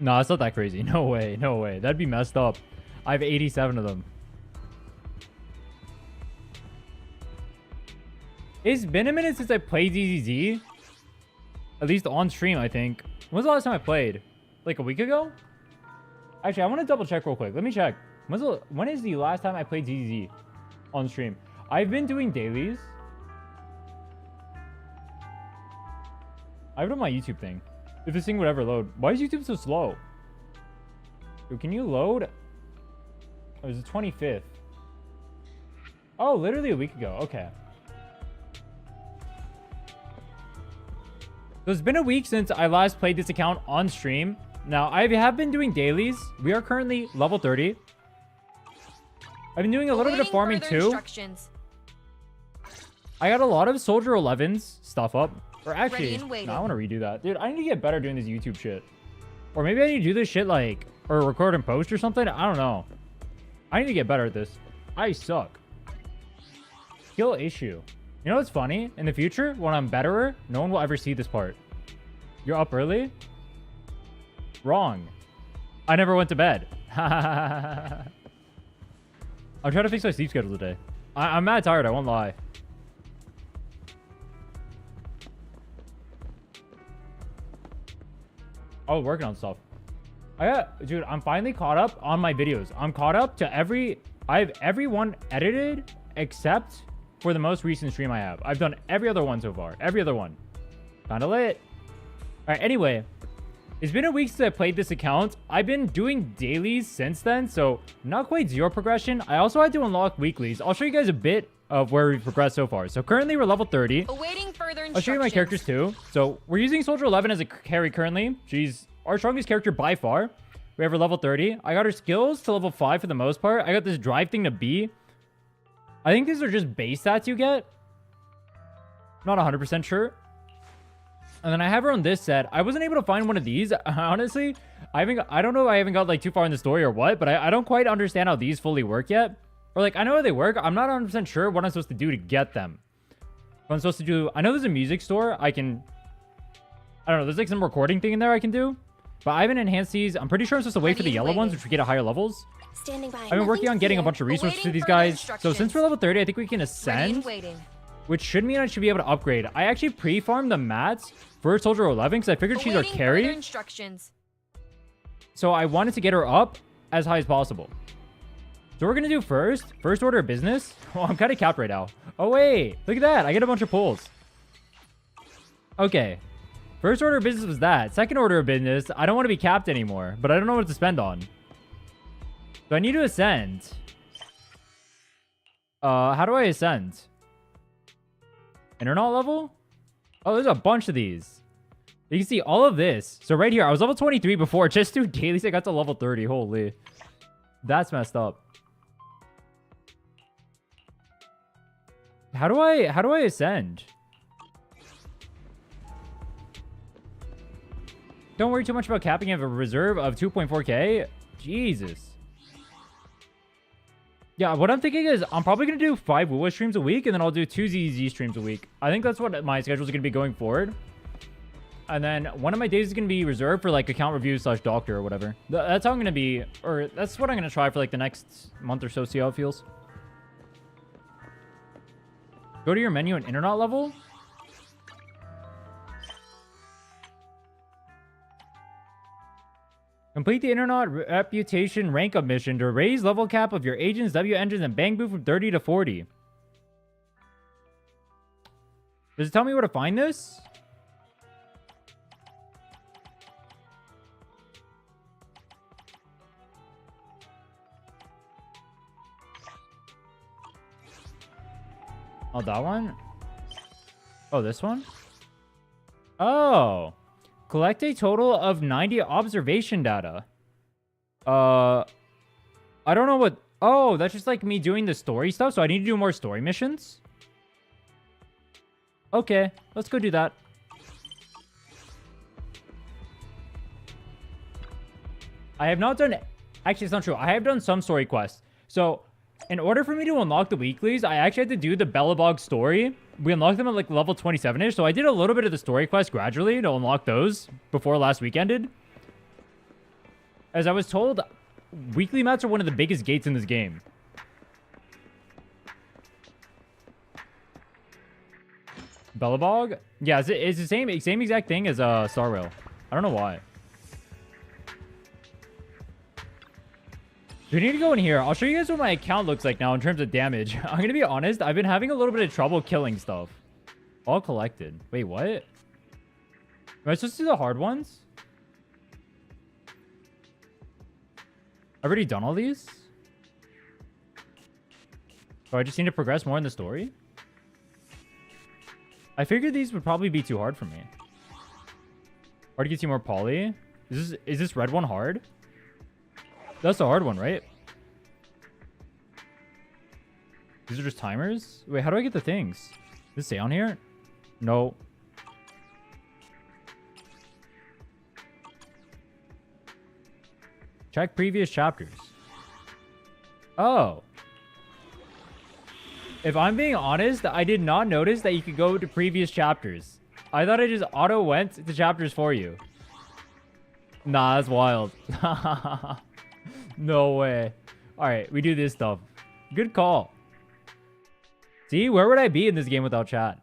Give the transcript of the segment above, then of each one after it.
No, it's not that crazy. No way. No way. That'd be messed up. I have 87 of them. It's been a minute since I played ZZZ. At least on stream, I think. When was the last time I played? Like a week ago? Actually, I want to double check real quick. Let me check. When is the last time I played ZZZ on stream? I've been doing dailies. I have it on my YouTube thing. If this thing would ever load. Why is YouTube so slow? Dude, can you load? Oh, it was the 25th. Oh, literally a week ago. Okay. So it's been a week since I last played this account on stream. Now, I have been doing dailies. We are currently level 30. I've been doing a little bit of farming too. I got a lot of Soldier 11's stuff up. Or actually, no, I want to redo that. Dude, I need to get better doing this YouTube shit. Or maybe I need to do this shit like, or record and post or something. I don't know. I need to get better at this. I suck. Skill issue. You know what's funny? In the future, when I'm betterer, no one will ever see this part. You're up early? Wrong. I never went to bed. I'm trying to fix my sleep schedule today. I'm mad tired, I won't lie. Oh, working on stuff. Dude, I'm finally caught up on my videos. I'm caught up to I have every one edited except for the most recent stream I have. I've done every other one so far. Every other one. Kinda lit. Alright, anyway. It's been a week since I played this account. I've been doing dailies since then, so not quite zero progression. I also had to unlock weeklies. I'll show you guys a bit of where we've progressed so far. So currently we're level 30. Awaiting further instructions. I'll show you my characters too. So we're using Soldier 11 as a carry currently. She's our strongest character by far. We have her level 30. I got her skills to level 5 for the most part. I got this drive thing to B. I think these are just base stats you get. Not 100% sure. And then I have her on this set. I wasn't able to find one of these. Honestly, I don't know. I haven't got like too far in the story or what, but I don't quite understand how these fully work yet. Or like, I know how they work. I'm not 100% sure what I'm supposed to do to get them. What I'm supposed to do. I know there's a music store. I don't know. There's like some recording thing in there I can do. But I haven't enhanced these. I'm pretty sure I'm supposed to wait for the yellow ones, which we get at higher levels. Standing by. I've been working on getting a bunch of resources to these guys. So since we're level 30, I think we can ascend. Which should mean I should be able to upgrade. I actually pre-farmed the mats for Soldier 11 because I figured she's our carry. So I wanted to get her up as high as possible. So we're going to do first order of business. Oh, I'm kind of capped right now. Oh, wait. Look at that. I get a bunch of pulls. Okay. First order of business was that. Second order of business, I don't want to be capped anymore, but I don't know what to spend on. So I need to ascend. How do I ascend? Internet level? Oh, there's a bunch of these. You can see all of this. So right here, I was level 23 before. Just through dailies, I got to level 30. Holy. That's messed up. How do I ascend? Don't worry too much about capping. I have a reserve of 2.4k. Jesus. Yeah, what I'm thinking is I'm probably going to do 5 Woowa streams a week, and then I'll do 2 ZZZ streams a week. I think that's what my schedule is going to be going forward. And then one of my days is going to be reserved for like account review / doctor or whatever. That's how I'm going to be, or that's what I'm going to try for like the next month or so, see how it feels. Go to your menu and internet level. Complete the internet reputation rank up mission to raise level cap of your agents, W engines, and bang boot from 30 to 40. Does it tell me where to find this? Oh, that one? Oh, this one? Oh. Collect a total of 90 observation data. I don't know what... Oh, that's just like me doing the story stuff. So I need to do more story missions. Okay, let's go do that. I have not done... Actually, it's not true. I have done some story quests. So, in order for me to unlock the weeklies, I actually had to do the Bellabog story. We unlocked them at like level 27-ish. So I did a little bit of the story quest gradually to unlock those before last week ended. As I was told, weekly mats are one of the biggest gates in this game. Bellabog? Yeah, it's the same exact thing as Star Rail. I don't know why. We need to go in here. I'll show you guys what my account looks like now in terms of damage. I'm going to be honest. I've been having a little bit of trouble killing stuff. All collected. Wait, what? Am I supposed to do the hard ones? I've already done all these? So I just need to progress more in the story? I figured these would probably be too hard for me. Hard to get you more poly. Is this red one hard? That's the hard one, right? These are just timers? Wait, how do I get the things? Does this stay on here? No. Check previous chapters. Oh. If I'm being honest, I did not notice that you could go to previous chapters. I thought I just auto went to chapters for you. Nah, that's wild. No way. Alright, we do this stuff. Good call. See, where would I be in this game without chat?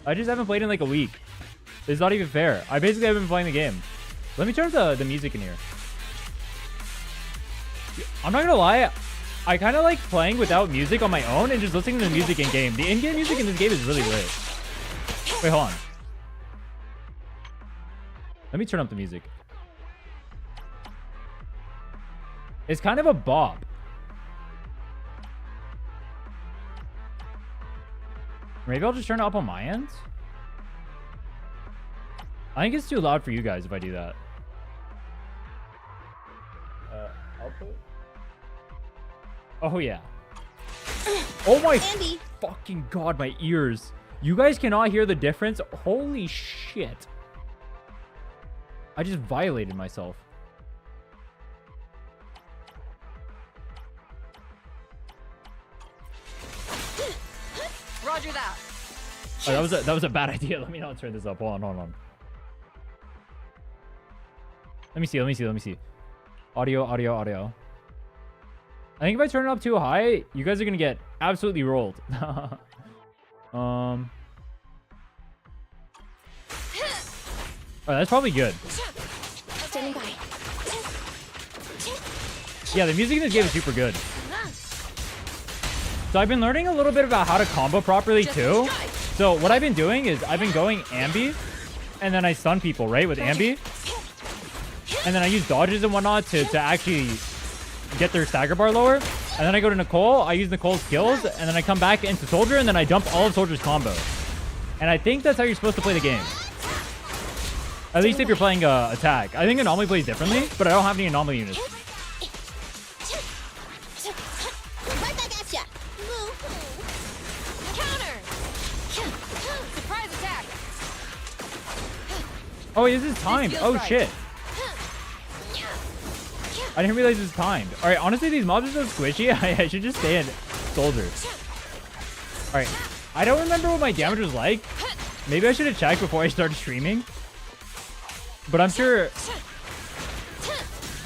I just haven't played in like a week. It's not even fair. I basically haven't been playing the game. Let me turn up the music in here. I'm not gonna lie. I kind of like playing without music on my own and just listening to the music in-game. The in-game music in this game is really lit. Wait, hold on. Let me turn up the music. It's kind of a bop. Maybe I'll just turn it up on my end. I think it's too loud for you guys if I do that. Output? Oh, yeah. Oh my fucking god, my ears. You guys cannot hear the difference? Holy shit. I just violated myself. Roger that. Oh, that was a bad idea. Let me not turn this up. Hold on. Let me see. Audio. I think if I turn it up too high, you guys are gonna get absolutely rolled. Oh, that's probably good. Standing by. Yeah, the music in this game is super good. So I've been learning a little bit about how to combo properly too. So what I've been doing is I've been going ambi, and then I stun people, right, with ambi. And then I use dodges and whatnot to actually get their stagger bar lower. And then I go to Nicole, I use Nicole's skills, and then I come back into Soldier, and then I dump all of Soldier's combo. And I think that's how you're supposed to play the game. At least if you're playing attack. I think Anomaly plays differently, but I don't have any Anomaly units. Right back at ya. Counter. Surprise attack. Oh, this is timed. Oh, shit. I didn't realize it was timed. All right, honestly, these mobs are so squishy. I should just stay in Soldier. All right, I don't remember what my damage was like. Maybe I should have checked before I started streaming. But I'm sure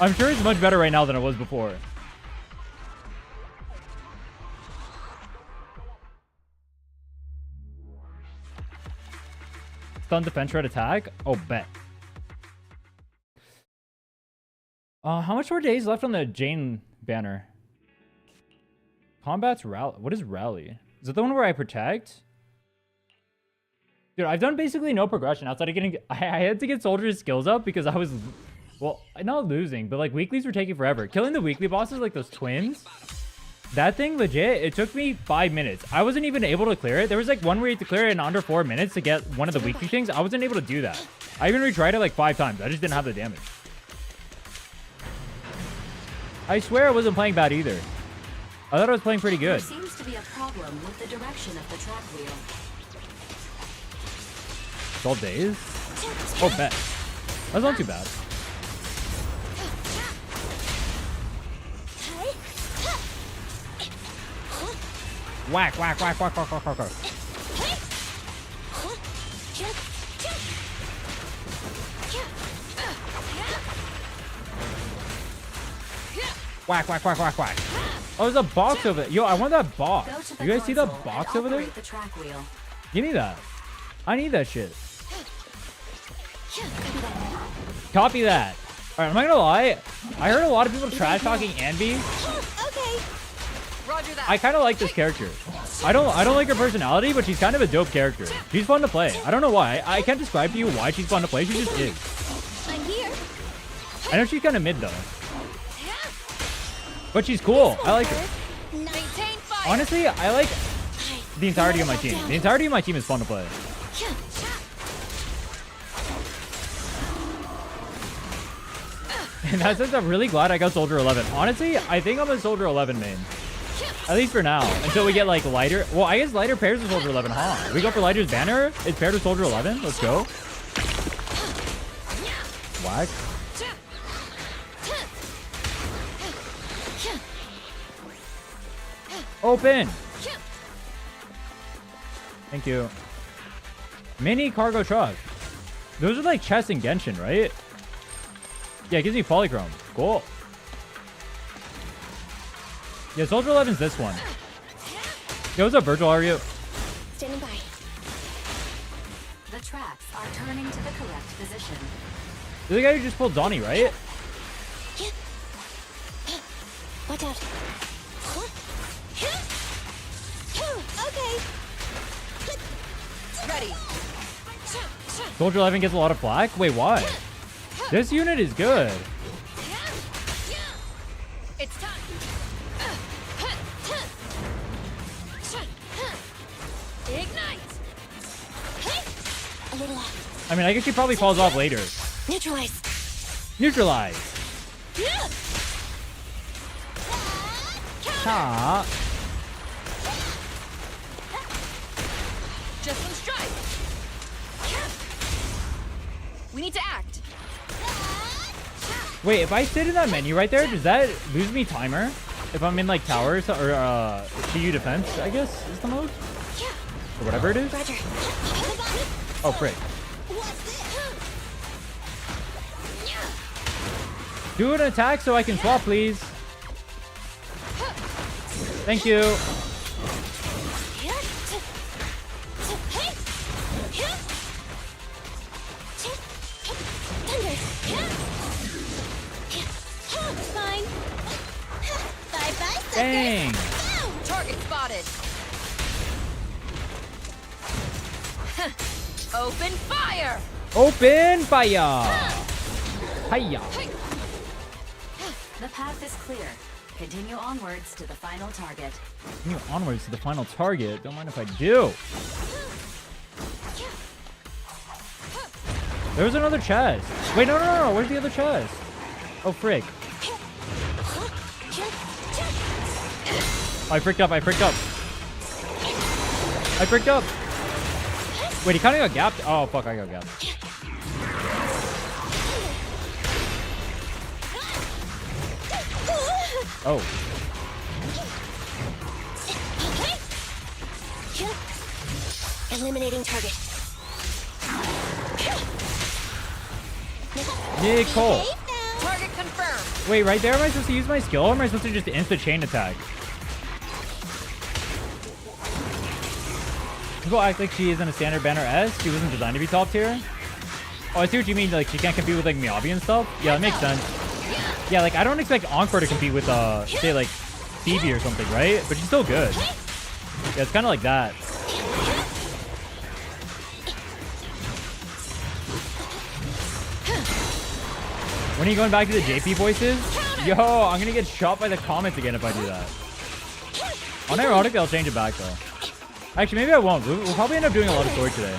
it's much better right now than it was before. Stun, defense, red attack. Oh, bet. How much more days left on the Jane banner? Combat's rally. What is rally? Is it the one where I protect? Dude, I've done basically no progression outside of getting... I had to get Soldier's skills up because I was... Well, not losing, but like weeklies were taking forever. Killing the weekly bosses, like those twins. That thing, legit, it took me 5 minutes. I wasn't even able to clear it. There was like one where you had to clear it in under 4 minutes to get one of the weekly things. I wasn't able to do that. I even retried it like 5 times. I just didn't have the damage. I swear I wasn't playing bad either. I thought I was playing pretty good. There seems to be a problem with the direction of the track wheel. 12 days? Oh, bet. That's not too bad. Whack. Whack, whack, whack, whack, whack. Oh, there's a box over there. Yo, I want that box. Go to the You guys see the console box and over there? operate the track wheel. Give me that. I need that shit. Copy that. All right, I'm not gonna lie. I heard a lot of people trash talking Anby. Okay. Roger that. I kind of like this character. I don't like her personality, but she's kind of a dope character. She's fun to play. I don't know why. I can't describe to you why she's fun to play. She just is. I'm here. I know she's kind of mid though, but she's cool. I like her. Maintain fire. Honestly, I like the entirety of my team. The entirety of my team is fun to play. In that sense, I'm really glad I got Soldier 11. Honestly, I think I'm a Soldier 11 main. At least for now. Until we get like lighter. Well, I guess lighter pairs with Soldier 11, huh? We go for lighter's banner. It's paired with Soldier 11. Let's go. Whack. Open. Thank you. Mini cargo truck. Those are like chests in Genshin, right? Yeah, it gives me polychrome. Cool. Yeah, Soldier 11's this one. Yo, what's up, Virgil? How are you? Standing by. The tracks are turning to the correct position. This is the guy who just pulled Donnie, right? Watch out. Okay. Ready. Soldier 11 gets a lot of flack? Wait, why? This unit is good. It's time. Ignite. A little off. I mean, I guess she probably falls off later. Neutralize. Neutralize. Ah. Just one strike. We need to act. Wait, if I sit in that menu right there, does that lose me timer? If I'm in like towers or CU defense, I guess is the mode? Or whatever it is? Roger. Oh, frick. What's this? Do an attack so I can swap, please. Thank you. Fine. Bye-bye, sucker. Dang. Target spotted. Open fire. Open fire. Hiya. The path is clear. Continue onwards to the final target. Continue onwards to the final target. Don't mind if I do. There was another chest. Wait, no. Where's the other chest? Oh, frick. I fricked up. I fricked up. Wait, he kind of got gapped? Oh, fuck, I got gapped. Oh. Eliminating target. Nicole. Target confirmed. Wait, right there, am I supposed to use my skill or am I supposed to just insta chain attack? People act like she isn't a standard banner S. She wasn't designed to be top tier. Oh, I see what you mean. Like, she can't compete with, like, Miyabi and stuff. Yeah, that makes sense. Yeah, like, I don't expect Encore to compete with, say, like, Phoebe or something, right? But she's still good. Yeah, it's kind of like that. When are you going back to the JP voices? Yo, I'm going to get shot by the comments again if I do that. Unironically, I'll change it back, though. Actually, maybe I won't. We'll probably end up doing a lot of story today.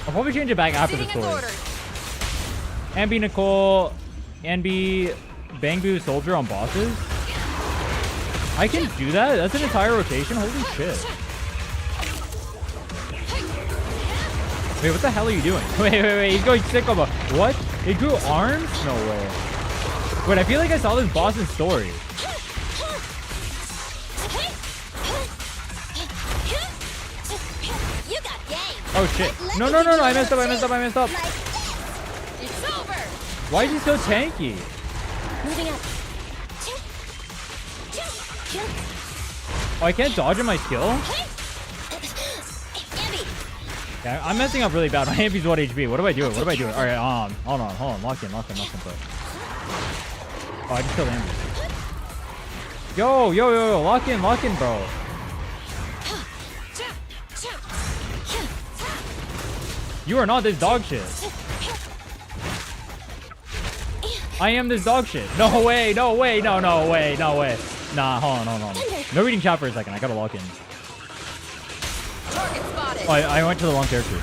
I'll probably change it back after the story. Ambi Nicole, Ambi Bangbu Soldier on bosses. I can do that? That's an entire rotation? Holy shit. Wait, what the hell are you doing? Wait. He's going sick of a... What? He grew arms? No way. Wait, I feel like I saw this boss in story. You got game. Oh shit. No. I messed up. Why is he so tanky? Moving up. Oh, I can't dodge in my skill? Ambi. Yeah, I'm messing up really bad. My Ambi's 1 HP. What do I do? What do I do? Alright, hold on. Lock in, bro. Oh, I just killed Ambi. Yo, lock in, bro. You are not this dog shit. I am this dog shit. No way. Nah, hold on. No reading chat for a second. I gotta lock in. Target spotted. Oh, I went to the wrong character.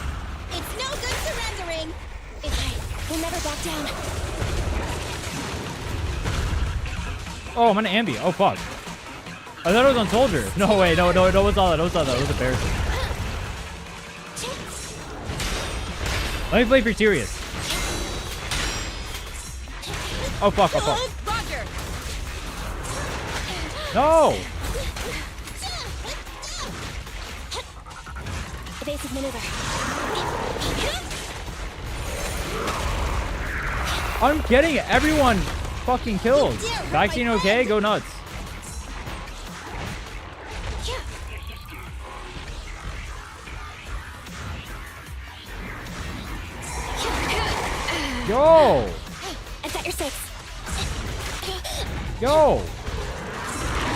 It's no good surrendering. We'll never back down. Oh, I'm on Ambi. Oh, fuck. I thought it was on Soldier. No way. No, what's all that? It was embarrassing. Let me play for serious. Oh, fuck. Roger. No! Evasive maneuver. I'm getting everyone fucking killed. Vaccine okay? Go nuts. Yo! I've got your 6. Yo!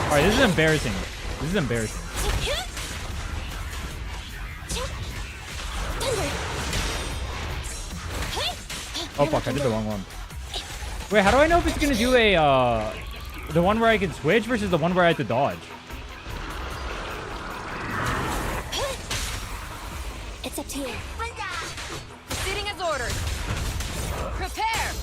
Alright, this is embarrassing. Oh fuck, I did the wrong one. Wait, how do I know if it's gonna do a, the one where I can switch versus the one where I have to dodge? It's up to you. Proceeding as ordered. Prepare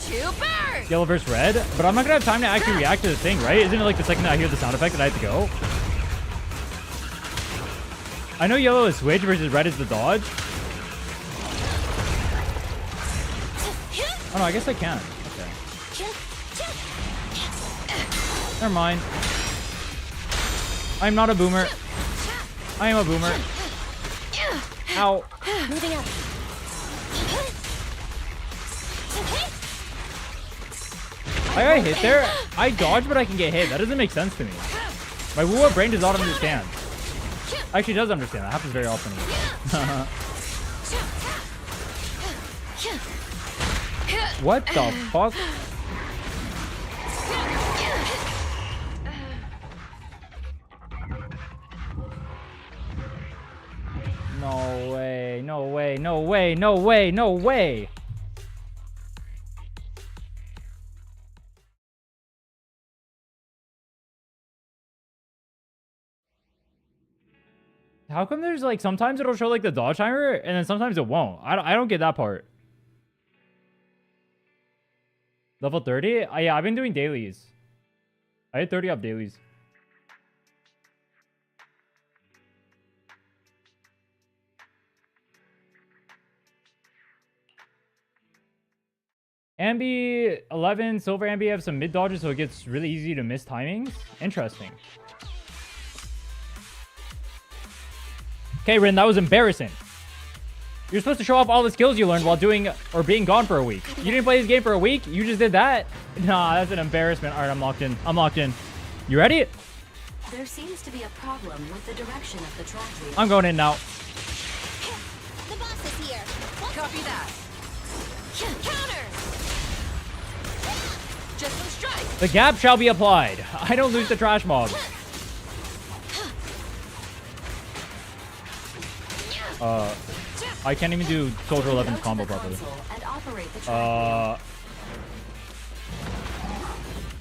to burn. Yellow versus red? But I'm not gonna have time to actually react to the thing, right? Isn't it like the second that I hear the sound effect that I have to go? I know yellow is switch versus red is the dodge. Oh no, I guess I can. Okay. Never mind. I'm not a boomer. I am a boomer. Ow. Moving up. I got hit there. I dodge, but I can get hit. That doesn't make sense to me. My Wu-Wah brain does not understand. Actually, it does understand. That happens very often. What the fuck? No way, no way, no way, no way, no way. How come there's like sometimes it'll show like the dodge timer and then sometimes it won't? I don't get that part. Level 30? Yeah, I've been doing dailies. I had 30 up dailies. Ambi 11, Silver Ambi have some mid dodges, so it gets really easy to miss timings. Interesting. Okay, Rin, that was embarrassing. You're supposed to show off all the skills you learned while doing or being gone for a week. You didn't play this game for a week? You just did that? Nah, that's an embarrassment. All right, I'm locked in. You ready? There seems to be a problem with the direction of the track wheel. I'm going in now. The boss is here. Copy that. Counter. Just one strike. The gap shall be applied. I don't lose the trash mob. I can't even do Soldier 11's combo properly.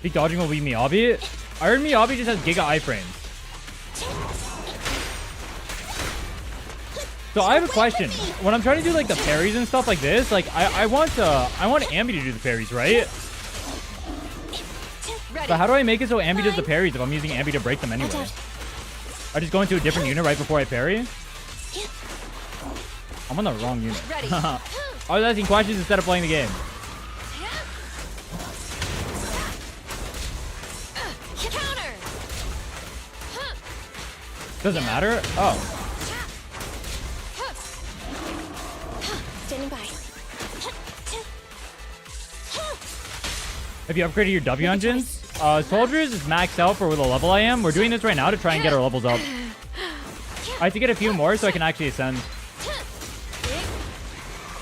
Peak dodging will be Miyabi. I heard Miyabi just has Giga iframes. So I have a question. When I'm trying to do like the parries and stuff like this, like I want Ambi to do the parries, right? But how do I make it so Ambi does the parries if I'm using Ambi to break them anyway? I just go into a different unit right before I parry? I'm on the wrong unit. I was asking questions instead of playing the game. Counter. Doesn't matter? Oh. Standing by. If you upgraded your W engines, soldiers is maxed out for the level I am. We're doing this right now to try and get our levels up. I have to get a few more so I can actually ascend.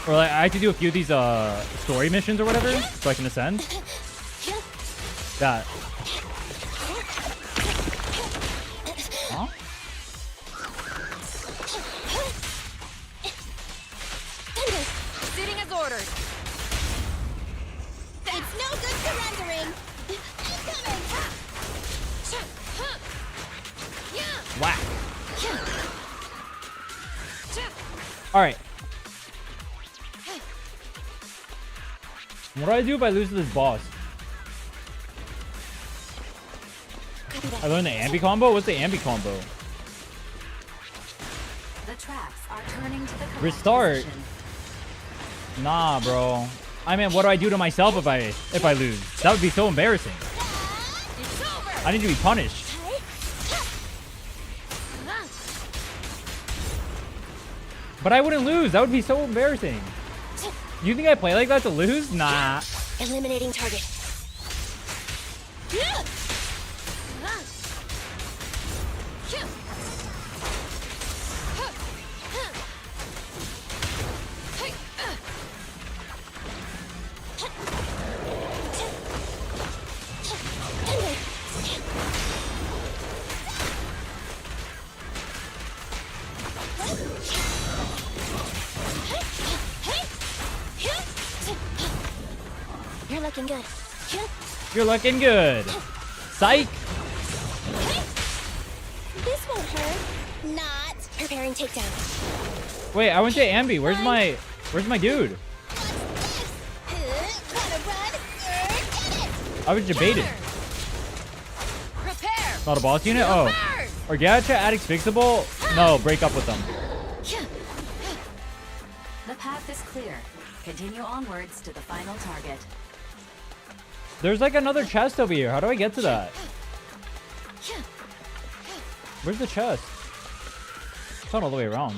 Or like, I have to do a few of these story missions or whatever so I can ascend. That. Huh? Sitting as ordered. It's no good surrendering. Incoming. Whack. Alright. What do I do if I lose to this boss? I learned the ambi combo? What's the ambi combo? The tracks are turning to the correct Restart? position. Nah, bro. I mean, what do I do to myself if I lose? That would be so embarrassing. It's over. I need to be punished. But I wouldn't lose. That would be so embarrassing. You think I play like that to lose? Nah. Eliminating target. You're looking good. You're looking good. Psych. This won't hurt. Not. Preparing takedown. Wait, I went to ambi. Where's my dude? Wanna run? Get it. I was debated. Prepare. Not a boss unit? Oh. Burn. Or Gacha addicts fixable? No, break up with them. The path is clear. Continue onwards to the final target. There's like another chest over here. How do I get to that? Where's the chest? It's not all the way around.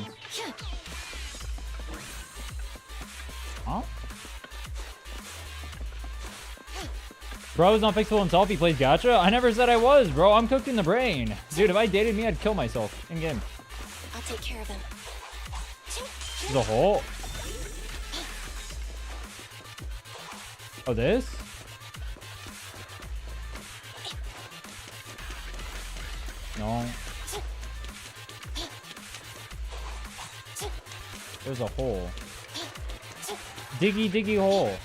Huh? Bro is not fixable himself. He plays gacha. I never said I was, bro. I'm cooked in the brain. Dude, if I dated me, I'd kill myself in game. I'll take care of him. There's a hole. Oh, this? No. There's a hole. Diggy, diggy hole.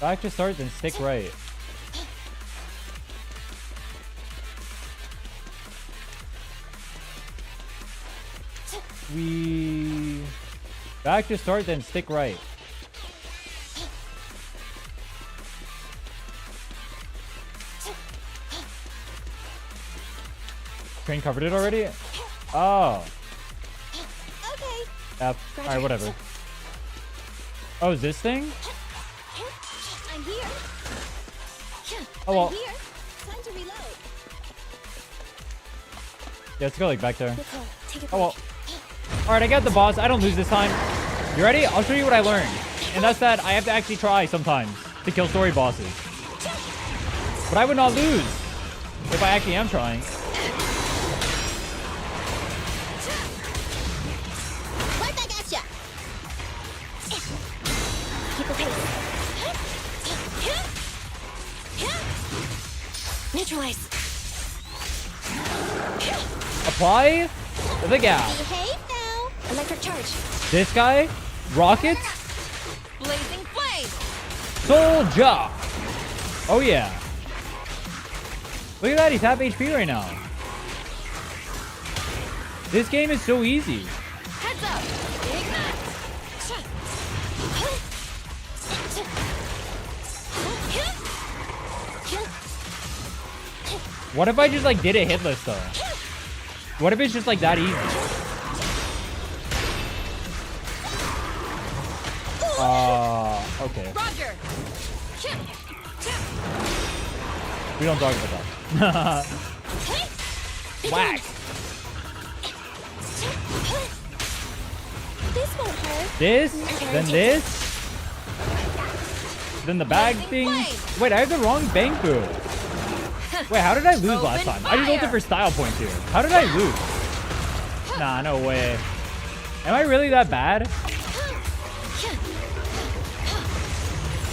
Back to start, then stick right. We... Back to start, then stick right. Train covered it already? Oh. Okay. F. Alright, whatever. Oh, is this thing? I'm here. Oh, well. I'm here. Time to reload. Yeah, let's go like back there. Good call. Take a Oh, well. break. Alright, I got the boss. I don't lose this time. You ready? I'll show you what I learned. And that's that I have to actually try sometimes to kill story bosses. But I would not lose if I actually am trying. Right back at ya. Keep the pace. Neutralize. Apply the gas. Behave now. Electric charge. This guy, rockets, Blazing flame. soldier. Oh yeah. Look at that, he's half HP right now. This game is so easy. Heads up. Ignite. What if I just like did a hit list though? What if it's just like that easy? Okay. Roger. We don't talk about that. Whack. This won't hurt. This, then this. Then the bag thing. Wait, I have the wrong bang boo. Wait, how did I lose last time? I just ulted for style points here. How did I lose? Nah, no way. Am I really that bad?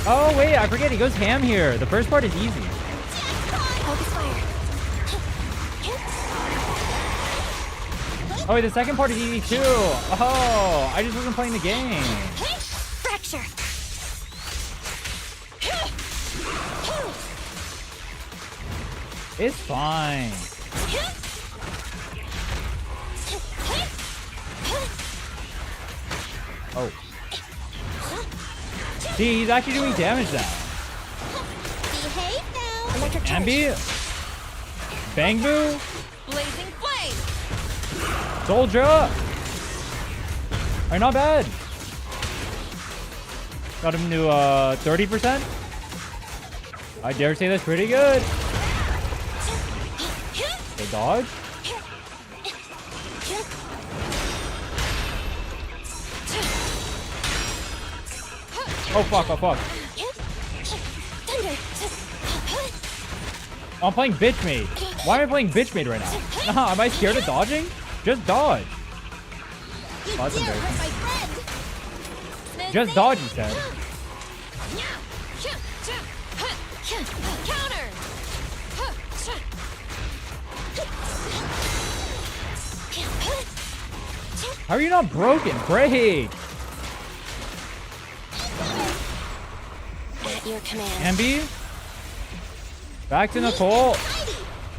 Oh, wait, I forget. He goes ham here. The first part is easy. Focus fire. Oh, wait, the second part is easy too. Oh, I just wasn't playing the game. Fracture. It's fine. Oh. See, he's actually doing damage now. Behave now. Electric charge. Ambi. Bang Boo. Blazing flame. Soldier. Alright, not bad. Got him to 30%. I dare say that's pretty good. The dodge. Oh fuck, oh fuck. Oh, I'm playing bitch made. Why am I playing bitch made right now? Nah, am I scared of dodging? Just dodge. Oh, that's embarrassing. Just dodge, he said. Counter. How are you not broken? Break. At your command. Ambi. Back to Nicole.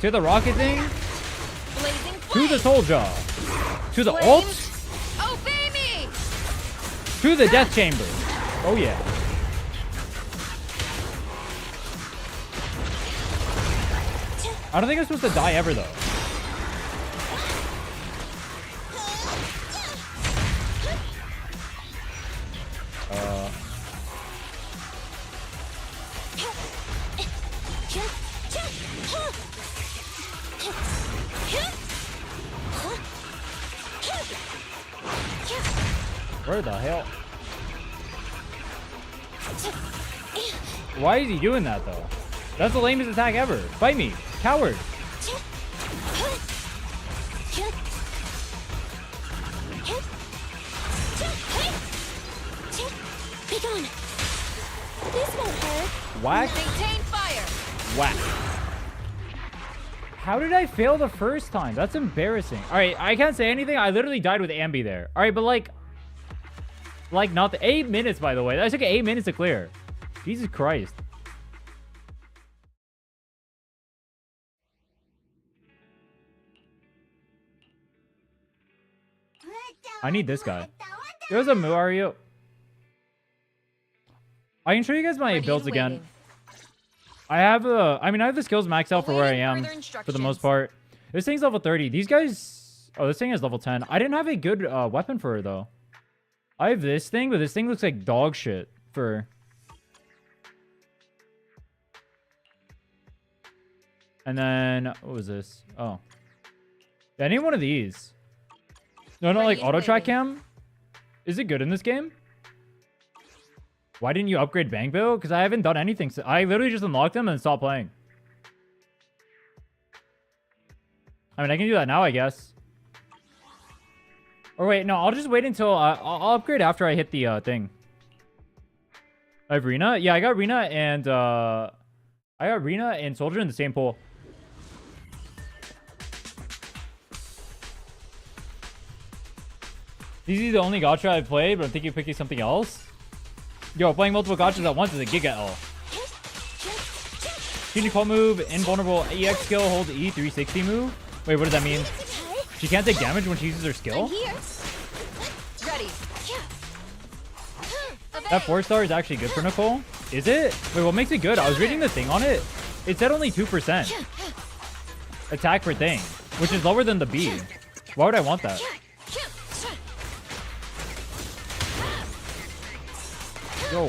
To the rocket thing. Blazing To the soldier. To the Flames. ult. Obey me. To the death chamber. Oh yeah. I don't think I'm supposed to die ever though. Where the hell? Why is he doing that though? That's the lamest attack ever. Fight me, coward. Be gone. This won't hurt. Whack. Maintain fire. Whack. How did I fail the first time? That's embarrassing. All right, I can't say anything. I literally died with Ambi there. All right, but like not the 8 minutes, by the way. That took 8 minutes to clear. Jesus Christ. I need this guy. There's a Moo, are you? I can show you guys my builds again. I have the skills maxed out for where I am for the most part. This thing's level 30. These guys, oh, this thing is level 10. I didn't have a good weapon for her though. I have this thing, but this thing looks like dog shit for. And then what was this? Oh, yeah, I need one of these. No, not like auto track cam. Is it good in this game? Why didn't you upgrade Bang Bill? Because I haven't done anything. So I literally just unlocked them and stopped playing. I mean, I can do that now, I guess. Or wait, no, I'll just wait until I'll upgrade after I hit the thing. I have Rina. Yeah, I got Rina and Soldier in the same pool. These are the only gacha I've played, but I'm thinking of picking something else. Yo, playing multiple gachas at once is a Giga L. Change call move, invulnerable EX skill, hold E 360 move. Wait, what does that mean? She can't take damage when she uses her skill? Ready. That 4-star is actually good for Nicole. Is it? Wait, what makes it good? I was reading the thing on it. It said only 2% attack per thing, which is lower than the B. Why would I want that? Yo.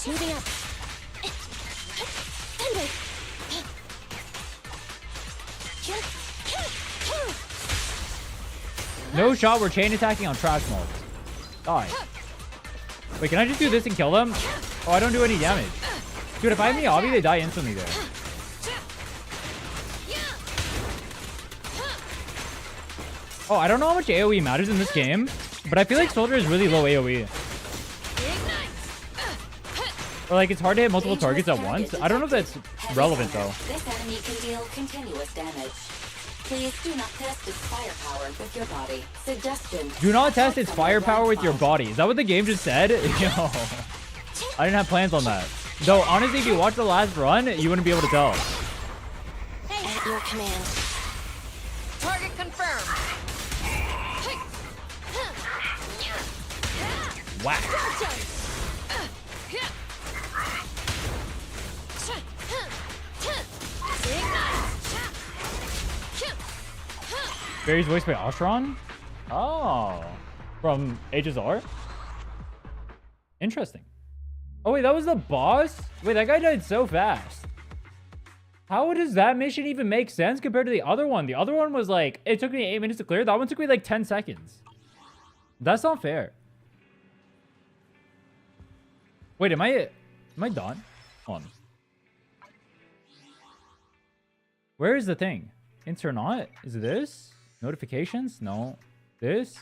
Moving up. No shot, we're chain attacking on trash mobs. Die. Wait, can I just do this and kill them? Oh, I don't do any damage. Dude, if I have any obby, they die instantly there. Oh, I don't know how much AoE matters in this game, but I feel like Soldier is really low AoE. Or like, it's hard to hit multiple targets at once. I don't know if that's relevant, though. This enemy can deal continuous damage. Please do not test its firepower with your body. Suggestion. Do not test its firepower with your body. Is that what the game just said? Yo, I didn't have plans on that. Though, honestly, if you watch the last run, you wouldn't be able to tell. At your command. Target confirmed. Whack. Barry's voiced by Ostron? Oh. From HSR? Interesting. Oh, wait, that was the boss? Wait, that guy died so fast. How does that mission even make sense compared to the other one? The other one was like, it took me 8 minutes to clear. That one took me like 10 seconds. That's not fair. Wait, am I done? Hold on. Where is the thing? Enter not? Is it this? Notifications? No. This?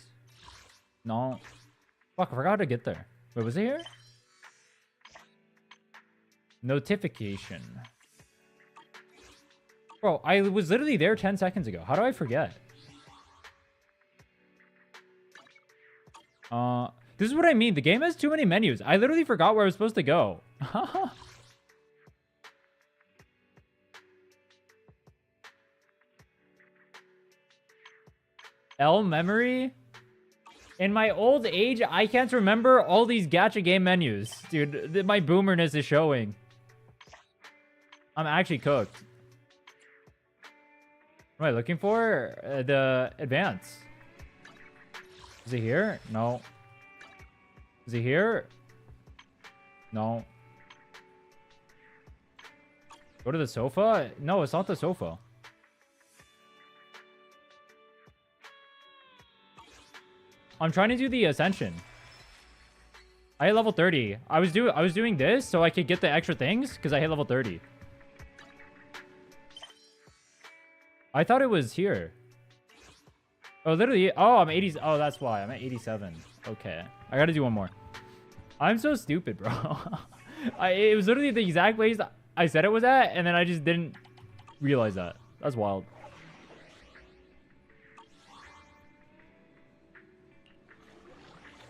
No. Fuck, I forgot how to get there. Wait, was it here? Notification. Bro, I was literally there 10 seconds ago. How do I forget? This is what I mean. The game has too many menus. I literally forgot where I was supposed to go. L memory? In my old age, I can't remember all these gacha game menus. Dude, my boomerness is showing. I'm actually cooked. What am I looking for? The advance. Is it here? No. Is it here? No. Go to the sofa? No, it's not the sofa. I'm trying to do the ascension. I hit level 30. I was doing this so I could get the extra things because I hit level 30. I thought it was here. Oh, literally. Oh, I'm 80. Oh, that's why. I'm at 87. Okay. I got to do one more. I'm so stupid, bro. It was literally the exact place I said it was at, and then I just didn't realize that. That's wild.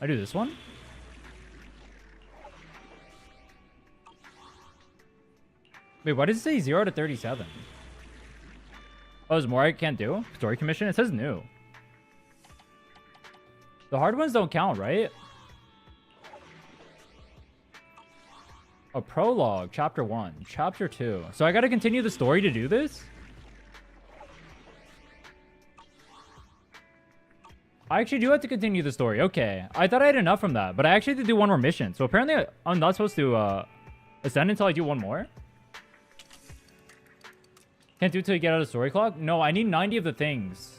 I do this one? Wait, why does it say 0 to 37? Oh, there's more I can't do? Story commission? It says new. The hard ones don't count, right? A prologue, chapter 1, chapter 2. So I gotta continue the story to do this? I actually do have to continue the story. Okay. I thought I had enough from that, but I actually have to do one more mission. So apparently I'm not supposed to ascend until I do one more. Can't do it till you get out of the story clock? No, I need 90 of the things.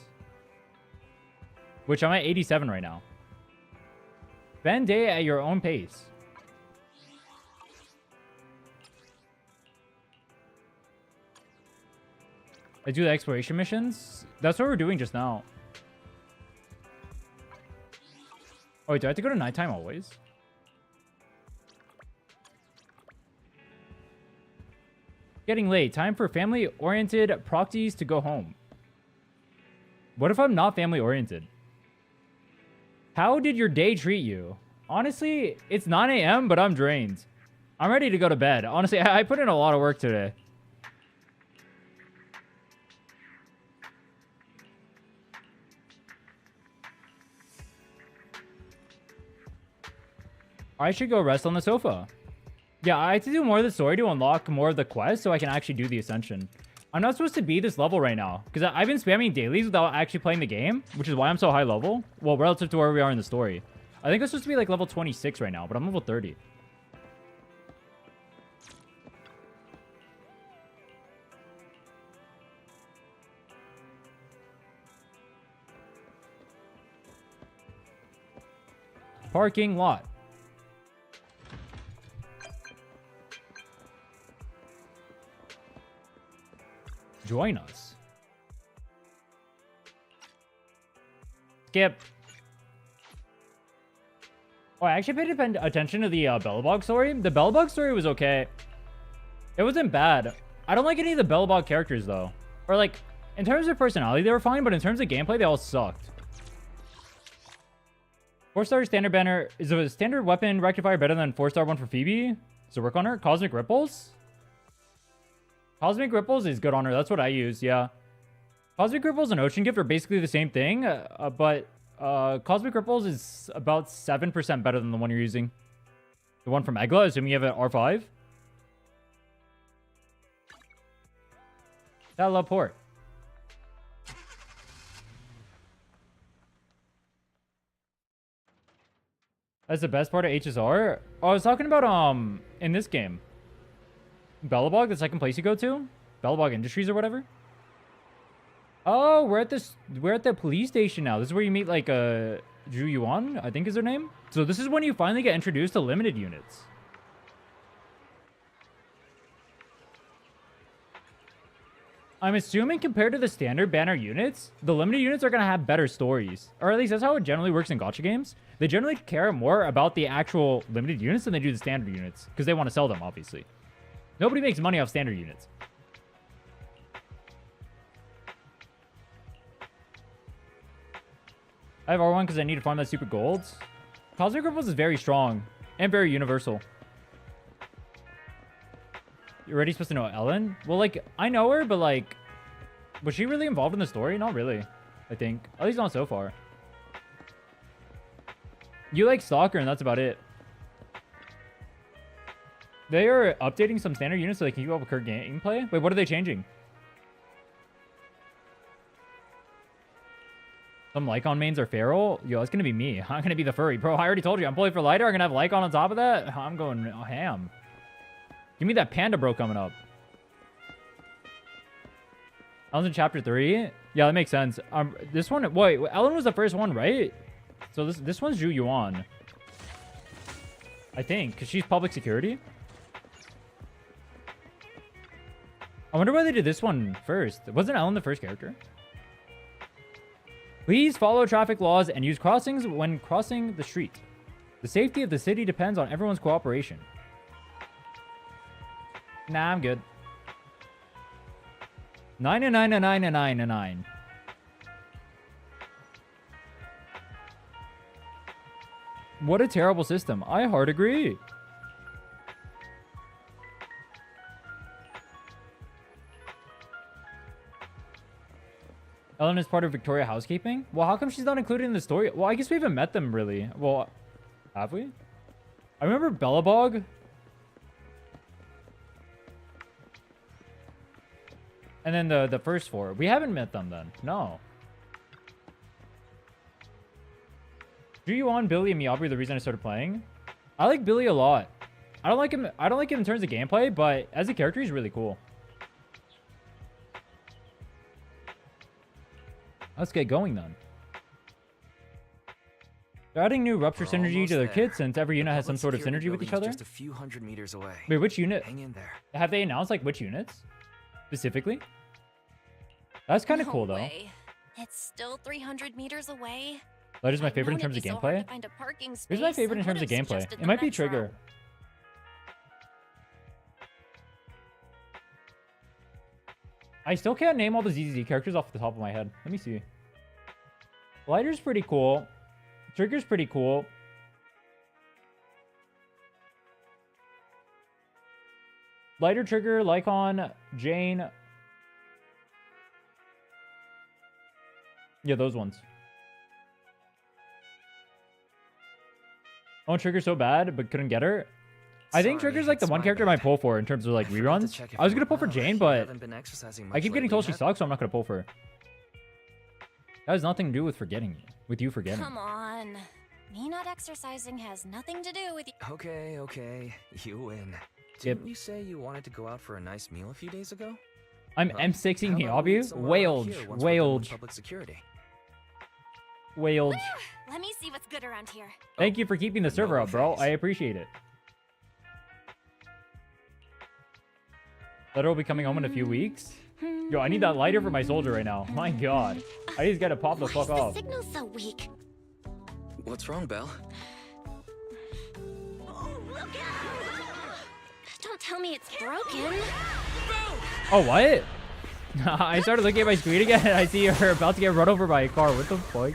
Which I'm at 87 right now. Spend day at your own pace. I do the exploration missions? That's what we're doing just now. Oh, wait, do I have to go to nighttime always? Getting late. Time for family-oriented proxies to go home. What if I'm not family-oriented? How did your day treat you? Honestly, it's 9 a.m., but I'm drained. I'm ready to go to bed. Honestly, I put in a lot of work today. I should go rest on the sofa. Yeah, I have to do more of the story to unlock more of the quest so I can actually do the ascension. I'm not supposed to be this level right now because I've been spamming dailies without actually playing the game, which is why I'm so high level. Well, relative to where we are in the story. I think I'm supposed to be like level 26 right now, but I'm level 30. Parking lot. join us. Skip. Oh, I actually paid attention to the Bellabog story. The Bellabog story was okay. It wasn't bad. I don't like any of the Bellabog characters, though. Or, like, in terms of personality, they were fine, but in terms of gameplay, they all sucked. 4-star standard banner. Is a standard weapon rectifier better than 4-star one for Phoebe? Does it work on her? Cosmic Ripples? Cosmic Ripples is good on her. That's what I use, yeah. Cosmic Ripples and Ocean Gift are basically the same thing, but Cosmic Ripples is about 7% better than the one you're using. The one from Egla, assuming you have an R5. That love port. That's the best part of HSR. Oh, I was talking about in this game. Bellabog, the second place you go to? Bellabog Industries or whatever? Oh, we're at the police station now. This is where you meet like Zhu Yuan, I think is her name. So this is when you finally get introduced to limited units. I'm assuming compared to the standard banner units, the limited units are going to have better stories. Or at least that's how it generally works in gacha games. They generally care more about the actual limited units than they do the standard units. Because they want to sell them, obviously. Nobody makes money off standard units. I have R1 because I need to farm that super gold. Cosmic Ripples is very strong. And very universal. You're already supposed to know Ellen? Well, like, I know her, but, like... Was she really involved in the story? Not really, I think. At least not so far. You like Stalker, and that's about it. They are updating some standard units so they can keep up with current gameplay? Wait, what are they changing? Some Lycon mains are feral? Yo, it's gonna be me. I'm gonna be the furry. Bro, I already told you. I'm pulling for lighter. I'm gonna have Lycon on top of that. I'm going ham. Give me that panda bro coming up. I was in chapter 3. Yeah, that makes sense. This one, wait, Ellen was the first one, right? So this one's Zhu Yuan. I think, because she's public security. I wonder why they did this one first. Wasn't Ellen the first character? Please follow traffic laws and use crossings when crossing the street. The safety of the city depends on everyone's cooperation. Nah, I'm good. 9. What a terrible system. I hard agree. Ellen is part of Victoria Housekeeping? Well, how come she's not included in the story? Well, I guess we haven't met them, really. Well, have we? I remember Bellabog. And then the first 4. We haven't met them, then. No. Zhu Yuan, Billy, and Miyabi are the reason I started playing. I like Billy a lot. I don't like him in terms of gameplay, but as a character, he's really cool. Let's get going then. They're adding new rupture synergy to their kits since every unit has some sort of synergy with each other. Just a few hundred meters away. Wait, which unit? Hang in there. Have they announced like which units specifically? That's kind of cool though. Way. It's still 300 meters away. That is my favorite in terms of gameplay. Here's my favorite in terms of gameplay. It might be Trigger. I still can't name all the ZZZ characters off the top of my head. Let me see. Lighter's pretty cool. Trigger's pretty cool. Lighter, Trigger, Lycon, Jane. Yeah, those ones. Oh, Trigger's so bad, but couldn't get her. I think Trigger's like the one character I might pull for in terms of like reruns. I was gonna pull for Jane, but I keep getting told she sucks, so I'm not gonna pull for her. That has nothing to do with forgetting you. With you forgetting. Come on. Me not exercising has nothing to do with you. Okay. You win. Didn't you say you wanted to go out for a nice meal a few days ago? I'm M6ing Miyabi? Wailed. Public security. Wailed. Let me see what's good around here. Thank you for keeping the server up, bro. I appreciate it. Letter will be coming home in a few weeks. Yo, I need that lighter for my soldier right now. My god. I just gotta pop the Why fuck is the off. signal so weak? What's wrong, Belle? Oh, look out! Don't tell me it's broken. Oh, what? I started looking at my screen again and I see her about to get run over by a car. What the fuck?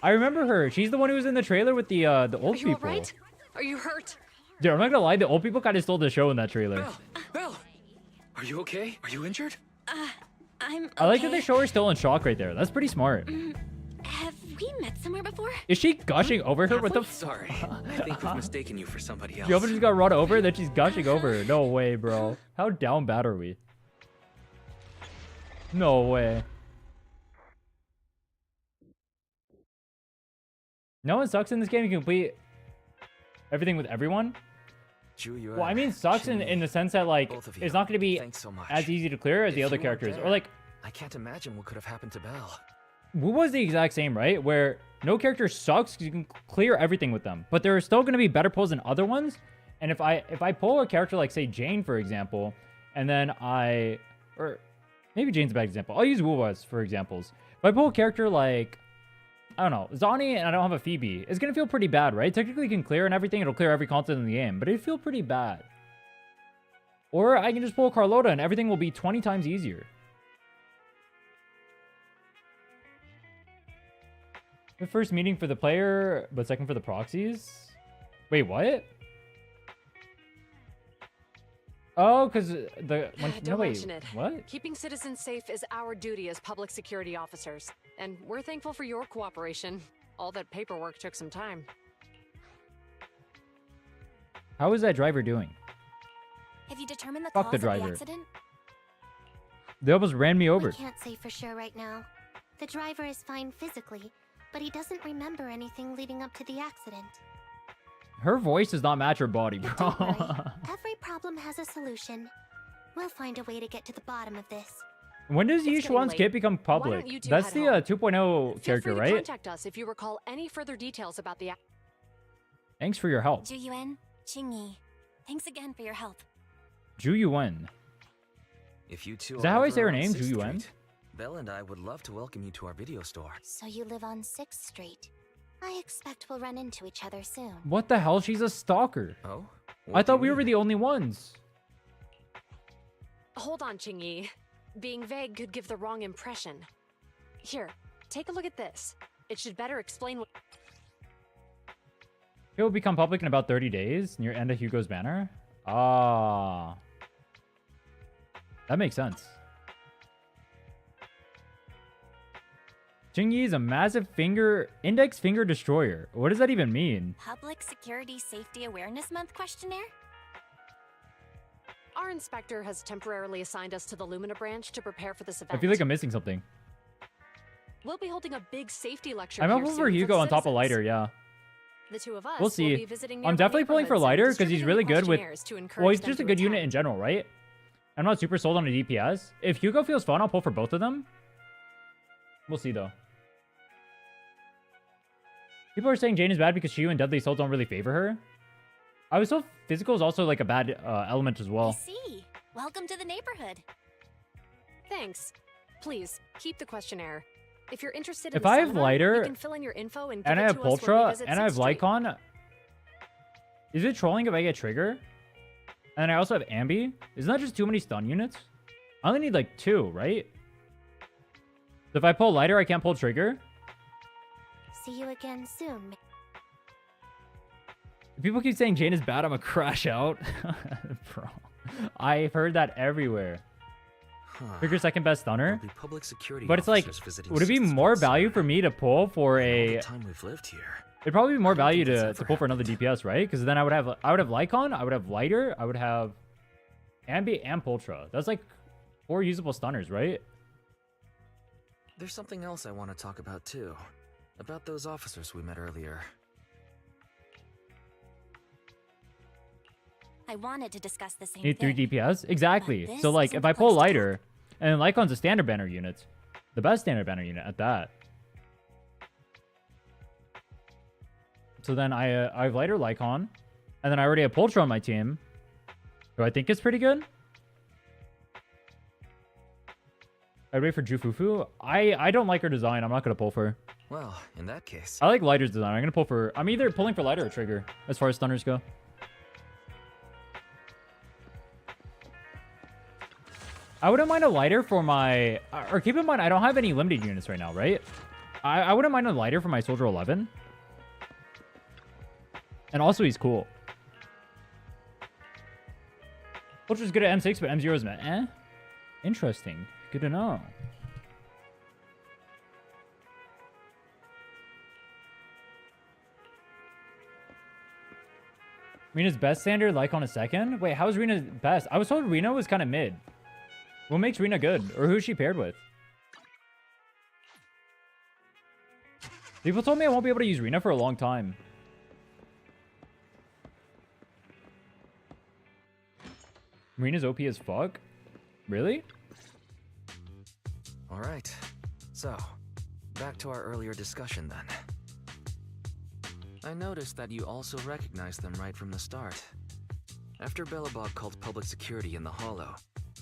I remember her. She's the one who was in the trailer with the old Are you people. alright? Are you hurt? Dude, I'm not gonna lie. The old people kind of stole the show in that trailer. Belle! Belle! Are you okay? Are you injured? I'm okay. I like that they show her still in shock right there. That's pretty smart. Have we met somewhere before? Is she gushing over her? What the? Sorry. I think we've mistaken you for somebody else. Yo, just got run over, then she's gushing over her. No way, bro. How down bad are we? No way. No one sucks in this game. You can complete everything with everyone. Well, I mean, sucks in the sense that, like, Both of you. it's not going to be Thanks so much. as easy to clear as the If other you weren't characters. Or, there, like, I can't imagine what could have happened to Belle. Wu was the exact same, right? Where no character sucks because you can clear everything with them. But there are still going to be better pulls than other ones. And if I pull a character like, say, Jane, for example, and then or maybe Jane's a bad example. I'll use Wu for examples. If I pull a character like, I don't know, Zani, and I don't have a Phoebe, it's going to feel pretty bad, right? Technically, you can clear and everything. It'll clear every content in the game. But it'd feel pretty bad. Or I can just pull Carlota and everything will be 20 times easier. The first meeting for the player, but second for the proxies? Wait, what? Oh, because Don't mention it. What? Keeping citizens safe is our duty as public security officers. And we're thankful for your cooperation. All that paperwork took some time. How is that driver doing? Have you determined the Fuck cause the of driver. the accident? They almost ran me over. We can't say for sure right now. The driver is fine physically, but he doesn't remember anything leading up to the accident. Her voice does not match her body, But bro. don't worry. Every problem has a solution. We'll find a way to get to the bottom of this. When does It's Yishuan's getting kit late. become Why public? don't you two That's head the home? 2.0 Feel character, free to right? contact us if you recall any further details about the Thanks for your help. Zhu Yuan, Qingyi, thanks again for your help. Ju Yuan. If you two Is that are how I ever say her on name, 6th Ju Yuan? Street, Belle and I would love to welcome you to our video store. So you live on 6th Street. I expect we'll run into each other soon. What the hell? She's a stalker. Oh? I What do thought you we were mean? the only ones. Hold on, Qingyi. Being vague could give the wrong impression. Here, take a look at this. It should better explain what... It will become public in about 30 days near end of Hugo's banner. Ah. That makes sense. Jingyi is a massive index finger destroyer. What does that even mean? Public Security Safety Awareness Month questionnaire? Our inspector has temporarily assigned us to the Lumina branch to prepare for this I event. feel like I'm missing something. We'll be holding a big safety lecture I'm here up soon for the Hugo on top of citizens. Lighter, yeah. The two of us We'll will see. be visiting I'm nearby definitely pulling for neighborhoods and Lighter because he's distributing really the good with... questionnaires to Well, encourage he's them just a to good unit attend. in general, right? I'm not super sold on a DPS. If Hugo feels fun, I'll pull for both of them. We'll see, though. People are saying Jane is bad because Shiyu and Deadly Soul don't really favor her. I was told physical is also like a bad element as I well. see. Welcome to the neighborhood. Thanks. Please, keep the questionnaire. If you're interested If in the I have seminar, Lighter, you can fill in your info and give And I it have to us when we Pultra, visit and I have 6th Street. Lycon. Is it trolling if I get Trigger? And I also have Ambi. Isn't that just too many stun units? I only need like 2, right? So if I pull Lighter, I can't pull Trigger. See you again soon. If people keep saying Jane is bad, I'm gonna crash out. Bro. I've heard that everywhere. Huh. Trigger second best stunner. There'll be public security But it's like, officers visiting would it be 6th more Street value soon. for me to pull for In all a... the time we've lived here. It'd probably be more I don't value think to that's ever pull for another happened. DPS, right? Because then I would have Lycon, I would have Lighter, I would have Ambi and Pultra. That's like 4 usable stunners, right? There's something else I want to talk about too. About those officers we met earlier. I wanted to discuss the same Need 3 thing. DPS? Exactly. this So like isn't if the I pull place to Lighter, and Lycon's a standard banner unit, the best standard banner unit at that. So then I have Lighter Lycon, and then I already have Pultra on my team, who I think is pretty good. I'd wait for Jufufu. I don't like her design. I'm not gonna pull for her. Well, in that case, I like Lighter's design. I'm gonna pull for. I'm either pulling for Lighter or Trigger as far as stunners go. I wouldn't mind a Lighter for my. Or keep in mind, I don't have any limited units right now, right? I wouldn't mind a Lighter for my Soldier 11. And also, he's cool. Soldier's good at M6, but M0 is meh. Interesting. Good to know. Rena's best standard, like on a second? Wait, how is Rena best? I was told Rena was kind of mid. What makes Rena good? Or who's she paired with? People told me I won't be able to use Rena for a long time. Rena's OP as fuck? Really? all right. So, back to our earlier discussion then. I noticed that you also recognized them right from the start. After Belobog called public security in the Hollow,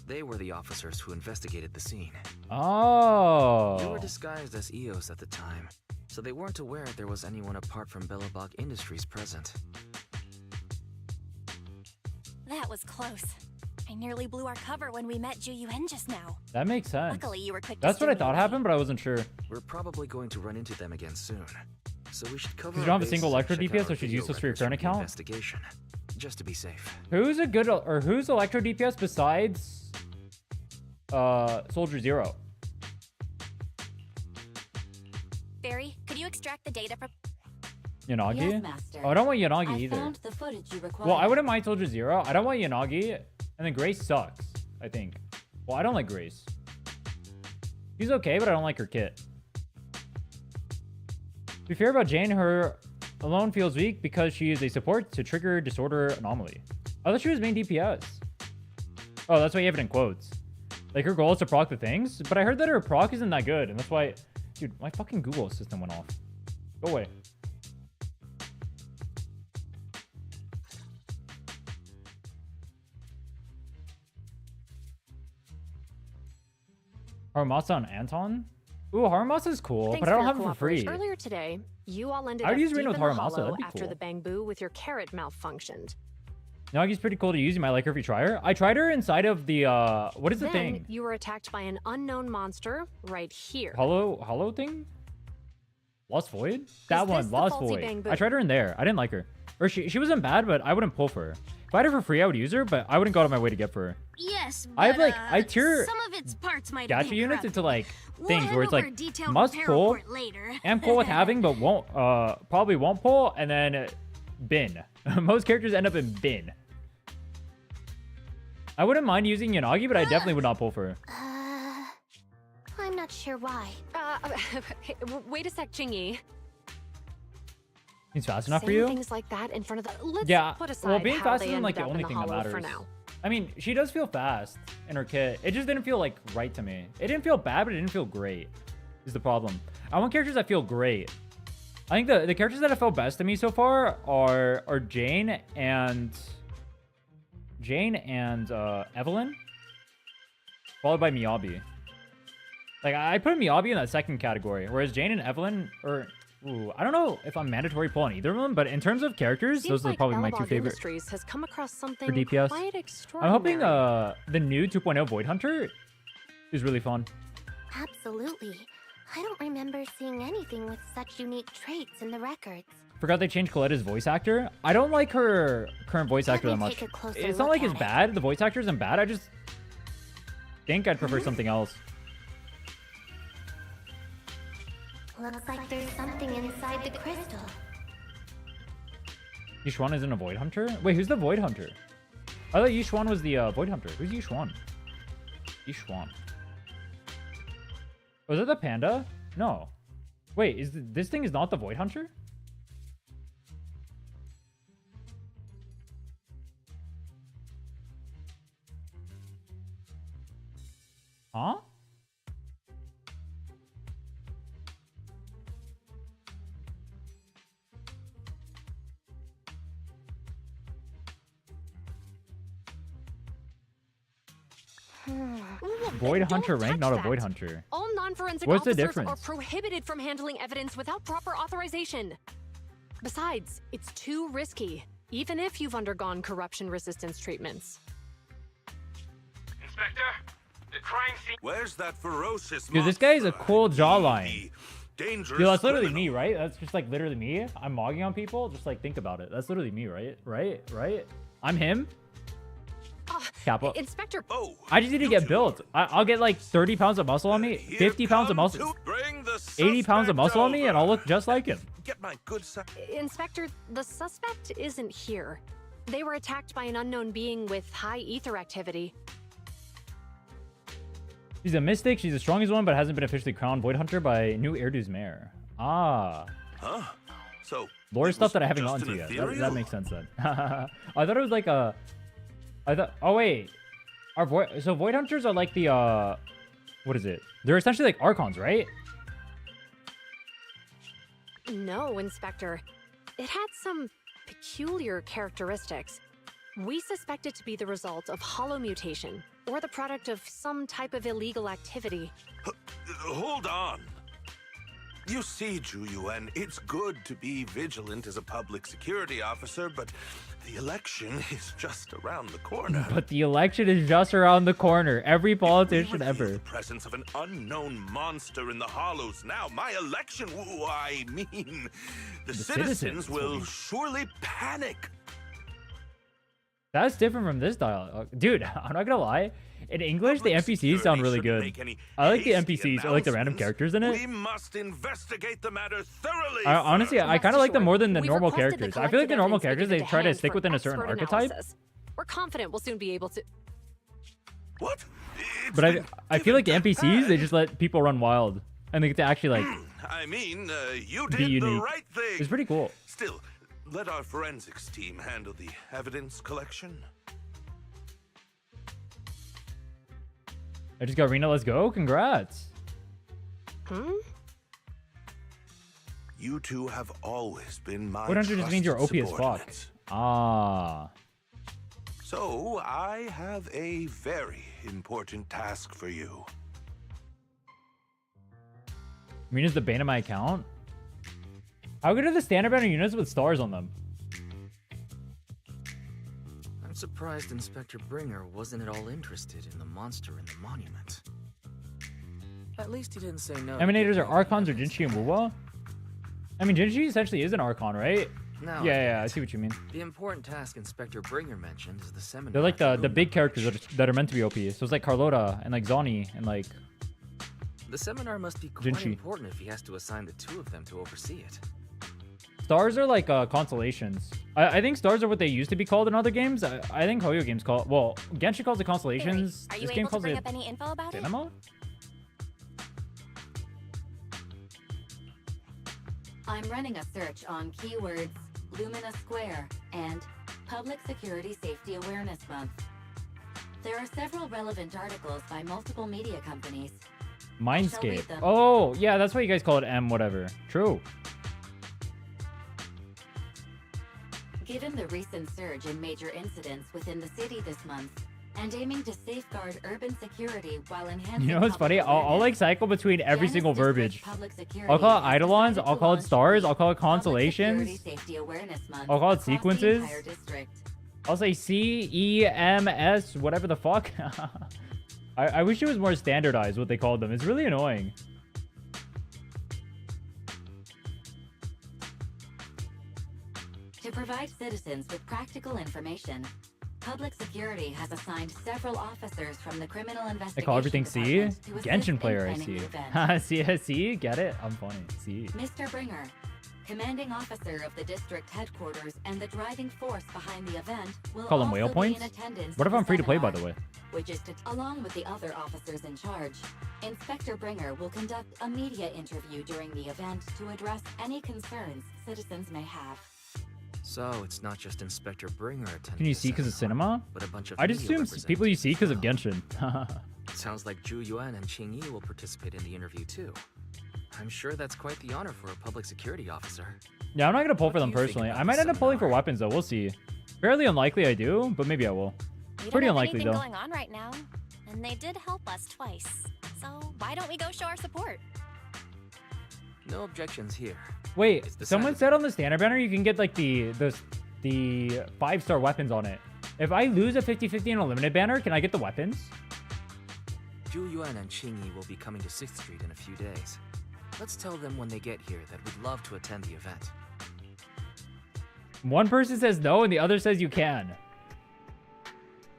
they were the officers who investigated the scene. Oh. They were disguised as EOS at the time, so they weren't aware there was anyone apart from Belobog Industries present. That was close. I nearly blew our cover when we met Ju Yuen just now. That makes sense. Luckily, you were quick to That's what I steer me thought away. happened, but I wasn't sure. We're probably going to run into them again soon, so we should cover. Because you don't have a our single bases and Electro check out DPS, so our she's video useless for your records current from the account? Investigation, just to be safe. Who's a good, or who's Electro DPS besides Soldier Zero? Barry, could you extract the data from... Yanagi? Yes, Master. Oh, I don't want Yanagi I either. found the footage you required. Well, I wouldn't mind Soldier Zero. I don't want Yanagi. And then Grace sucks, I think. Well, I don't like Grace. She's okay, but I don't like her kit. To be fair about Jane, her alone feels weak because she is a support to trigger disorder anomaly. I thought she was main DPS. Oh, that's why you have it in quotes. Like, her goal is to proc the things, but I heard that her proc isn't that good, and that's why... Dude, my fucking Google system went off. Go away. Haramasa and Anton? Ooh, Haramasa's cool, Thanks but I don't for have your it for free. cooperation. Earlier today, you all ended I'd up use deep Reno in with the Haramasa, hollow that'd be after cool. the bamboo with your carrot malfunctioned. Nagi's pretty cool to use. You might like her if you try her. I tried her inside of the, what is the Then thing? you were attacked by an unknown monster right here. Hollow thing? Lost Void? That Is one, this the Lost faulty Void. bamboo? I tried her in there. I didn't like her. Or she wasn't bad, but I wouldn't pull for her. If I had her for free, I would use her, but I wouldn't go out of my way to get for her. Yes, I have, like, I tier some of its parts might gacha have been units corrupted. into, like, We'll things hand where it's over a like, detailed must repair pull, report later. am cool with having, but won't, probably won't pull, and then bin. Most characters end up in bin. I wouldn't mind using Yanagi, but I definitely would not pull for her. I'm not sure why. Wait a sec, Chingy. He's fast enough for Saying you? things like that in front of the... Let's Yeah, put aside well, being how fast they isn't, like, ended the only up in thing that hollow matters. for now. I mean, she does feel fast in her kit. It just didn't feel, like, right to me. It didn't feel bad, but it didn't feel great, is the problem. I want characters that feel great. I think the characters that have felt best to me so far are Jane and Evelyn, followed by Miyabi. Like, I put Miyabi in that second category, whereas Jane and Evelyn are... Ooh, I don't know if I'm mandatory pulling either of them, but in terms of characters, Seems those are like probably my two Belobog favorite Industries has come across something for DPS. quite I'm extraordinary. hoping the new 2.0 Void Hunter is really fun. Absolutely. I don't remember seeing anything with such unique traits in the records. Forgot they changed Coletta's voice actor. I don't like her current voice actor that me much. take a closer It's not look like it's at it. bad. The voice actor isn't bad. I just think I'd prefer something else. Looks like there's something inside the crystal. Yushuan isn't a Void Hunter? Wait, who's the Void Hunter? I thought Yushuan was the Void Hunter. Who's Yushuan? Yushuan. Was it the panda? No. Wait, this thing is not the Void Hunter? Huh? Void Don't Hunter rank, touch not a that. Void Hunter. All non-forensic What's the officers difference? are prohibited from handling evidence without proper authorization. Besides, it's too risky, even if you've undergone corruption resistance treatments. Inspector, the crime scene. Where's that ferocious Dude, this guy has a monster? cool jawline. Dangerous Dude, that's literally criminal. me, right? That's just like literally me. I'm mogging on people. Just like think about it. That's literally me, right? Right? I'm him. Kappa. Inspector, Oh, I just need to you get two. built. I'll get like 30 pounds of muscle on me, Here 50 pounds of come muscle, to bring the 80 pounds of suspect muscle on me, and I'll over. look just like him. Get my good side. Inspector, the suspect isn't here. They were attacked by an unknown being with high ether activity. She's a mystic. She's the strongest one, but hasn't been officially crowned Void Hunter by New Erdu's mayor. Ah. Huh? So Lore it stuff was that I haven't just gotten to an yet. ethereal? That makes sense then. I thought it was like a... Oh, wait. So Void Hunters are like the... What is it? They're essentially like Archons, right? No, Inspector. It had some peculiar characteristics. We suspect it to be the result of hollow mutation, or the product of some type of illegal activity. Hold on. You see, Juyuan, it's good to be vigilant as a public security officer, but the election is just around the corner. But the election is just around the corner. Every We politician reveal ever. The presence of an unknown monster in the hollows now. My election, I mean, the citizens citizens will will be- surely panic. That's different from this dialogue. Dude, I'm not gonna lie. In English, the Public NPCs sound security really shouldn't good. make any I like the hasty NPCs. I like the random announcements. characters in We it. must investigate the matter thoroughly. Honestly, I Rest kind of like them assured, more than the we've normal requested characters. I feel like the collected normal evidence be characters, they given try to hand stick for within a certain expert archetype. analysis. We're confident we'll soon be able to... What? It's But been I feel like the given to NPCs, they hand. just let people run wild. And they get to actually like I mean, you be did the unique. right thing. It's pretty cool. Still, let our forensics team handle the evidence collection. I just got Rena, let's go. Congrats. You two have always been my Void Hunter just means you're OP trusted as fuck. subordinates. Ah. So, I have a very important task for you. Rena's the bane of my account? How good are the standard banner units with stars on them? I'm surprised Inspector Bringer wasn't at all interested in the monster in the monument. At least he didn't say no. to Emanators giving are Archons or evidence. Jinchi and Wuwa? I mean, Jinchi essentially is an Archon, right? Now, Yeah, I see what you mean. The important task Inspector Bringer mentioned is the seminar. They're like the afternoon big that characters mission. that are meant to be OP. So it's like Carlota and like Zani and like... The seminar must be quite Jinchi. important if he has to assign the two of them to oversee it. Stars are like constellations. I think stars are what they used to be called in other games. I think Hoyo games call it... Well, Genshin calls it constellations. Are you This game able to calls bring it up any info about it? cinema? I'm running a search on keywords Lumina Square and Public Security Safety Awareness Month. There are several relevant articles by multiple media companies. Mindscape. them. Oh, yeah, that's why you guys call it M whatever. True. Given the recent surge in major incidents within the city this month, and aiming to safeguard urban security while enhancing... You know what's funny? public I'll like awareness, cycle between every Janus single District verbiage. Public Security I'll call it has Eidolons, decided I'll to call it launch stars, the I'll call it Public Security constellations. Safety Awareness Month I'll call it across the sequences. entire district. I'll say CEMS, whatever the fuck. I wish it was more standardized what they called them. It's really annoying. To provide citizens with practical information, Public Security has assigned several officers from the Criminal They Investigation call everything C? Department to assist Genshin in player, I planning see. the event. See? Get it? I'm funny. See. Mr. Bringer, commanding officer of the district headquarters and the driving force behind the event, will Call them also whale be points? in attendance What at if I'm free to play, by seminar, the way? which is to, along with the other officers in charge, Inspector Bringer will conduct a media interview during the event to address any concerns citizens may have. So it's not just Inspector Bringer attending. Can you the see because of seminar, cinema? but a bunch of I just media assume people you see because of representatives Genshin. Sounds like Zhu Yuan and Qing Yi will participate in the interview too. I'm sure that's quite the honor for a public security officer. Yeah, I'm not gonna pull What for do them you think personally. about I the might end up pulling for seminar? weapons though. We'll see. Fairly unlikely I do, but maybe I will. We don't Pretty have unlikely, anything though. going on right now. And and they did help us twice. So why don't we go show our support? No objections here. Wait, It's someone decided. said on the standard banner you can get like the 5-star weapons on it. If I lose a 50-50 in a limited banner, can I get the weapons? Zhu Yuan and Qingyi will be coming to 6th Street in a few days. Let's tell them when they get here that we'd love to attend the event. One person says no and the other says you can.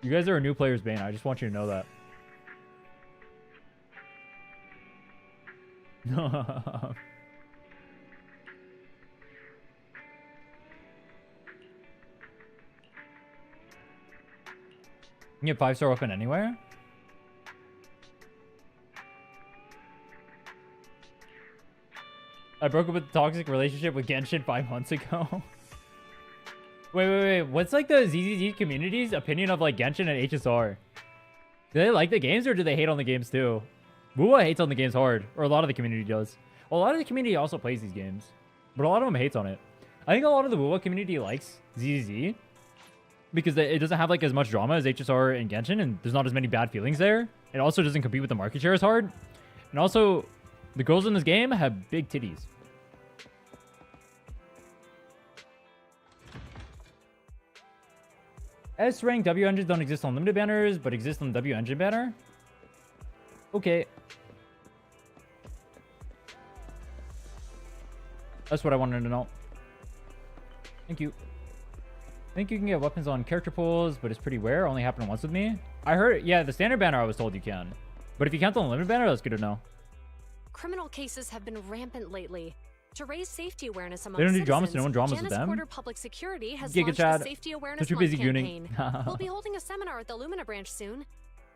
You guys are a new player's bane. I just want you to know that. You get 5-star weapon anywhere? I broke up with a toxic relationship with Genshin 5 months ago. Wait. What's like the ZZZ community's opinion of like Genshin and HSR? Do they like the games or do they hate on the games too? Wuwa hates on the games hard, or a lot of the community does. Well, a lot of the community also plays these games, but a lot of them hates on it. I think a lot of the Wuwa community likes ZZZ because it doesn't have like as much drama as HSR and Genshin, and there's not as many bad feelings there. It also doesn't compete with the market share as hard, and also the girls in this game have big titties. S rank W engines don't exist on limited banners, but exist on the W engine banner. Okay. That's what I wanted to know. Thank you. I think you can get weapons on character pools, but it's pretty rare. Only happened once with me. I heard, yeah, the standard banner I was told you can. But if you count on the limited banner, that's good to know. Criminal cases have been rampant lately. To raise safety awareness among They don't do citizens, dramas, so no one dramas with Janus them. Quarter Public Security has Giga launched Chad. a Safety Awareness Such a Month busy campaign. gooning. We'll be holding a seminar at the Lumina branch soon.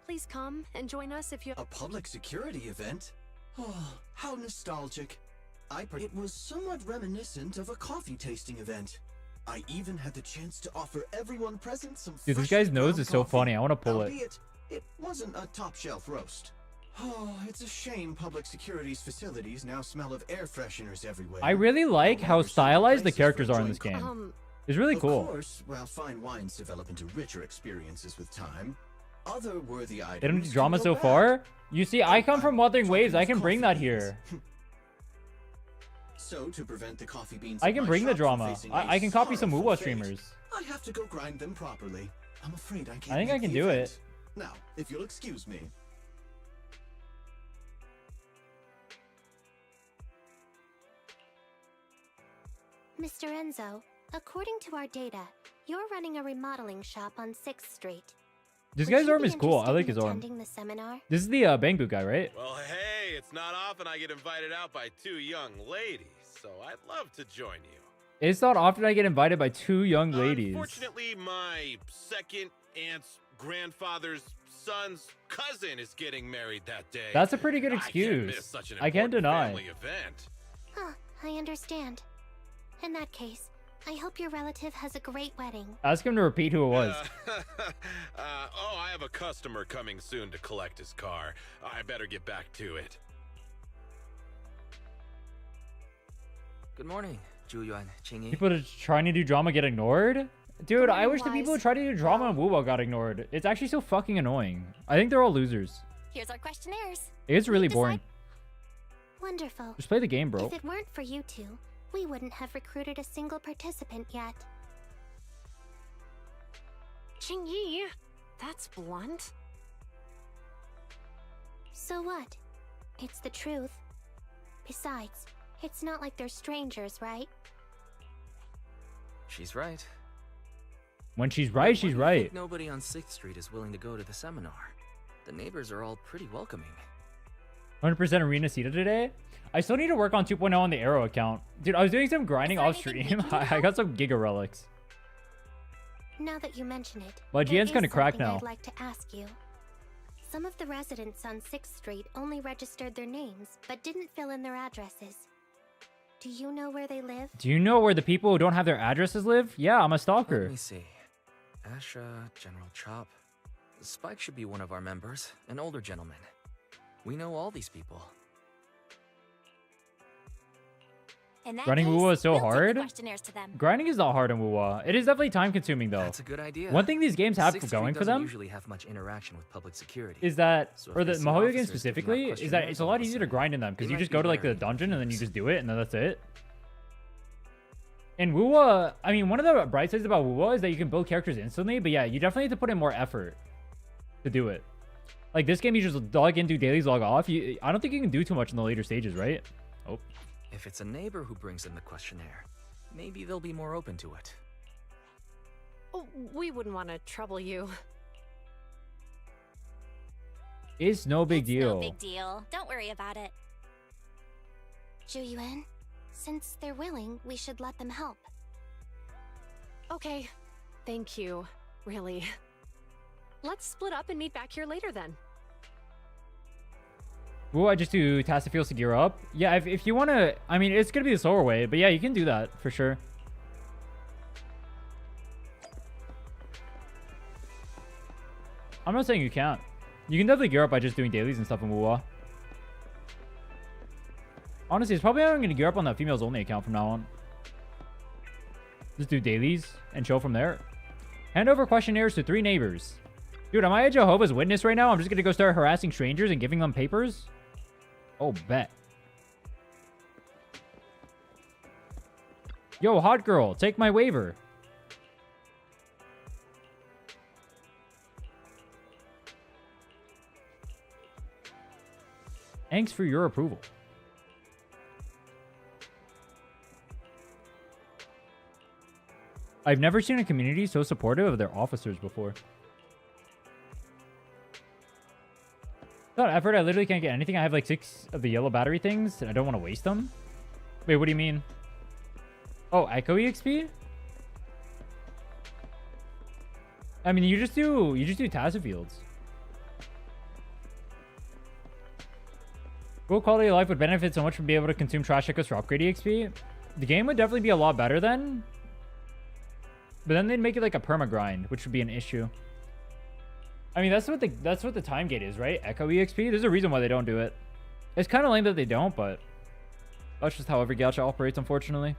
Please come and join us if you... A public security event? Oh, how nostalgic. It was somewhat reminiscent of a coffee tasting event. I even had the chance to offer everyone present some Dude, this freshly guy's nose ground is so coffee, funny. I want to pull it. albeit it wasn't a top-shelf roast. Oh, it's a shame public security's facilities now smell of air fresheners everywhere. I really like No how longer certain stylized the places for characters are in joint this game. coffee. It's really cool. Of course, while fine wines develop into richer experiences with time, other worthy items They don't do can drama go so bad. far. You see, I come from Wuthering talking Waves. I of can bring that coffee here. beans. So to prevent the coffee beans, I at can my bring the shop from drama. facing I a can copy some sorrowful Wuwa fate, streamers. I have to go grind them properly. I'm afraid I can't. I think I make can the do event. it. Now, if you'll excuse me. Mr. Enzo, according to our data, you're running a remodeling shop on 6th Street. This Would guy's you arm be is cool. I interested like in his arm. attending the seminar? This is the Bang Boot guy, right? Well, hey, it's not often I get invited out by two young ladies, so I'd love to join you. It's not often I get invited by two young ladies. Unfortunately, my second aunt's grandfather's son's cousin is getting married that day. That's a pretty good I can't excuse. miss such an I can't important deny. family event. Huh, I understand. In that case, I hope your relative has a great wedding. Ask him to repeat who it was. Oh, I have a customer coming soon to collect his car. I better get back to it. Good morning, Zhu Yuan, Qingyi. People that trying to do drama get ignored? Dude, I wish the people who Wise. try to do drama in Wuwa got ignored. It's actually so fucking annoying. I think they're all losers. Here's our questionnaires. It's really Decide- boring. Wonderful. Just play the game, bro. If it weren't for you two, we wouldn't have recruited a single participant yet. Qingyi, that's blunt. So what? It's the truth. Besides, it's not like they're strangers, right? She's right. When she's right, she's Why do you right. think nobody on 6th Street is willing to go to the seminar. The neighbors are all pretty welcoming. 100% arena seated today. I still need to work on 2.0 on the Arrow account. Dude, I was doing some grinding Is there off anything we stream. can do to I got some Giga Relics. Now that you mention it, My there GN's is kinda cracked something now. I'd like to ask you. Some of the residents on 6th Street only registered their names, but didn't fill in their addresses. Do you know where they live? Do you know where the people who don't have their addresses live? Yeah, I'm a Let stalker. me see. Asha, General Chop. Spike should be one of our members, an older gentleman. We know all these people. In that Grinding case, Wuwa is so we'll give the hard. questionnaires to them. Grinding is not hard in Wuwa. It is definitely time consuming though. That's a good idea. One thing these games have Sixth going Street for doesn't them usually have much interaction with public security. is that, So if or they the see Mahoyo officers game picking up specifically, is that questionnaires it's a all lot of a easier to sudden, grind in them because they you might just be go to like the wary dungeon and then you users. just do it and then that's it. In Wuwa, I mean, one of the bright sides about Wuwa is that you can build characters instantly, but yeah, you definitely have to put in more effort to do it. Like this game, you just log in, do dailies, log off. I don't think you can do too much in the later stages, right? Oh. If it's a neighbor who brings in the questionnaire, maybe they'll be more open to it. Oh, we wouldn't want to trouble you. It's no big It's deal. no big deal. Don't worry about it. Zhu, since they're willing, we should let them help. Okay, thank you, really. Let's split up and meet back here later then. Ooh, I just do task fields to gear up. Yeah, if you want to, I mean, it's going to be the slower way, but yeah, you can do that for sure. I'm not saying you can't. You can definitely gear up by just doing dailies and stuff in Wuwa. Honestly, it's probably how I'm going to gear up on that females only account from now on. Just do dailies and show from there. Hand over questionnaires to 3 neighbors. Dude, am I a Jehovah's Witness right now? I'm just going to go start harassing strangers and giving them papers? Oh, bet. Yo, hot girl, take my waiver. Thanks for your approval. I've never seen a community so supportive of their officers before. Without effort, I literally can't get anything. I have like 6 of the yellow battery things, and I don't want to waste them. Wait, what do you mean? Oh, Echo EXP? I mean, you just do Tazza fields. World quality of life would benefit so much from being able to consume trash echoes for upgrade EXP. The game would definitely be a lot better then. But then they'd make it like a perma grind, which would be an issue. I mean, that's what the time gate is, right? Echo EXP. There's a reason why they don't do it. It's kind of lame that they don't, but that's just how every gacha operates, unfortunately.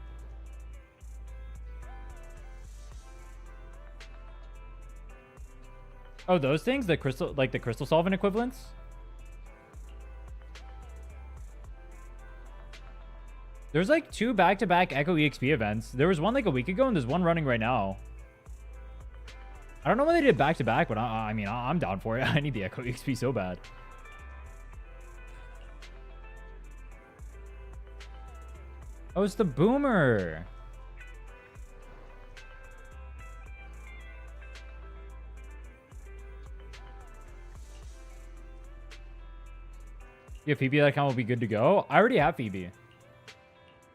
Oh, those things, the crystal, like the crystal solvent equivalents. There's like 2 back-to-back Echo EXP events. There was one like a week ago, and there's one running right now. I don't know when they did back-to-back, but I mean, I'm down for it. I need the Echo EXP so bad. Oh, it's the boomer. Yeah, Phoebe, that account will be good to go. I already have Phoebe.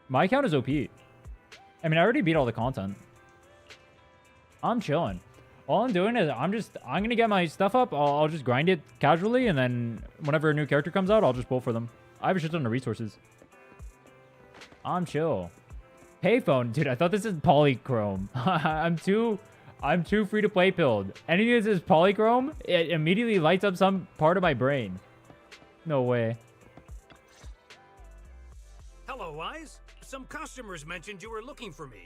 My account is OP. I mean, I already beat all the content. I'm chilling. All I'm doing is I'm going to get my stuff up. I'll just grind it casually, and then whenever a new character comes out, I'll just pull for them. I have a shit ton of resources. I'm chill. Payphone. Dude, I thought this is polychrome. I'm too free to play pilled. Anything that says polychrome, it immediately lights up some part of my brain. No way. Hello, Wise. Some customers mentioned you were looking for me.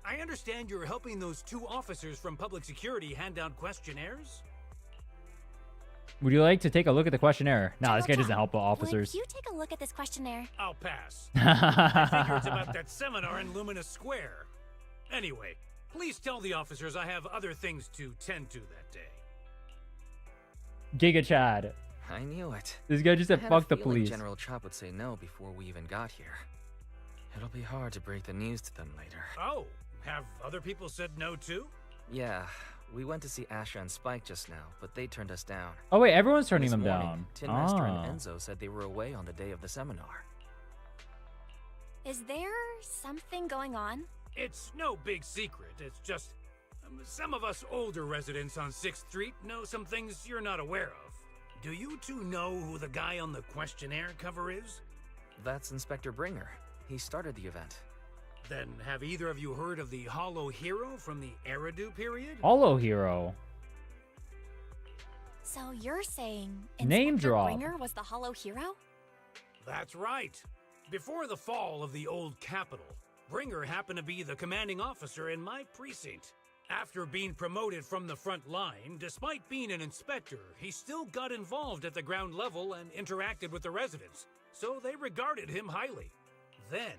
I understand you're helping those 2 officers from public security hand out questionnaires? Would you like to take a look at the questionnaire? Nah, this guy doesn't help officers. Would you take a look at this questionnaire? I'll pass. I figure it's about that seminar in Luminous Square. Anyway, please tell the officers I have other things to tend to that day. Giga Chad. I knew it. This guy just said, I had fuck a the feeling police. General Chop would say no before we even got here. It'll be hard to break the news to them later. Oh, have other people said no too? Yeah, we went to see Asha and Spike just now, but they turned us down. Oh wait, everyone's turning This them morning, down. Tin Master and Enzo said they were away on the day of the seminar. Is there something going on? It's no big secret. It's just some of us older residents on 6th Street know some things you're not aware of. Do you 2 know who the guy on the questionnaire cover is? That's Inspector Bringer. He started the event. Then have either of you heard of the Hollow Hero from the Eridu period? Hollow Hero. So you're saying Name Inspector drop. Bringer was the Hollow Hero? That's right. Before the fall of the old capital, Bringer happened to be the commanding officer in my precinct. After being promoted from the front line, despite being an inspector, he still got involved at the ground level and interacted with the residents, so they regarded him highly. Then,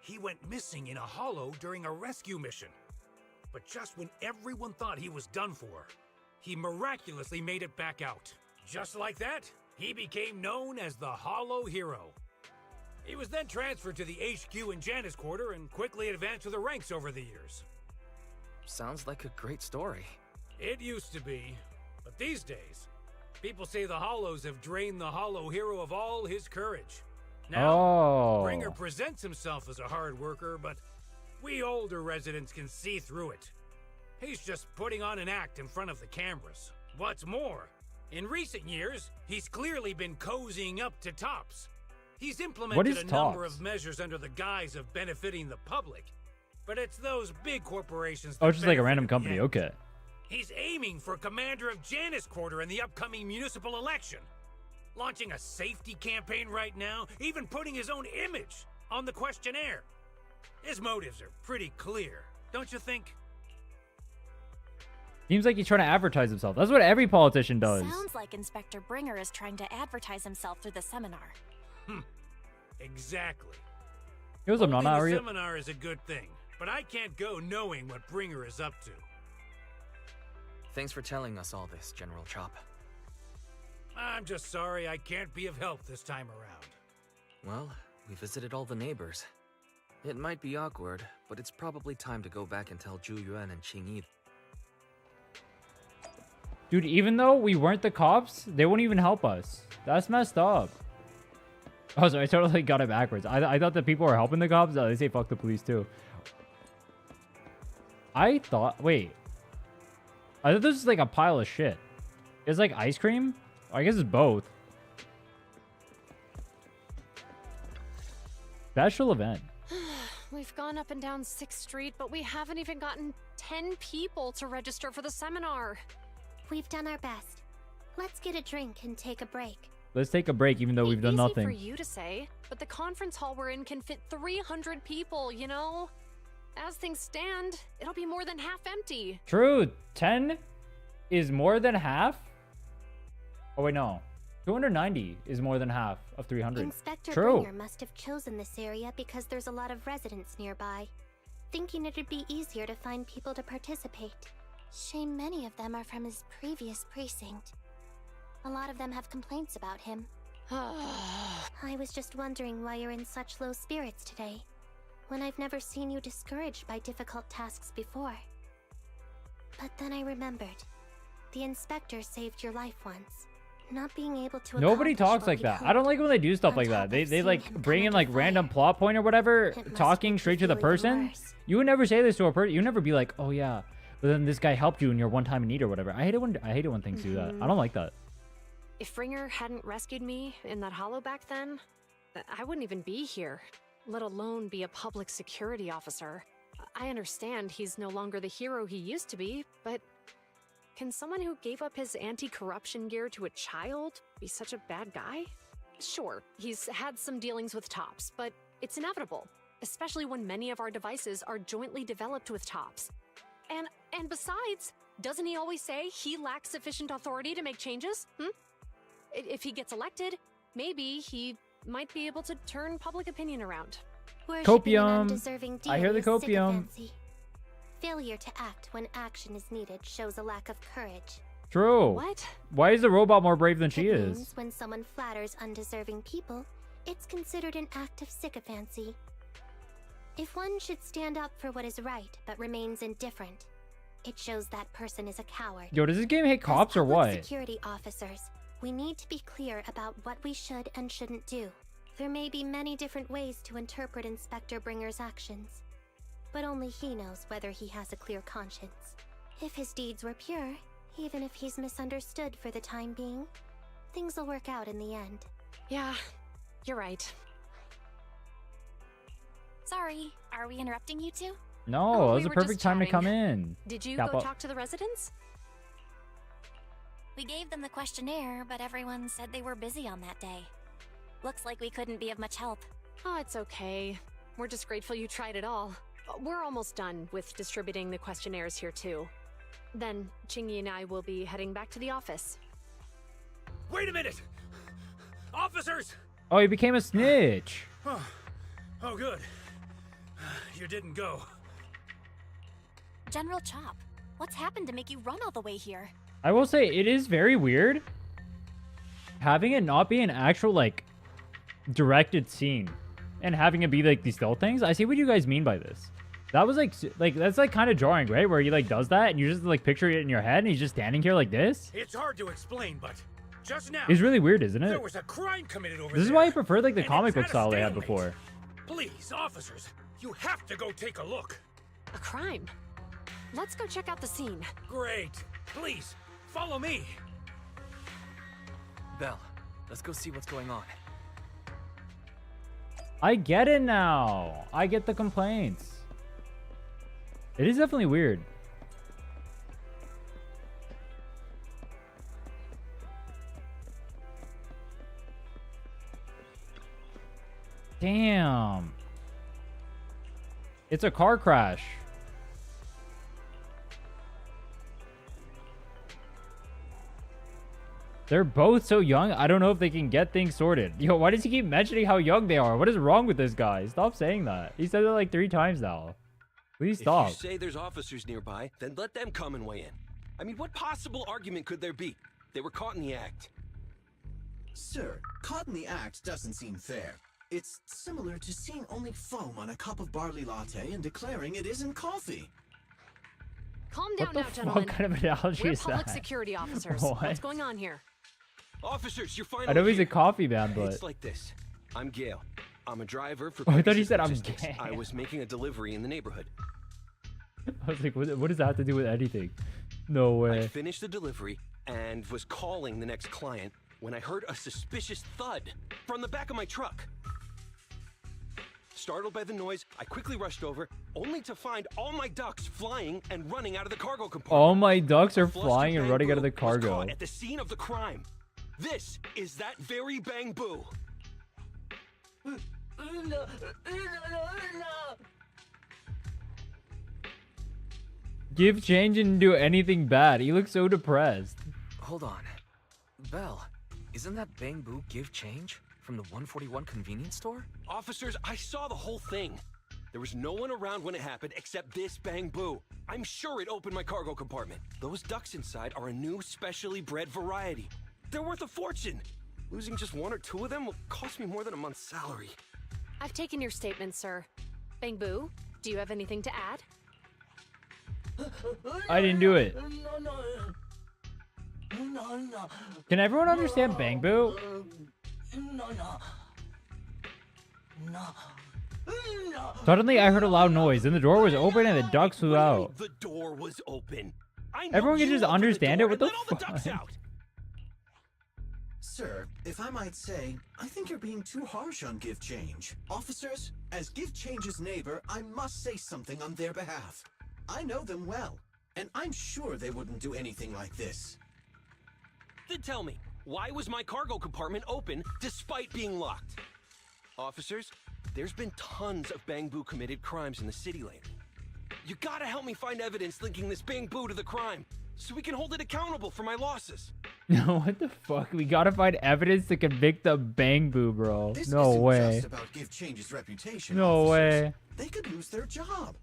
he went missing in a hollow during a rescue mission. But just when everyone thought he was done for, he miraculously made it back out. Just like that, he became known as the Hollow Hero. He was then transferred to the HQ in Janus Quarter and quickly advanced to the ranks over the years. Sounds like a great story. It used to be, but these days, people say the Hollows have drained the Hollow Hero of all his courage. Now, Bringer presents himself as a hard worker, but we older residents can see through it. He's just putting on an act in front of the cameras. What's more, in recent years, he's clearly been cozying up to Tops. He's implemented a number of measures under the guise of benefiting the public, but it's those big corporations. Oh, just like a random company. Okay. He's aiming for commander of Janus Quarter in the upcoming municipal election. Launching a safety campaign right now, even putting his own image on the questionnaire. His motives are pretty clear, don't you think? Seems like he's trying to advertise himself. That's what every politician does. Sounds like Inspector Bringer is trying to advertise himself through the seminar. Exactly. Here's Holding the seminar is a good thing, but I can't go knowing what Bringer is up to. Thanks for telling us all this, General Chop. I'm just sorry I can't be of help this time around. Well, we visited all the neighbors. It might be awkward, but it's probably time to go back and tell Zhu Yuan and Qing Yi. Dude, even though we weren't the cops, they wouldn't even help us. That's messed up. Oh, sorry, I totally got it backwards. I thought that people were helping the cops. Oh, they say fuck the police too. I thought... Wait. I thought this was like a pile of shit. It's like ice cream? I guess it's both. Special event. We've gone up and down 6th Street, but we haven't even gotten 10 people to register for the seminar. We've done our best. Let's get a drink and take a break. Let's take a break, even though we've done nothing. Easy for you to say, but the conference hall we're in can fit 300 people, you know? As things stand, it'll be more than half empty. True. 10 is more than half? Oh, wait, no. 290 is more than half of 300. Inspector Bringer must have chosen this area because there's a lot of residents nearby, thinking it'd be easier to find people to participate. Shame many of them are from his previous precinct. A lot of them have complaints about him. I was just wondering why you're in such low spirits today, when I've never seen you discouraged by difficult tasks before. But then I remembered. The inspector saved your life once. Not being able to... Nobody talks like that. I don't like when they do stuff like that. They like bring in like random plot point or whatever, talking straight to the person. You would never say this to a person. You would never be like, oh yeah, but then this guy helped you in your one time in need or whatever. I hate it when things do that. I don't like that. If Bringer hadn't rescued me in that hollow back then, I wouldn't even be here, let alone be a public security officer. I understand he's no longer the hero he used to be, but can someone who gave up his anti-corruption gear to a child be such a bad guy? Sure, he's had some dealings with Tops, but it's inevitable, especially when many of our devices are jointly developed with Tops. And besides, doesn't he always say he lacks sufficient authority to make changes? If he gets elected, maybe he might be able to turn public opinion around. Copium. I hear the copium. Failure to act when action is needed shows a lack of courage. True. What? Why is the robot more brave than she is? Means when someone flatters undeserving people, it's considered an act of sycophancy. If one should stand up for what is right but remains indifferent, it shows that person is a coward. Yo, does this game hate cops or what? Security officers, we need to be clear about what we should and shouldn't do. There may be many different ways to interpret Inspector Bringer's actions, but only he knows whether he has a clear conscience. If his deeds were pure, even if he's misunderstood for the time being, things will work out in the end. Yeah, you're right. Sorry, are we interrupting you two? No, it was a perfect time to come in. Did you go talk to the residents? We gave them the questionnaire, but everyone said they were busy on that day. Looks like we couldn't be of much help. Oh, it's okay. We're just grateful you tried it all. We're almost done with distributing the questionnaires here too. Then Chingy and I will be heading back to the office. Wait a minute! Officers! Oh, he became a snitch. Oh, good. You didn't go. General Chop, what's happened to make you run all the way here? I will say it is very weird having it not be an actual like directed scene and having it be like these stealth things. I see what you guys mean by this. That was like that's like kind of jarring, right? Where he like does that and you just like picture it in your head and he's just standing here like this. It's hard to explain, but just now It's really weird, isn't it? there was a crime committed over This is there, why I prefer like the and comic it's at book a style they had stalemate. before. Please, officers, you have to go take a look. A crime? Let's go check out the scene. Great. Please, follow me. Belle, let's go see what's going on. I get it now. I get the complaints. It is definitely weird. Damn. It's a car crash. They're both so young. I don't know if they can get things sorted. Yo, why does he keep mentioning how young they are? What is wrong with this guy? Stop saying that. He said it like 3 times now. Please stop. If you say there's officers nearby, then let them come and weigh in. I mean, what possible argument could there be? They were caught in the act. Sir, caught in the act doesn't seem fair. It's similar to seeing only foam on a cup of barley latte and declaring it isn't coffee. Calm What down the now, fuck gentlemen. kind of analogy We're is public that? security officers. What? What's going on here? Officers, you're finally I know he's a here. coffee man, but It's like this. I'm Gale. I'm a driver for Oh, I thought he Pegasus said I'm Logistics. gay. I was making a delivery in the neighborhood. I was like, what does that have to do with anything? No I way. finished the delivery and was calling the next client when I heard a suspicious thud from the back of my truck. Startled by the noise, I quickly rushed over, only to find all my ducks flying and running out of the cargo compartment. All my ducks are A flustered flying and running out of the Bang Boo was cargo. caught at the scene of the crime. This is that very Bang Boo. Give change and do anything bad. He looks so depressed. Hold on. Belle, isn't that Bang Boo give change from the 141 convenience store? Officers, I saw the whole thing. There was no one around when it happened except this Bang Boo. I'm sure it opened my cargo compartment. Those ducks inside are a new specially bred variety. They're worth a fortune. Losing just 1 or 2 of them will cost me more than a month's salary. I've taken your statement, sir. Bang Boo, do you have anything to add? I didn't do it. Can everyone understand Bang Boo? Suddenly, I heard a loud noise, and the door was open, and the ducks flew out. The door was open. I know Everyone can you just opened the understand it. door What and the let all the ducks fuck? out. Sir, if I might say, I think you're being too harsh on Give Change. Officers, as Give Change's neighbor, I must say something on their behalf. I know them well, and I'm sure they wouldn't do anything like this. Then tell me, why was my cargo compartment open despite being locked? Officers, there's been tons of Bang Boo committed crimes in the city lately. You gotta help me find evidence linking this Bang Boo to the crime, so we can hold it accountable for my losses. No, what the fuck? We gotta find evidence to convict the Bang Boo, bro. This No isn't way. just about Give Change's reputation. No officers. way. They could lose their job.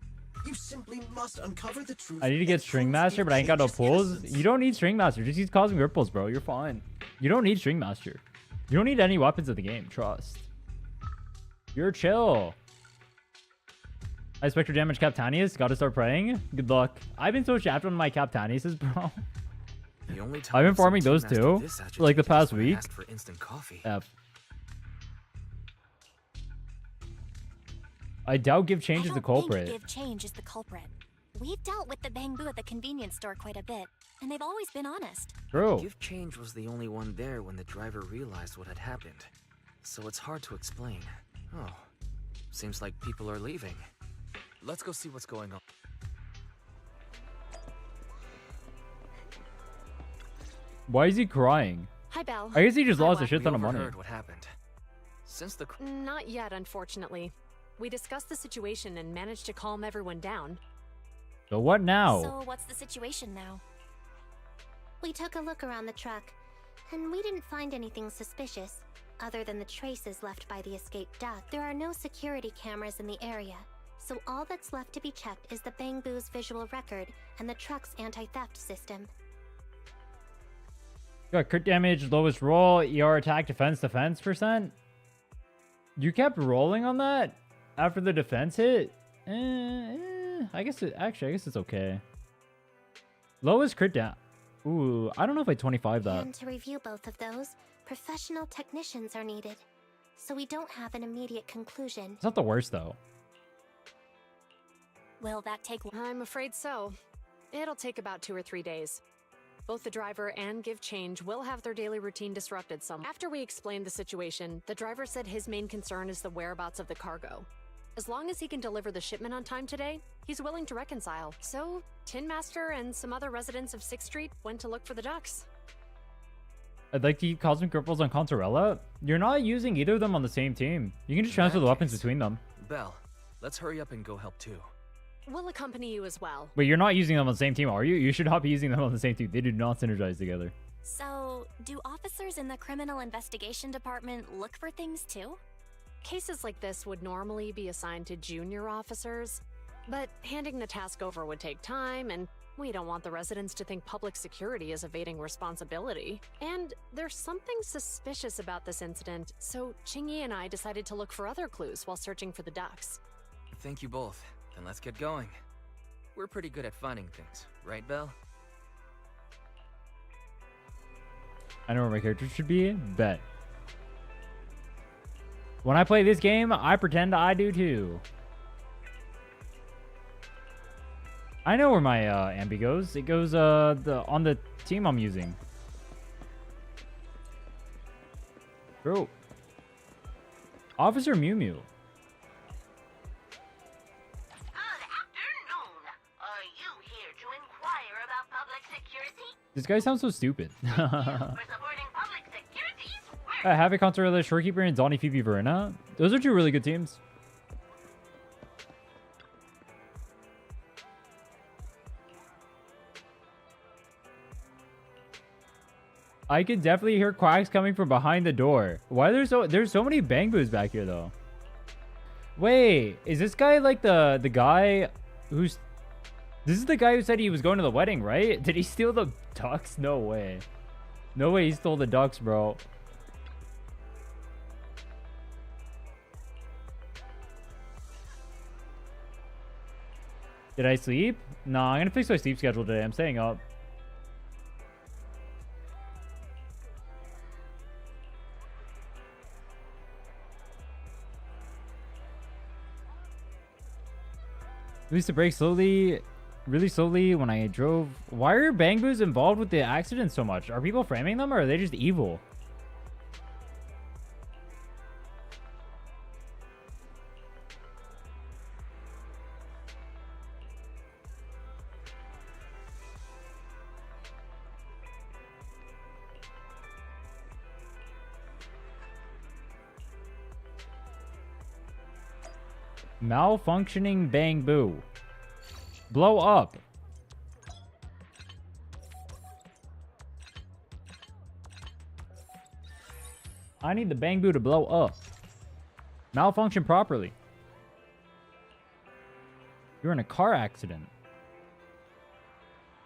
You simply must uncover the truth. I need to get and String prove Master, Give but I ain't got no Change's pulls. innocence. You don't need String Master. Just use Cosmic Ripples, bro. You're fine. You don't need String Master. You don't need any weapons in the game. Trust. You're chill. I Spectre damage Captanius. Gotta start praying. Good luck. I've been so chapped on my Captaniuses, bro. The only time I've been I've seen farming Team those Master too this for like the agitated past is when I week. asked for instant coffee. F. I doubt Give Change is the I don't think culprit. Give Change is the culprit. We've dealt with the Bang Boo at the convenience store quite a bit, and they've always been honest. True. Give Change was the only one there when the driver realized what had happened. So it's hard to explain. Oh, seems like people are leaving. Let's go see what's going on. Why is he crying? Hi, Belle. I guess he just Hi, lost a What? shit We ton of money. overheard what happened. Since the... Not yet, unfortunately. We discussed the situation and managed to calm everyone down. So what now? So what's the situation now? We took a look around the truck, and we didn't find anything suspicious, other than the traces left by the escaped duck. There are no security cameras in the area, so all that's left to be checked is the Bangbu's visual record and the truck's anti-theft system. Got crit damage, lowest roll, ER attack, defense percent. You kept rolling on that after the defense hit? I guess it's okay. Lowest crit down. Ooh, I don't know if I 25 that. And to review both of those, professional technicians are needed, so we don't have an immediate conclusion. It's not the worst though. Will that take... I'm afraid so. It'll take about 2 or 3 days. Both the driver and Give Change will have their daily routine disrupted some. After we explained the situation, the driver said his main concern is the whereabouts of the cargo. As long as he can deliver the shipment on time today, he's willing to reconcile. So, Tin Master and some other residents of 6th Street went to look for the ducks. I'd like to keep Cosmic Ripples on Contorella. You're not using either of them on the same team. You can just transfer the weapons between them. Belle, let's hurry up and go help too. We'll accompany you as well. Wait, you're not using them on the same team, are you? You should not be using them on the same team. They do not synergize together. So, do officers in the Criminal Investigation Department look for things too? Cases like this would normally be assigned to junior officers, but handing the task over would take time, and we don't want the residents to think public security is evading responsibility. And there's something suspicious about this incident, so Chingy and I decided to look for other clues while searching for the ducks. Thank you both. Then let's get going. We're pretty good at finding things, right, Belle? I know where my character should be. Bet. When I play this game, I pretend I do too. I know where my ambi goes. It goes on the team I'm using. Bro. Officer Mew Mew. This guy sounds so stupid. Havoc, Contorella, Shorekeeper, and Donnie Phoebe Verena. Those are 2 really good teams. I can definitely hear quacks coming from behind the door. Why there's so many Bangboos back here though? Wait, is this guy like the guy who's... This is the guy who said he was going to the wedding, right? Did he steal the ducks? No way. No way he stole the ducks, bro. Did I sleep? No, I'm gonna fix my sleep schedule today. I'm staying up. Released the brake slowly, really slowly when I drove. Why are Bangboos involved with the accident so much? Are people framing them or are they just evil? Malfunctioning Bangboo. Blow up. I need the Bangboo to blow up. Malfunction properly. You're in a car accident.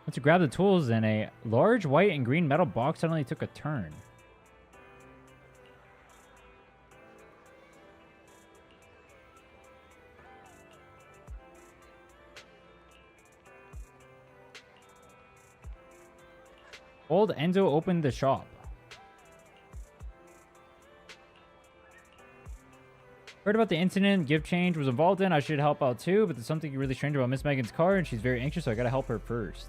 Once you grab the tools and a large white and green metal box suddenly took a turn. Old Enzo opened the shop. Heard about the incident Give Change was involved in. I should help out too, but there's something really strange about Miss Megan's car and she's very anxious, so I gotta help her first.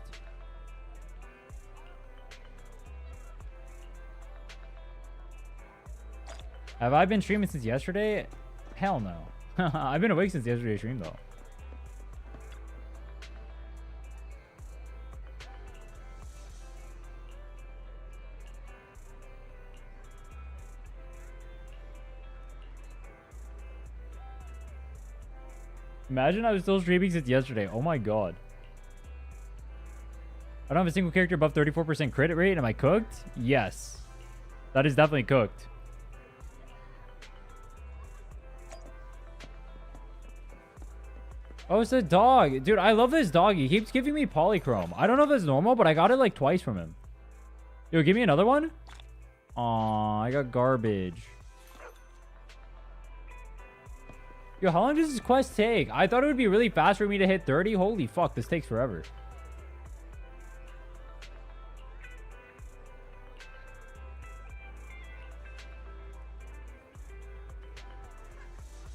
Have I been streaming since yesterday? Hell no. I've been awake since yesterday's stream though. Imagine I was still streaming since yesterday. Oh my god. I don't have a single character above 34% crit rate. Am I cooked? Yes. That is definitely cooked. Oh, it's a dog. Dude, I love this dog. He keeps giving me polychrome. I don't know if it's normal, but I got it like twice from him. Yo, give me another one. Aw, I got garbage. Yo, how long does this quest take? I thought it would be really fast for me to hit 30. Holy fuck, this takes forever.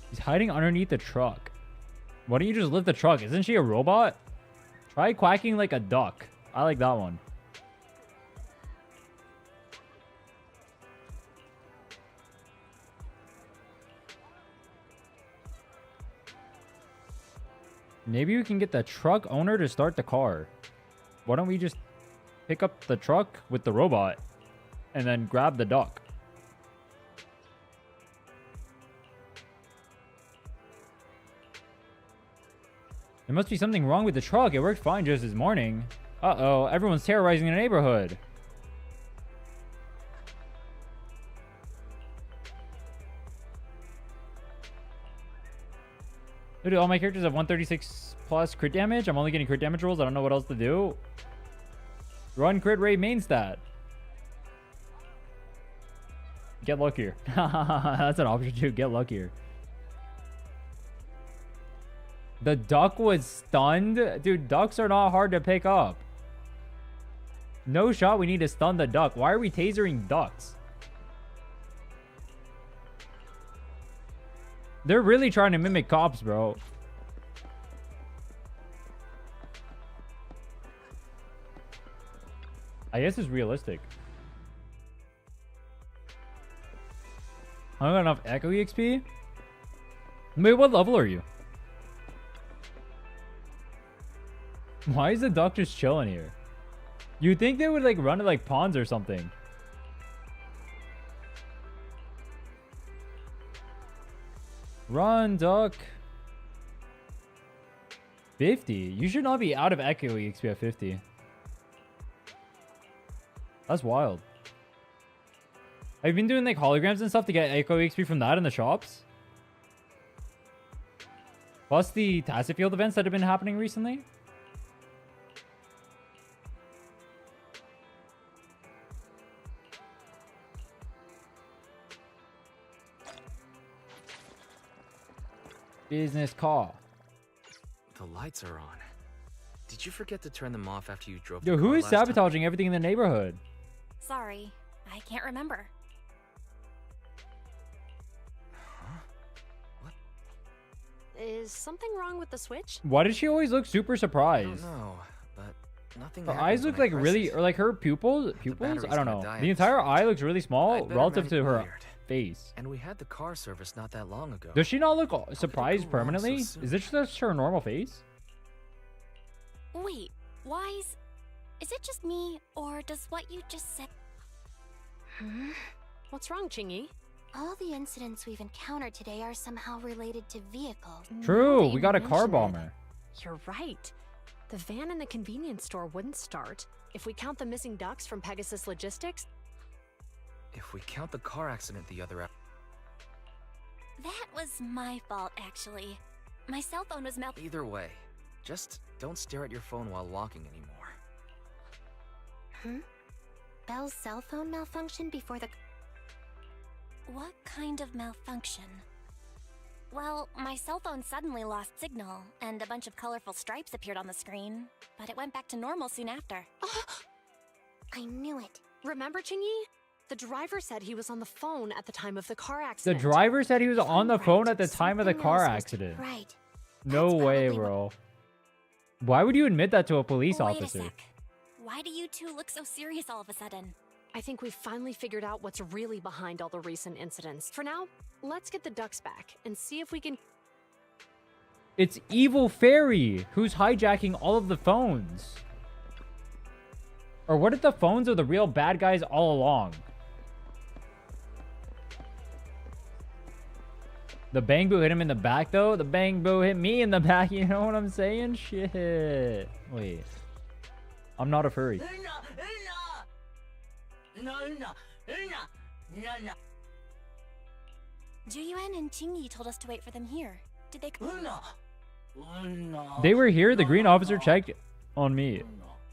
He's hiding underneath the truck. Why don't you just lift the truck? Isn't she a robot? Try quacking like a duck. I like that one. Maybe we can get the truck owner to start the car. Why don't we just pick up the truck with the robot and then grab the duck? There must be something wrong with the truck. It worked fine just this morning. Uh-oh, everyone's terrorizing the neighborhood. Dude, all my characters have 136 plus crit damage. I'm only getting crit damage rolls. I don't know what else to do. Run crit rate main stat. Get luckier. That's an option too. Get luckier. The duck was stunned? Dude, ducks are not hard to pick up. No shot, we need to stun the duck. Why are we tasering ducks? They're really trying to mimic cops, bro. I guess it's realistic. I don't got enough Echo EXP? Wait, what level are you? Why is the duck just chilling here? You'd think they would like run to like ponds or something. Run, duck. 50. You should not be out of Echo EXP at 50. That's wild. Have you been doing like holograms and stuff to get Echo EXP from that in the shops? Plus the Tacit Field events that have been happening recently? Business call. The lights are on. Did you forget to turn them off after you drove? Yo, who is sabotaging everything in the neighborhood? Sorry, I can't remember. Huh? What? Is something wrong with the switch? Why does she always look super surprised? No, but nothing. Her eyes look like really, or like her pupils. I don't know. The entire eye looks really small relative to her face. And we had the car service not that long ago. Does she not look surprised permanently? Is this just her normal face? Wait, Wise, is it just me, or does what you just said... What's wrong, Chingy? All the incidents we've encountered today are somehow related to vehicles. True, we got a car bomber. You're right. The van in the convenience store wouldn't start. If we count the missing ducks from Pegasus Logistics... If we count the car accident the other... That was my fault, actually. My cell phone was Either way, just don't stare at your phone while walking anymore. Belle's cell phone malfunctioned before the... What kind of malfunction? Well, my cell phone suddenly lost signal, and a bunch of colorful stripes appeared on the screen, but it went back to normal soon after. I knew it. Remember, Chingy? The driver said he was on the phone at the time of the car accident. The driver said he was on the phone at the time of the car accident. Right. No way, bro. Why would you admit that to a police officer? Wait a sec. Why do you two look so serious all of a sudden? I think we've finally figured out what's really behind all the recent incidents. For now, let's get the ducks back and see if we can... It's Evil Fairy who's hijacking all of the phones. Or what if the phones are the real bad guys all along? The bang boo hit him in the back, though. The bang boo hit me in the back. You know what I'm saying? Shit. Wait. I'm not a furry. Juyuan and Qingyi told us to wait for them here. Did they come? They were here. The green officer checked on me.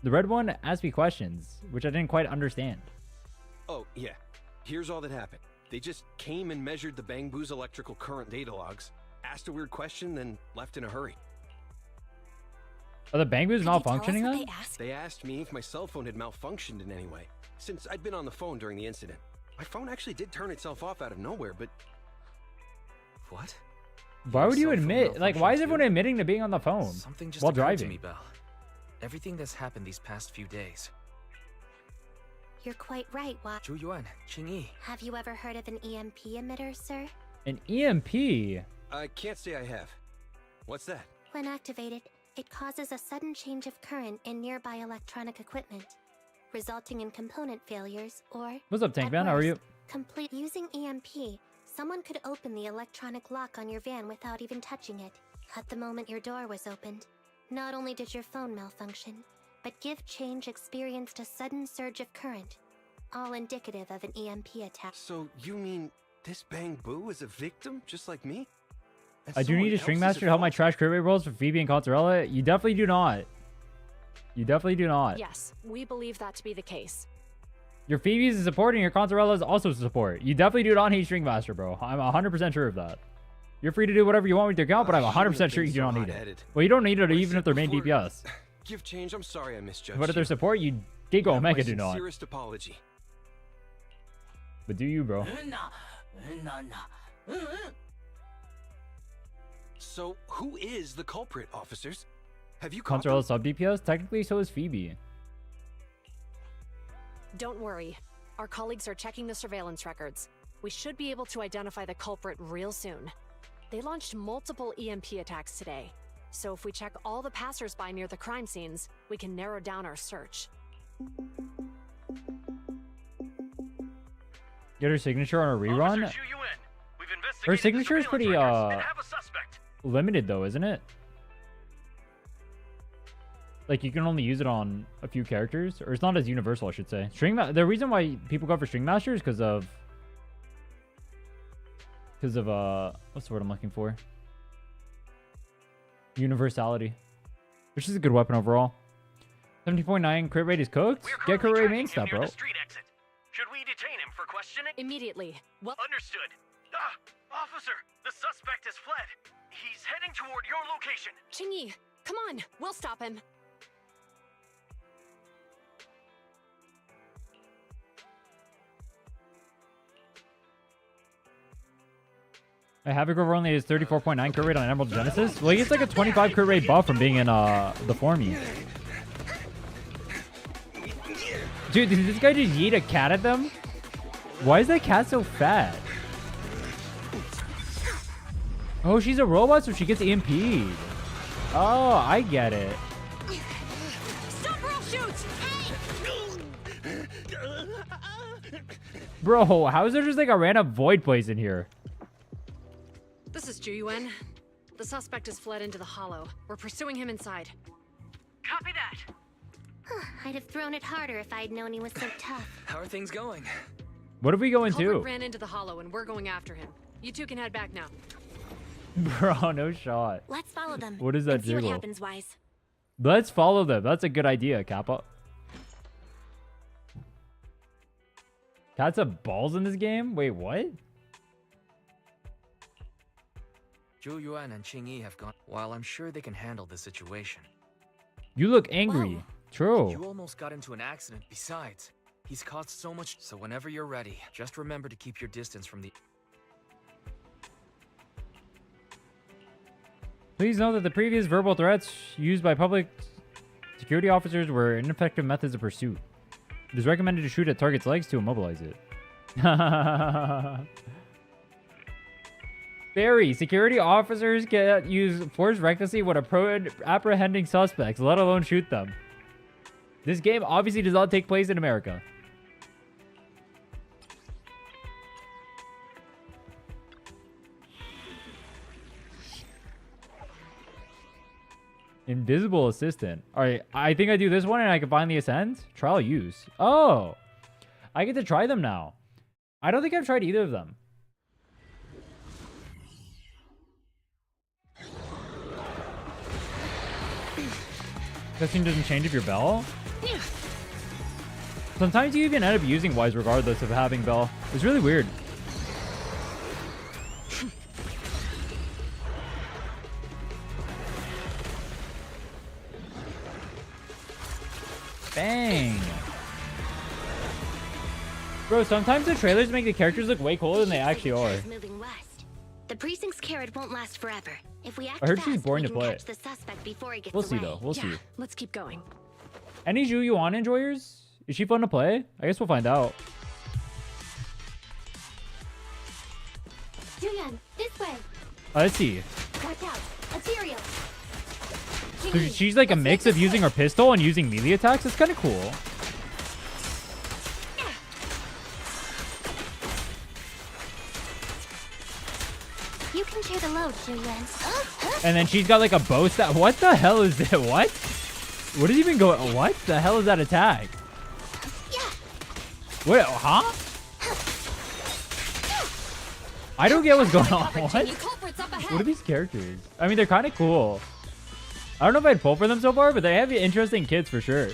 The red one asked me questions, which I didn't quite understand. Oh, yeah. Here's all that happened. They just came and measured the Bang Boo's electrical current data logs, asked a weird question, then left in a hurry. Are the bang boos malfunctioning then? They asked me if my cell phone had malfunctioned in any way, since I'd been on the phone during the incident. My phone actually did turn itself off out of nowhere, but... What? Why would you Your cell phone admit? Like, why is malfunctioned everyone too? admitting to being on the phone Something just while occurred to driving? me, Belle. Everything that's happened these past few days. You're quite right, Zhu Yuan, Qingyi. Have you ever heard of an EMP emitter, sir? An EMP? I can't say I have. What's that? When activated, it causes a sudden change of current in nearby electronic equipment, resulting in component failures or... What's up, Tank at Man? How are you? worst, complete using EMP, someone could open the electronic lock on your van without even touching it. At the moment your door was opened, not only did your phone malfunction, but Give Change experienced a sudden surge of current, all indicative of an EMP attack. So you mean this Bang Boo is a victim, just like me? And I do need a someone string else is master to help my involved? trash crate rate rolls for Phoebe and Contarella. You definitely do not. You definitely do not. Yes, we believe that to be the case. Your Phoebe is a support and your Contarella is also a support. You definitely do not need string master, bro. I'm 100% sure of that. You're free to do whatever you want with your account, but I'm 100% sure you do not need it. Well, you don't need it Like I even said if they're main before, DPS. Give Change, I'm sorry I misjudged But if they're you. support, you Giga You have Omega my do not. sincerest apology. But do you, bro? So who is the culprit, officers? Have you Contarella sub DPS? Technically, so is Phoebe. Don't worry. Our colleagues are checking the surveillance records. We should be able to identify the culprit real soon. They launched multiple EMP attacks today, so if we check all the passers-by near the crime scenes, we can narrow down our search. Get her signature on a rerun? Her signature is pretty, limited though, isn't it? Like, you can only use it on a few characters, or it's not as universal, I should say. The reason why people go for String Master is because of, what's the word I'm looking for? Universality. Which is a good weapon overall. 70.9 crit rate is cooked? Get crit rate main stuff, bro. Should we detain him for questioning? Immediately. Well, understood. Officer, the suspect has fled. He's heading toward your location. Qingyi, come on, we'll stop him. Havoc Rover only has 34.9 crit rate on Emerald Genesis. Well, he gets like a 25 crit rate buff from being in the Formy. Dude, did this guy just yeet a cat at them? Why is that cat so fat? Oh, she's a robot, so she gets EMP'd. Oh, I get it. Stop or I'll shoot! Bro, how is there just like a random void place in here? This is Juyuan. The suspect has fled into the hollow. We're pursuing him inside. Copy that. I'd have thrown it harder if I'd known he was so tough. How are things going? What are we going Culprit to? ran into the hollow and we're going after him. You two can head back now. Bro, no shot. Let's follow them. What is that and see what jiggle? happens, Wise. Let's follow them. That's a good idea, Kappa. Cats have balls in this game? Wait, what? Zhu Yuan and Qingyi have gone. While I'm sure they can handle the situation. You look angry. Whoa. True. You almost got into an accident. Besides, he's caused so much. So whenever you're ready, just remember to keep your distance from the... Please note that the previous verbal threats used by public security officers were ineffective methods of pursuit. It is recommended to shoot at target's legs to immobilize it. Barry, security officers can't use force recklessly when apprehending suspects, let alone shoot them. This game obviously does not take place in America. Invisible assistant. All right, I think I do this one and I can finally ascend. Trial use. Oh, I get to try them now. I don't think I've tried either of them. Cutscene doesn't change if you're Belle. Sometimes you even end up using Wise regardless of having Belle. It's really weird. Bang. Bro, sometimes the trailers make the characters look way cooler than they actually are. Moving west. The precinct's carrot won't last forever. If we act I heard fast, she's boring we to can play. catch the suspect before he gets We'll see away. though. We'll see. Let's keep going. Any Zhu Yuan enjoyers? Is she fun to play? I guess we'll find out. Julian, this way. Let's see. Watch out. Ethereal. So she's like a mix of using her pistol and using melee attacks. It's kind of cool. You can share the load, Julian. And then she's got like a bow staff. What the hell is it? What? What is even going? What the hell is that attack? What? Huh? I don't get what's going on. What? What are these characters? I mean, they're kind of cool. I don't know if I'd pull for them so far, but they have interesting kits for sure.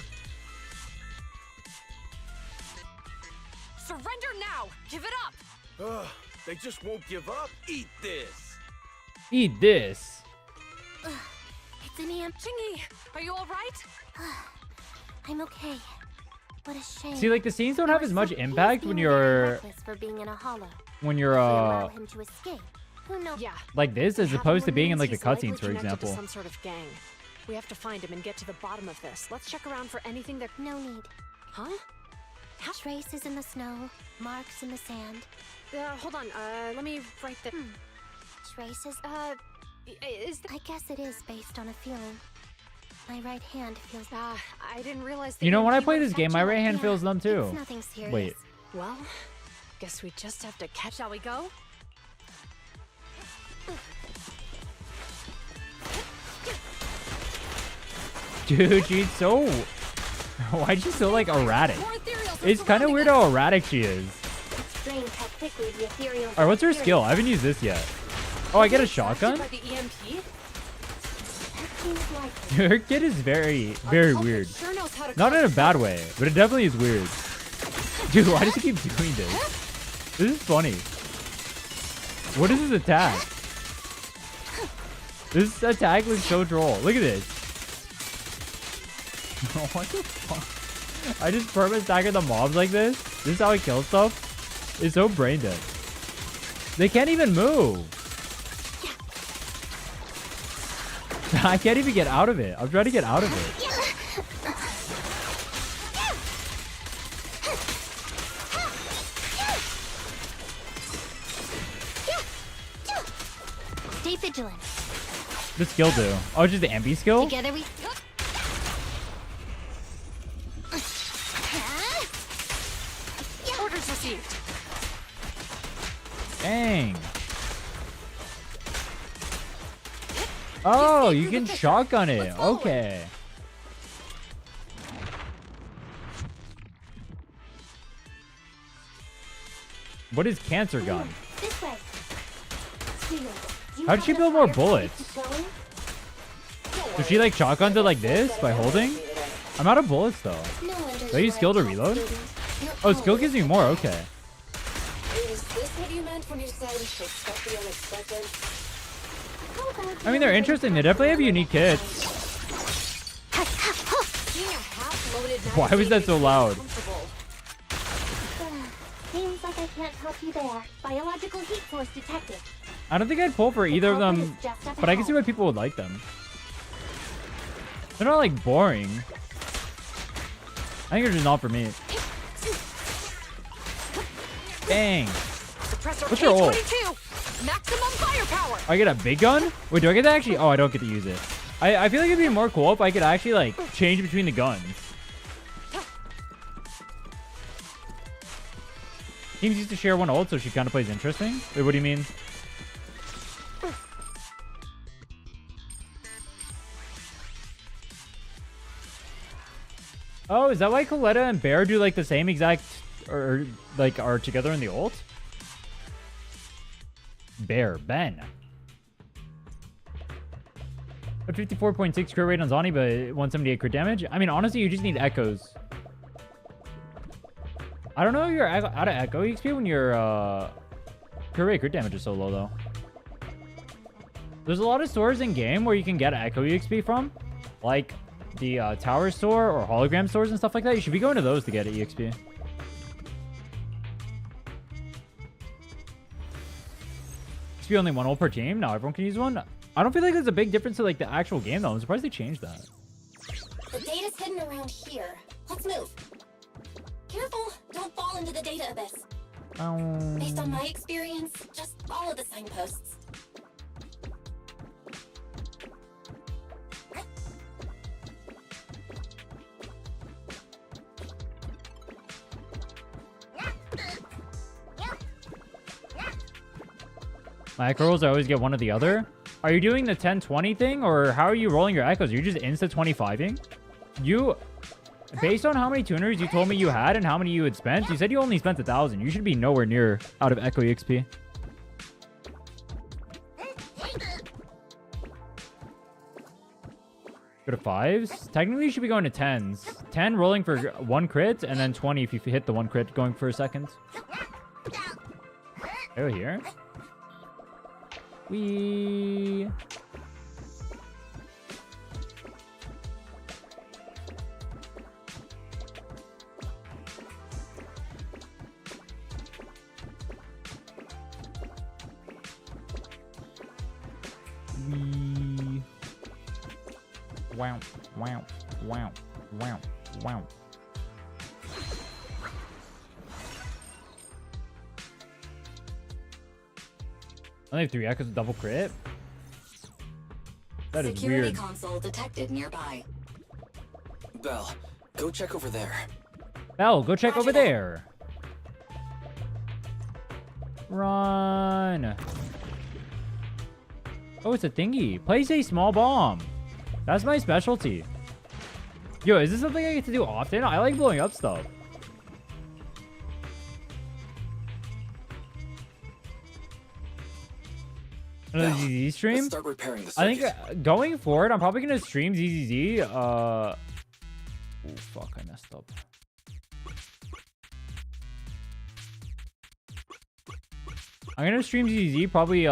Surrender now! Give it up! Ugh, they just won't give up. Eat this. Eat this. It's an amp. Chingy, are you all right? I'm okay. What a shame. See, like the scenes don't have as much impact when you're for being in a hollow. when you're Allow him to escape. Who knows? Yeah. like this as opposed to being in like the He's likely cutscenes, for connected to example. some sort of gang. We have to find him and get to the bottom of this. Let's check around for anything that... No need. Huh? Traces in the snow, marks in the sand. Hold on. Let me write the... Traces? Is that... I guess it is based on a feeling. My right hand feels... I didn't realize that... You know, when I EMP play would this game, affect my you right like hand that. feels numb too. It's nothing serious. Wait. Well, guess we just have to catch... Shall we go? Dude, she's so... Why is she so, like, erratic? It's kind of weird how erratic she is. It's strange how quickly the ethereal... Alright, what's her skill? I haven't used this yet. Oh, I get a shotgun? By the EMP? Her kid is very, very weird. Sure knows how to Not in a bad way, but it definitely is weird. Dude, why does he keep doing this? This is funny. What is this attack? This attack looks so troll. Look at this. What the fuck? I just perma stagger the mobs like this? This is how I kill stuff? It's so brain dead. They can't even move. I can't even get out of it. I'm trying to get out of it. Stay vigilant. The skill do. Oh, just the MP skill? Together we... Orders received. Dang. Oh, you can shotgun it. Okay. What is cancer gun? This way. How did she build more bullets? Does she like shotguns it like this by holding? I'm out of bullets though. Do I use skill to reload? Oh, skill gives me more. Okay. Is this what you meant when you said expect the unexpected? I mean, they're interesting. They definitely have unique kits. Why was that so loud? Seems like I can't help you there. Biological heat source detected. I don't think I'd pull for either of them, but I can see why people would like them. They're not like boring. I think they're just not for me. Bang. What's your ult? Maximum firepower. I get a big gun? Wait, do I get to actually? Oh, I don't get to use it. I feel like it'd be more cool if I could actually like change between the guns. Teams used to share one ult, so she kind of plays interesting. Wait, what do you mean? Oh, is that why Coletta and Bear do like the same exact, or like are together in the ult? Bear, Ben. But 54.6 crit rate on Zani, but 178 crit damage. I mean, honestly, you just need echoes. I don't know if you're out of echo XP when your crit damage is so low, though. There's a lot of stores in game where you can get echo XP from, like the tower store or hologram stores and stuff like that. You should be going to those to get EXP. XP only one ult per team. Now everyone can use one. I don't feel like there's a big difference to like the actual game though. I'm surprised they changed that. The data's hidden around here. Let's move. Careful, don't fall into the data abyss. Based on my experience, just follow the signposts. My echo rolls, I always get one or the other. Are you doing the 10-20 thing, or how are you rolling your echoes? Are you just insta-25ing? You, based on how many tuners you told me you had and how many you had spent, you said you only spent 1,000. You should be nowhere near out of echo EXP. Go to 5s. Technically, you should be going to 10s. 10 rolling for 1 crit, and then 20 if you hit the 1 crit going for a second. Oh, here. Wee. Wee. Wow, wow, wow, wow, wow. I only have 3 echoes of double crit. That is Security weird. console detected nearby. Belle, go check over there. Belle, go check over there. Run. Oh, it's a thingy. Place a small bomb. That's my specialty. Yo, is this something I get to do often? I like blowing up stuff. Another ZZZ stream? Let's start repairing the I circuit. think going forward, I'm probably going to stream ZZZ. Oh, fuck. I messed up. I'm going to stream ZZZ probably,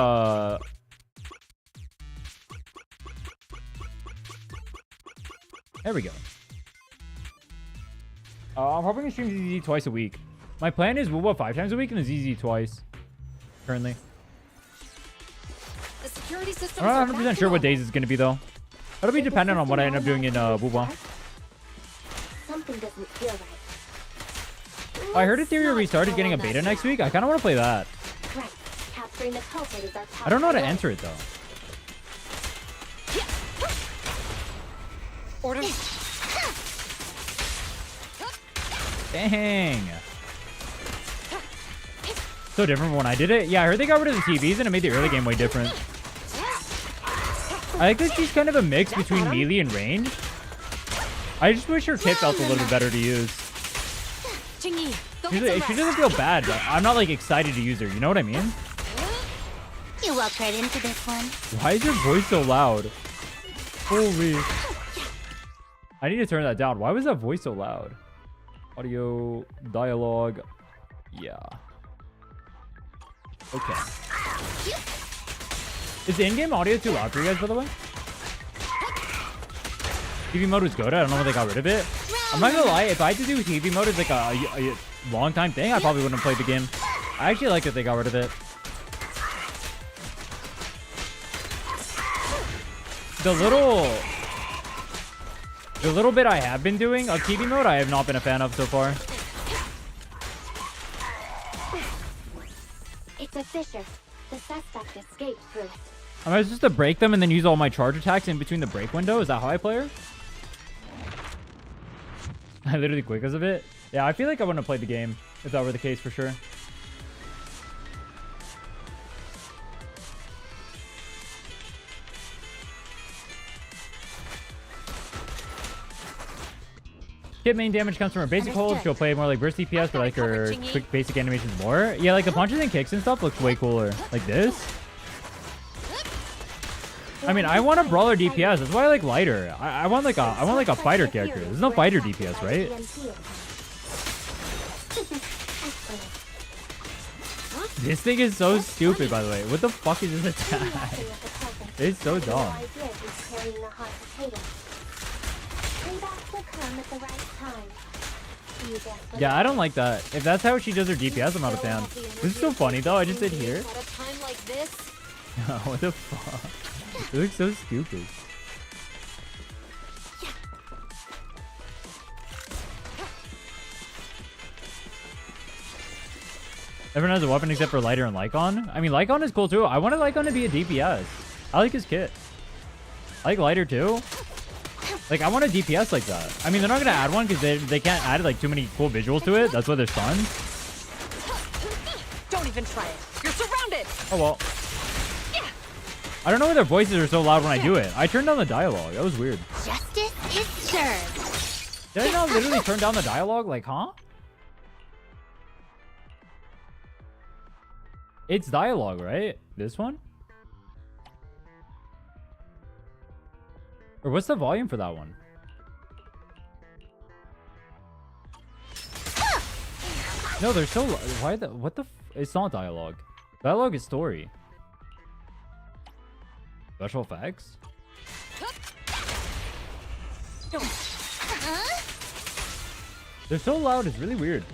There we go. I'm probably going to stream ZZZ twice a week. My plan is Woowa 5 times a week and the ZZZ twice. Currently. The security systems I'm not 100% sure what days it's going to be, though. It'll be dependent on what I end up doing in Woowa. Something doesn't feel right. I heard Ethereum restarted getting a beta next week. I kind of want to play that. Right. Capturing the culprit is our top I don't know how to priority. enter it, though. Order. Dang. So different from when I did it. Yeah, I heard they got rid of the TVs and it made the early game way different. I like that she's kind of a mix between melee and range. I just wish her kit felt a little bit better to use. She doesn't feel bad, but I'm not like excited to use her. You know what I mean? You walked right into this one. Why is your voice so loud? Holy. I need to turn that down. Why was that voice so loud? Audio, dialogue. Yeah. Okay. Is the in-game audio too loud for you guys, by the way? TV mode was good. I don't know why they got rid of it. I'm not gonna lie. If I had to do TV mode as like a long time thing, I probably wouldn't have played the game. I actually like that they got rid of it. The little bit I have been doing of TV mode, I have not been a fan of so far. It's a fissure. The suspect escaped through it. Am I supposed to break them and then use all my charge attacks in between the break window? Is that how I play her? I literally quit because of it. Yeah, I feel like I wouldn't have played the game if that were the case for sure. Hit main damage comes from her basic hold. She'll play more like burst DPS, but like her quick basic animations more. Yeah, like the punches and kicks and stuff looks way cooler. Like this. I mean, I want a brawler DPS. That's why I like lighter. I want like a fighter character. There's no fighter DPS, right? This thing is so stupid, by the way. What the fuck is this attack? It's so dumb. Yeah, I don't like that. If that's how she does her DPS, I'm not a fan. This is so funny, though. I just did here. What the fuck? It looks so stupid. Everyone has a weapon except for Lighter and Lycon. I mean, Lycon is cool too. I wanted Lycon to be a DPS. I like his kit. I like Lighter too. Like, I want a DPS like that. I mean, they're not going to add one because they can't add like too many cool visuals to it. That's why they're stunned. Don't even try it. You're surrounded. Oh, well. I don't know why their voices are so loud when I do it. I turned down the dialogue. That was weird. Justice is served. Did I not literally turn down the dialogue? Like, huh? It's dialogue, right? This one? Or what's the volume for that one? No, they're so... Why the... What the... It's not dialogue. Dialogue is story. Special effects? They're so loud, it's really weird.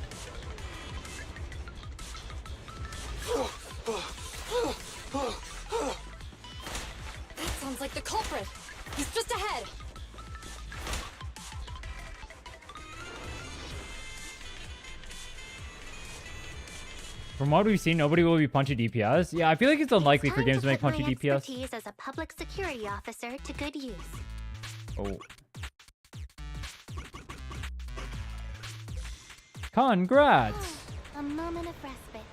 That sounds like the culprit. He's just ahead. From what we've seen, nobody will be punchy DPS. Yeah, I feel like it's unlikely for games to make punchy DPS. Expertise as a public security officer to good use. Oh. Congrats! A moment of respite.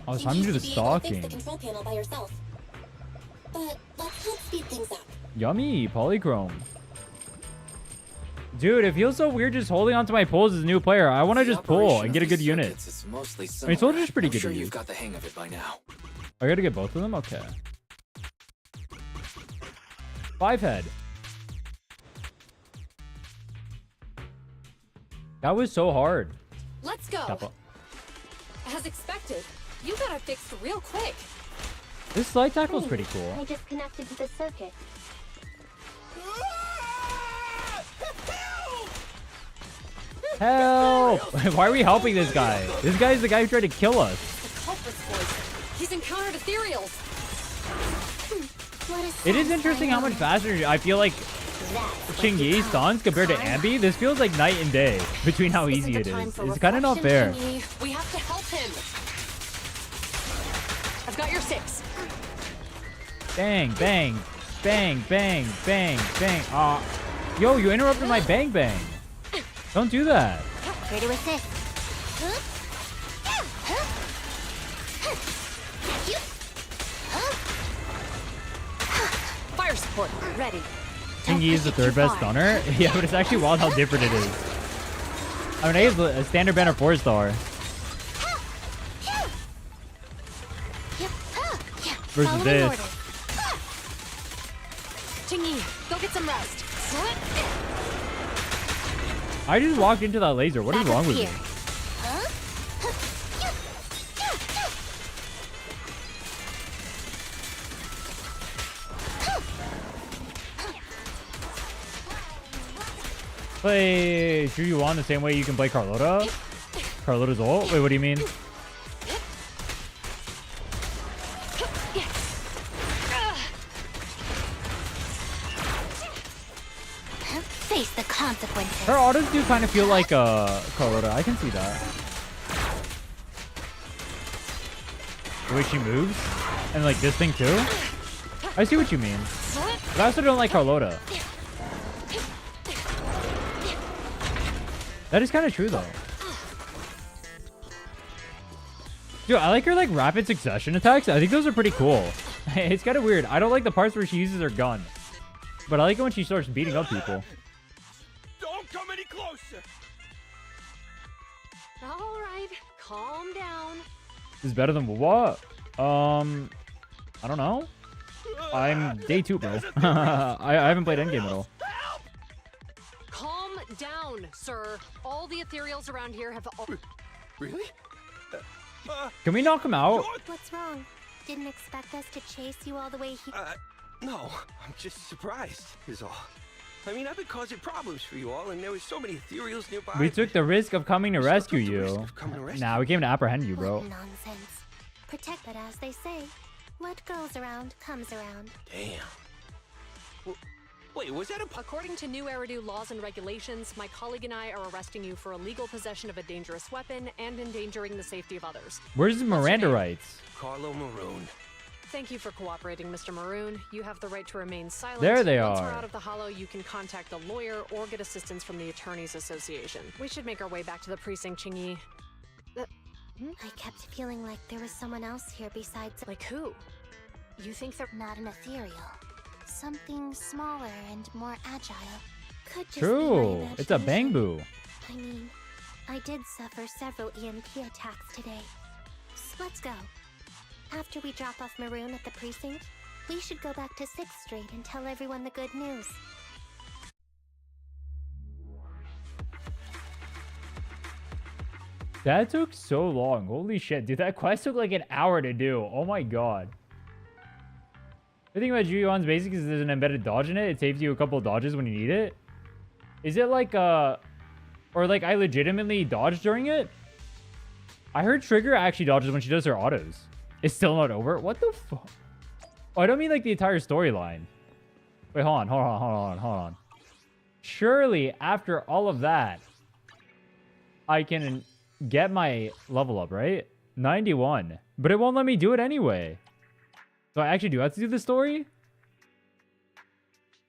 Oh, it's time to do the stalking. The control panel by yourself. But let's help speed things up. Yummy, polychrome. Dude, it feels so weird just holding onto my pulls as a new player. I want to just pull and get a good unit. I mean, Soldier's pretty good to use. You've got the hang of it by now. I gotta get both of them? Okay. 5 head. That was so hard. Let's go. Kappa. As expected, you got it fixed real quick. This slide tackle is pretty cool. I just connected to the circuit. Help! Why are we helping this guy? This guy is the guy who tried to kill us. The culprit's voice. He's encountered ethereals. It is interesting how much faster I feel like Ching-Yi stuns compared to Ambi. This feels like night and day between how easy it is. It's kind of not fair. We have to help him. I've got your 6. Bang, bang, bang, bang, bang, bang. Yo, you interrupted my bang bang. Don't do that. Here to assist. Fire support, ready. Ching-Yi is the 3rd best stunner. Yeah, but it's actually wild how different it is. I mean, I use a standard banner 4-star. Versus this. Ching-Yi, go get some rest. I just walked into that laser. What is wrong with me? Play Zhu Yuan the same way you can play Carlota? Carlota's ult? Wait, what do you mean? Face the consequences. Her autos do kind of feel like Carlota. I can see that. The way she moves. And like this thing too. I see what you mean. But I also don't like Carlota. That is kind of true though. Dude, I like her like rapid succession attacks. I think those are pretty cool. It's kind of weird. I don't like the parts where she uses her gun. But I like it when she starts beating up people. Don't come any closer. All right, calm down. This is better than what? I don't know. I'm day 2, bro. I haven't played Endgame at all. Calm down, sir. All the ethereals around here have... Really? Can we knock him out? What's wrong? Didn't expect us to chase you all the way here? No, I'm just surprised, is all. I mean, I've been causing problems for you all, and there was so many ethereals nearby. We took the risk of coming to rescue you. Nah, we came to apprehend you, bro. What nonsense. Protect it, as they say. What goes around comes around. Damn. Wait, was that a... According to new Eridu laws and regulations, my colleague and I are arresting you for illegal possession of a dangerous weapon and endangering the safety of others. Where's the Miranda rights? Carlo Maroon. Thank you for cooperating, Mr. Maroon. You have the right to remain silent. There they Once are. we're out of the hollow, you can contact a lawyer or get assistance from the Attorneys Association. We should make our way back to the precinct, Chingy. I kept feeling like there was someone else here besides... Like who? You think they're... Not an ethereal. Something smaller and more agile. Could just True. be my It's a imagination. Bangbu. I mean, I did suffer several EMP attacks today. So let's go. After we drop off Maroon at the precinct, we should go back to 6th Street and tell everyone the good news. That took so long. Holy shit, dude. That quest took like an hour to do. Oh my god. The thing about Ju-Yuan's basic is there's an embedded dodge in it. It saves you a couple of dodges when you need it. Is it like, or like I legitimately dodge during it? I heard Trigger actually dodges when she does her autos. It's still not over? What the fuck? Oh, I don't mean like the entire storyline. Wait, hold on. Surely, after all of that, I can get my level up, right? 91. But it won't let me do it anyway. So I actually do have to do the story?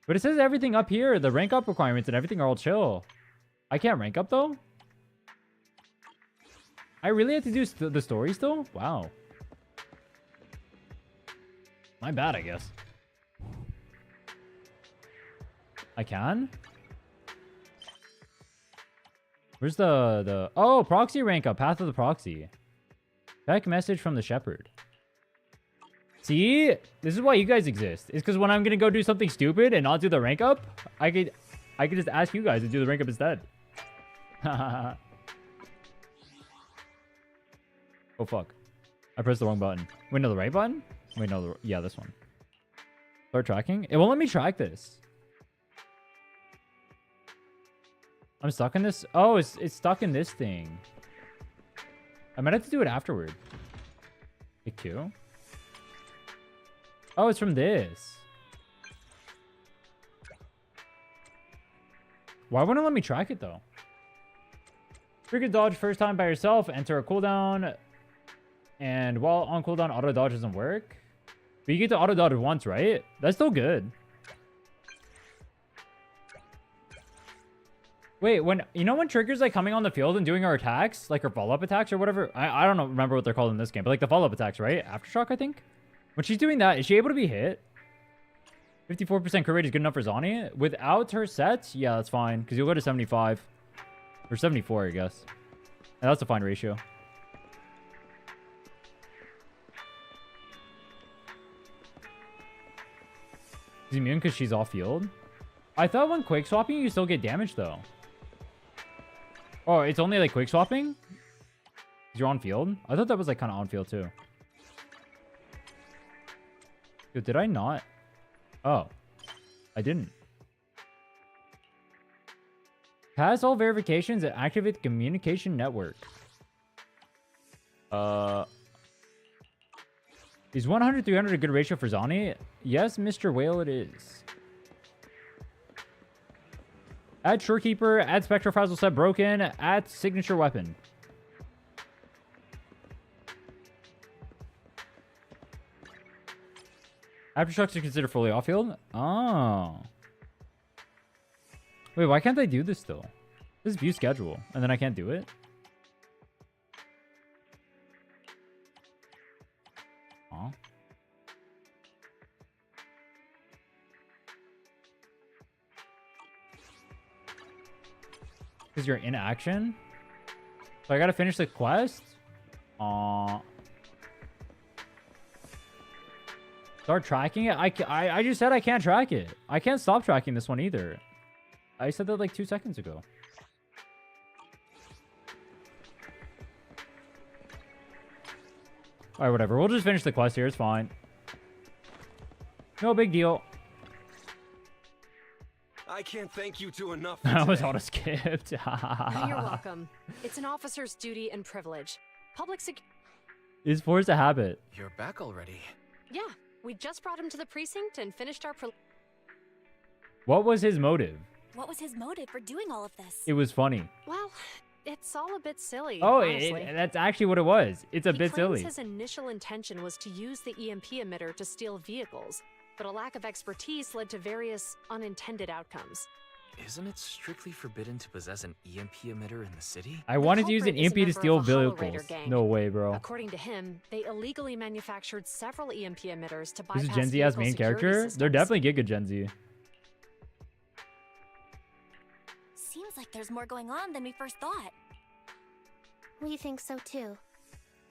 But it says everything up here, the rank up requirements and everything are all chill. I can't rank up though? I really have to do the story still? Wow. My bad, I guess. I can? Where's the... Oh, proxy rank up. Path of the proxy. Back message from the shepherd. See? This is why you guys exist. It's because when I'm going to go do something stupid and not do the rank up, I could just ask you guys to do the rank up instead. Oh, fuck. I pressed the wrong button. Wait, no, the right button? Wait, no, yeah, this one. Start tracking? It won't let me track this. I'm stuck in this? Oh, it's stuck in this thing. I might have to do it afterward. Hit Q. Oh, it's from this. Why wouldn't it let me track it, though? Trigger dodge first time by yourself. Enter a cooldown. And while on cooldown, auto dodge doesn't work. But you get to auto dodge once, right? That's still good. Wait, when triggers like coming on the field and doing her attacks, like her follow-up attacks or whatever. I don't know, remember what they're called in this game, but like the follow-up attacks, right? Aftershock, I think. When she's doing that, is she able to be hit? 54% crit rate is good enough for Zani. Without her sets, yeah, that's fine. Because you'll go to 75. Or 74, I guess. And that's a fine ratio. She's immune because she's off field. I thought when quick swapping, you still get damage, though. Oh, it's only like quick swapping? Because you're on field? I thought that was like kind of on field, too. Yo, did I not? Oh. I didn't. Pass all verifications and activate the communication network. Is 100-300 a good ratio for Zani? Yes, Mr. Whale, it is. Add Shorekeeper, add Spectrofrazzle set broken, add signature weapon. Aftershocks are considered fully off-field? Oh. Wait, why can't I do this still? This is view schedule, and then I can't do it? Aw. Because you're in action? So I gotta finish the quest? Start tracking it? I just said I can't track it. I can't stop tracking this one either. I said that like 2 seconds ago. Alright, whatever. We'll just finish the quest here. It's fine. No big deal. I can't thank you two enough. That was auto-skipped. You're welcome. It's an officer's duty and privilege. Public sec... Is forced a habit. You're back already. Yeah, we just brought him to the precinct and finished our What was his motive? What was his motive for doing all of this? It was funny. Well, it's all a bit silly, Oh, honestly. that's actually what it was. It's a bit silly. His initial intention was to use the EMP emitter to steal vehicles, but a lack of expertise led to various unintended outcomes. Isn't it strictly forbidden to possess an EMP emitter in the city? I wanted to use an culprit is EMP a to member steal of a Hollow vehicles. Raider gang. No way, bro. According to him, they illegally manufactured several EMP emitters to bypass This is Gen Z as vehicle main security character? systems. They're definitely Giga Gen Z. Seems like there's more going on than we first thought. We think so too.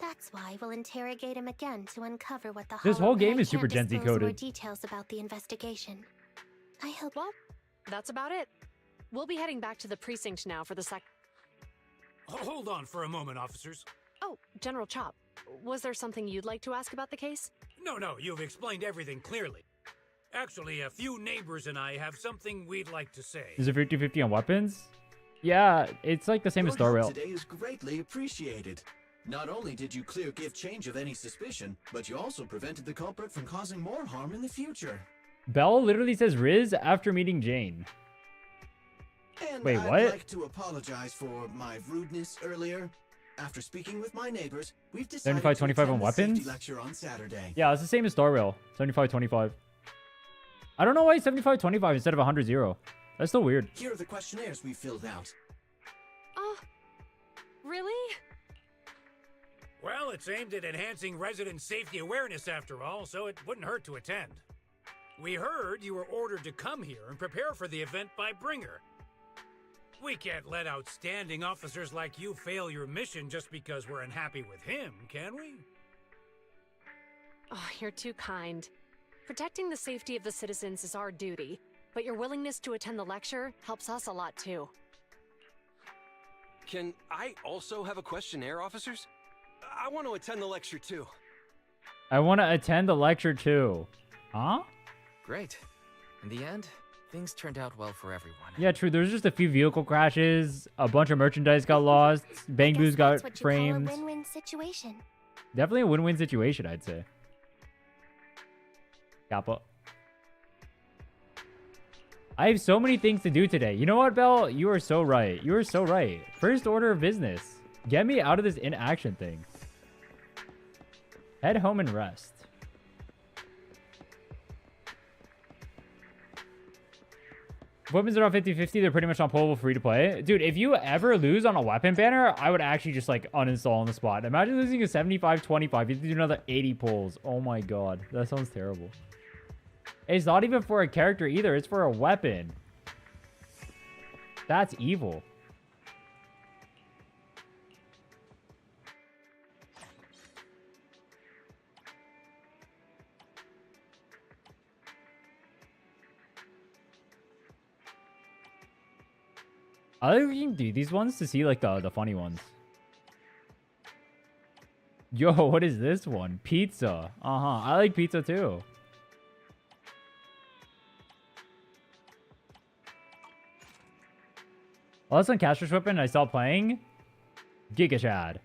That's why we'll interrogate him again to uncover what the This Hollow whole game Eye is super can't Gen Z disclose more coded. details about the investigation. I hope. Well, that's about it. We'll be heading back to the precinct now for the Hold on for a moment, officers. Oh, General Chop, was there something you'd like to ask about the case? No, you've explained everything clearly. Actually, a few neighbors and I have something we'd like to say. Is it 50-50 on weapons? Yeah, it's like the same as Star Your Rail. help today is greatly appreciated. Not only did you clear Give Change of any suspicion, but you also prevented the culprit from causing more harm in the future. Belle literally says Riz after meeting Jane. And Wait, I'd what? like to apologize for my rudeness earlier. After speaking with my neighbors, we've decided 75-25 to on attend the weapons? safety lecture on Saturday. Yeah, it's the same as Star Rail. 75-25. I don't know why 75-25 instead of 100-0. That's still weird. Here are the questionnaires we filled out. Really? Well, it's aimed at enhancing resident safety awareness after all, so it wouldn't hurt to attend. We heard you were ordered to come here and prepare for the event by Bringer. We can't let outstanding officers like you fail your mission just because we're unhappy with him, can we? Oh, you're too kind. Protecting the safety of the citizens is our duty, but your willingness to attend the lecture helps us a lot too. Can I also have a questionnaire, officers? I want to attend the lecture too. I want to attend the lecture too. Huh? Great. In the end, things turned out well for everyone. Yeah, true. There's just a few vehicle crashes. A bunch of merchandise got lost. Bang Boos got That's what you framed. call a win-win situation. Definitely a win-win situation, I'd say. Kappa. I have so many things to do today. You know what, Belle? You are so right. You are so right. First order of business. Get me out of this inaction thing. Head home and rest. Weapons are on 50-50. They're pretty much unpullable, free to play. Dude, if you ever lose on a weapon banner, I would actually just like uninstall on the spot. Imagine losing a 75-25. You have to do another 80 pulls. Oh my god. That sounds terrible. It's not even for a character either. It's for a weapon. That's evil. I think we can do these ones to see like the funny ones. Yo, what is this one? Pizza. I like pizza too. Well, that's on Caster's Weapon. I stopped playing. Giga Chad.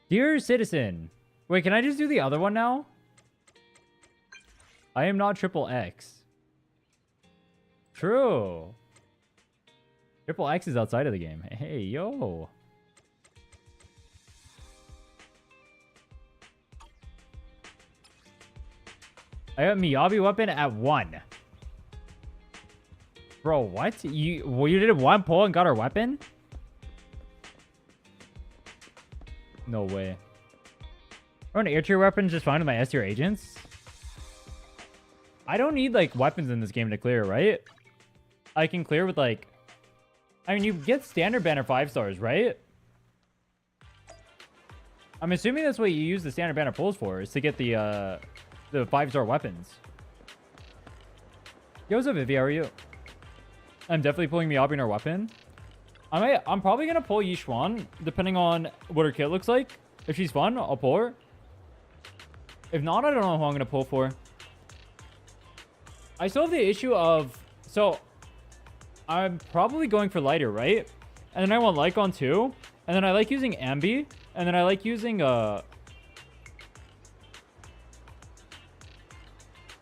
Dear citizen. Wait, can I just do the other one now? I am not triple X. True. Triple X is outside of the game. Hey, yo. I got Miyabi weapon at 1. Bro, what? You did 1 pull and got our weapon? No way. Or an air tier weapon just fine with my S tier agents. I don't need like weapons in this game to clear, right? I can clear with like, I mean, you get standard banner 5 stars, right? I'm assuming that's what you use the standard banner pulls for, is to get the 5-star weapons. Yo, what's up, Vivi? How are you? I'm definitely pulling Miyabi our weapon. I'm probably gonna pull Yishuan, depending on what her kit looks like. If she's fun, I'll pull her. If not, I don't know who I'm gonna pull for. I still have the issue of, so I'm probably going for lighter, right? And then I want Lycon too. And then I like using Ambi. And then I like using I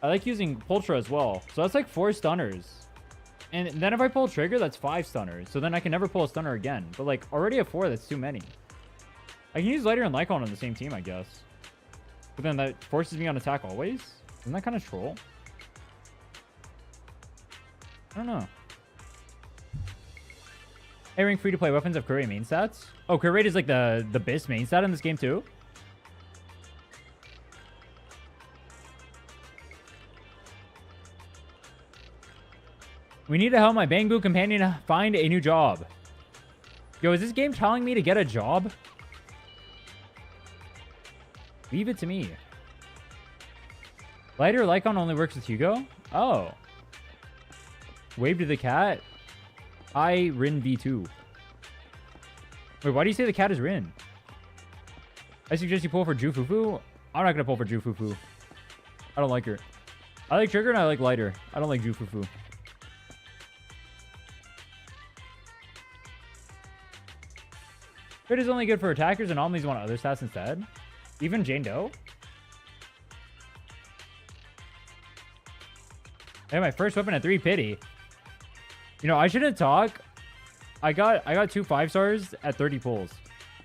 like using Pultra as well. So that's like 4 stunners. And then if I pull Trigger, that's 5 stunners. So then I can never pull a stunner again. But like already at 4, that's too many. I can use Lighter and Lycon on the same team, I guess. But then that forces me on attack always. Isn't that kind of troll? I don't know. A-rank free-to-play weapons have Curate main stats. Oh, Curate is like the BIS main stat in this game too? We need to help my Bangbu companion find a new job. Yo, is this game telling me to get a job? Leave it to me. Lighter Lycon only works with Hugo? Oh. Wave to the cat. I Rin V2. Wait, why do you say the cat is Rin? I suggest you pull for Jufufu. I'm not gonna pull for Jufufu. I don't like her. I like Trigger and I like Lighter. I don't like Jufufu. Crit is only good for attackers and Omnis want other stats instead. Even Jane Doe? Hey, my first weapon at 3 pity. You know, I shouldn't talk. I got 2 5-stars at 30 pulls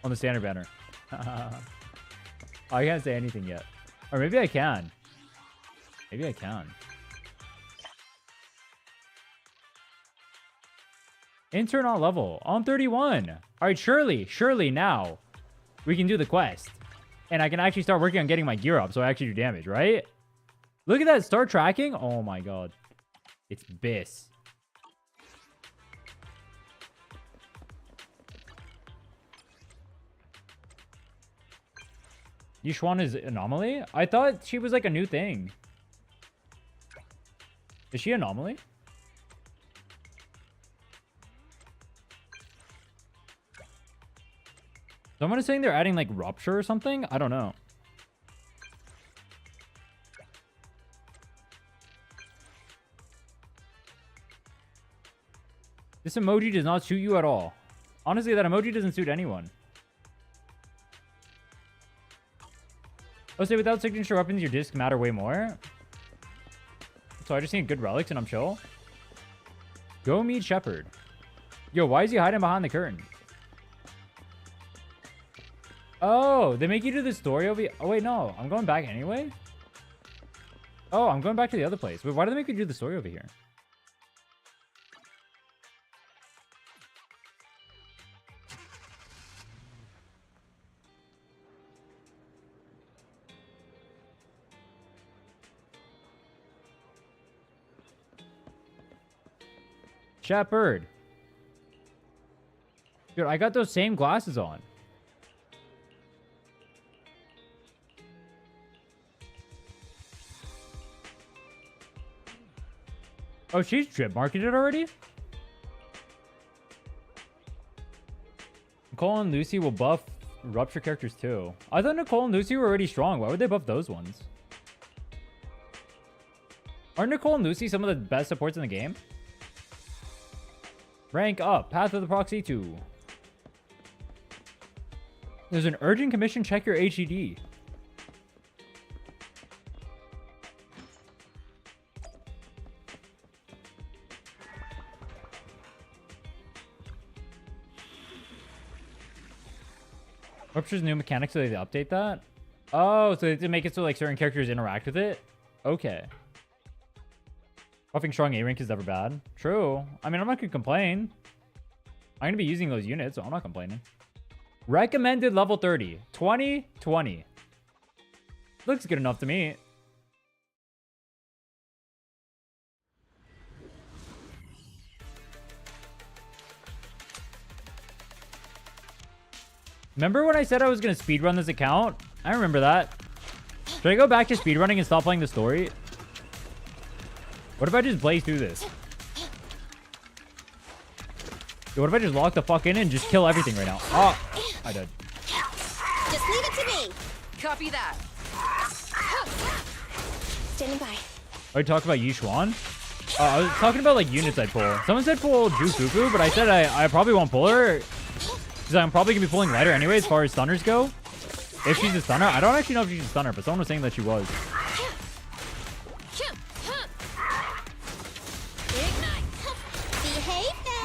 on the standard banner. I can't say anything yet. Or maybe I can. Maybe I can. Intern on level. On 31. Alright, surely now we can do the quest. And I can actually start working on getting my gear up so I actually do damage, right? Look at that. Start tracking. Oh my god. It's BIS. Yishuan is Anomaly? I thought she was like a new thing. Is she Anomaly? Someone is saying they're adding like Rupture or something? I don't know. This emoji does not suit you at all. Honestly, that emoji doesn't suit anyone. Oh, say without signature weapons, your discs matter way more. So I just need good relics and I'm chill. Go meet Shepard. Yo, why is he hiding behind the curtain? Oh, they make you do the story over here. Oh, wait, no. I'm going back anyway? Oh, I'm going back to the other place. Wait, why do they make you do the story over here? Shepard. Dude, I got those same glasses on. Oh, she's drip marketed already? Nicole and Lucy will buff Rupture characters too. I thought Nicole and Lucy were already strong. Why would they buff those ones? Aren't Nicole and Lucy some of the best supports in the game? Rank up. Path of the Proxy 2. There's an urgent commission. Check your HED. Rupture's new mechanics, so they update that? Oh, so they did make it so like certain characters interact with it? Okay. Buffing strong A-rank is never bad. True. I mean, I'm not gonna complain. I'm gonna be using those units, so I'm not complaining. Recommended level 30. 20, 20. Looks good enough to me. Remember when I said I was going to speedrun this account? I remember that. Should I go back to speedrunning and stop playing the story? What if I just blaze through this? Yo, what if I just lock the fuck in and just kill everything right now? Oh, I did. Just leave it to me. Copy that. Standing by. I talked about Yishuan. I was talking about like units I'd pull. Someone said pull Jufufu, but I said I probably won't pull her. Because I'm probably going to be pulling lighter anyway as far as stunners go. If she's a stunner. I don't actually know if she's a stunner, but someone was saying that she was.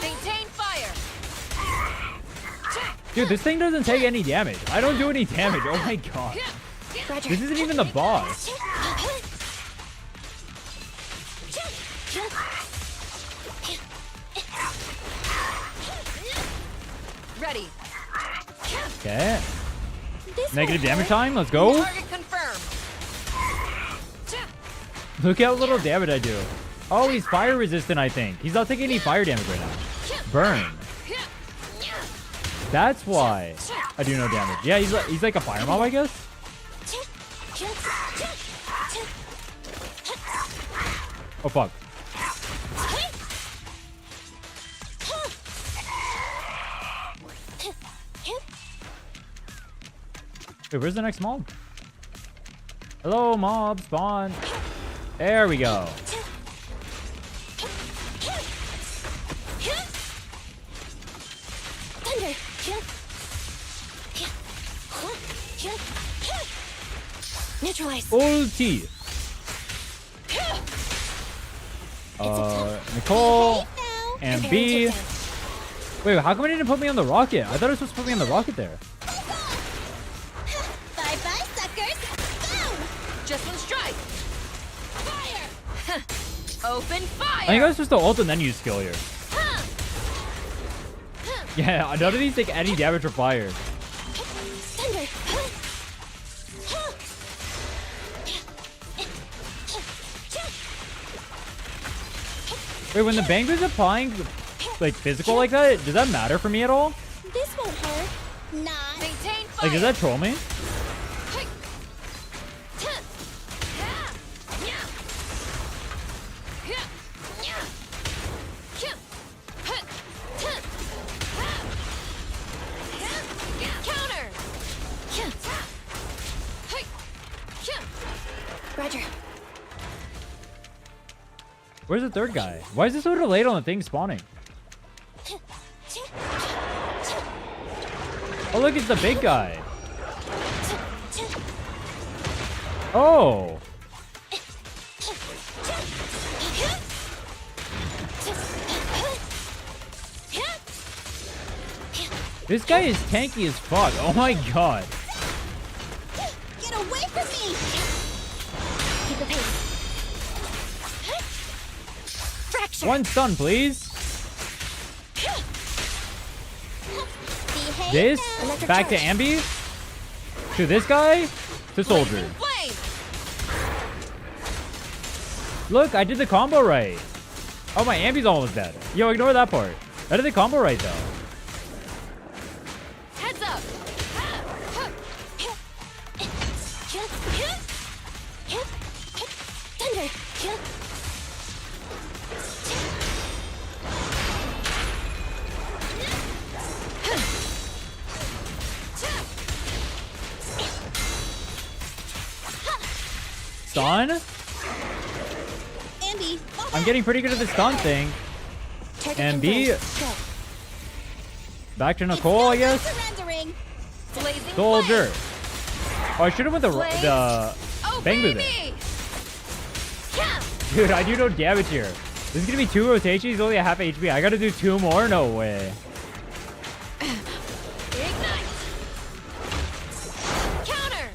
Maintain fire. Dude, this thing doesn't take any damage. I don't do any damage. Oh my god. Roger. This isn't even the boss. Ready. Okay. Negative damage time. Let's go. Target confirmed. Look how little damage I do. Oh, he's fire resistant, I think. He's not taking any fire damage right now. Burn. That's why I do no damage. Yeah, he's like a fire mob, I guess. Oh, fuck. Wait, where's the next mob? Hello, mob. Spawn. There we go. Neutralize. Ulti. Nicole and B. Wait, how come it didn't put me on the rocket? I thought it was supposed to put me on the rocket there. Bye-bye, suckers. Go! Just one strike. Fire. Open fire. I think I was supposed to ult and then use skill here. Yeah, none of these take any damage or fire. Thunder. Wait, when the bang is applying like physical like that, does that matter for me at all? This won't hurt. Not. Maintain fire. Like, does that troll me? Counter. Roger. Where's the third guy? Why is it so delayed on the thing spawning? Oh, look, it's the big guy. Oh. This guy is tanky as fuck. Oh my god. Get away from me! Keep the pace. Fracture. One stun, please. Behave This, now. Electric back to charge. Ambi. To this guy. To Soldier. Flame. Look, I did the combo right. Oh, my Ambi's almost dead. Yo, ignore that part. I did the combo right, though. Heads up. Thunder. Stun? Ambi. I'm getting pretty good at the stun thing. And B, back to Nicole, I guess. Surrendering. Blazing Soldier. Oh, I should have went the bang boo there. Dude, I do no damage here. This is gonna be 2 rotations. He's only at half HP. I gotta do 2 more? No way. Ignite. Counter.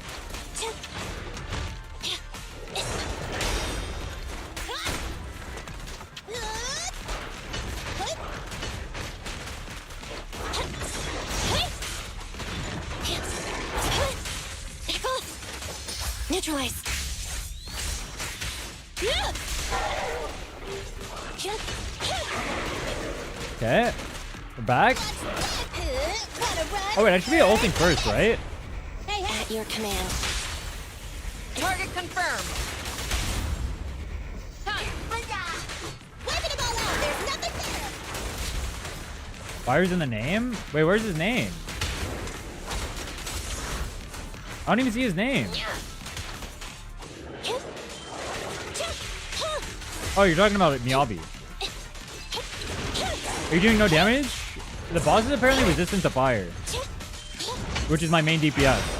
Neutralize. Okay. We're back. Oh, wait, I should be ulting first, right? At your command. Target confirmed. Fire's in the name? Wait, where's his name? I don't even see his name. Oh, you're talking about Miyabi. Are you doing no damage? The boss is apparently resistant to fire, which is my main DPS.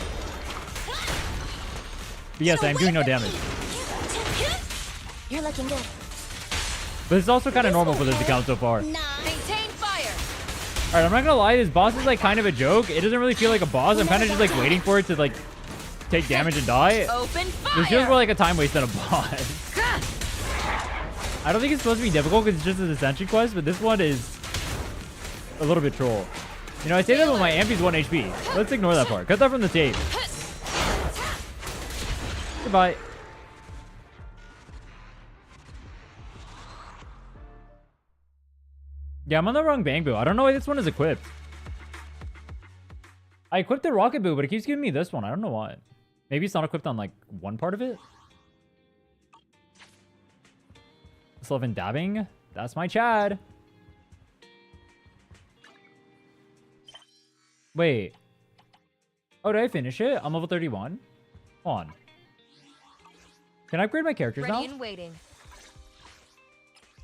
But yes, I'm doing no damage. You're looking good. But it's also kind of normal for this account so far. Maintain fire. Alright, I'm not gonna lie, this boss is like kind of a joke. It doesn't really feel like a boss. I'm kind of just like waiting for it to like take damage and die. Open fire. This feels more like a time waste than a boss. I don't think it's supposed to be difficult because it's just an ascension quest, but this one is a little bit troll. You know, I say that when my Ampy's 1 HP. Let's ignore that part. Cut that from the tape. Goodbye. Yeah, I'm on the wrong bang boo. I don't know why this one is equipped. I equipped the rocket boo, but it keeps giving me this one. I don't know why. Maybe it's not equipped on like one part of it. Slovin dabbing. That's my Chad. Wait. Oh, did I finish it? I'm level 31. Hold on. Can I upgrade my characters now? Ready and waiting.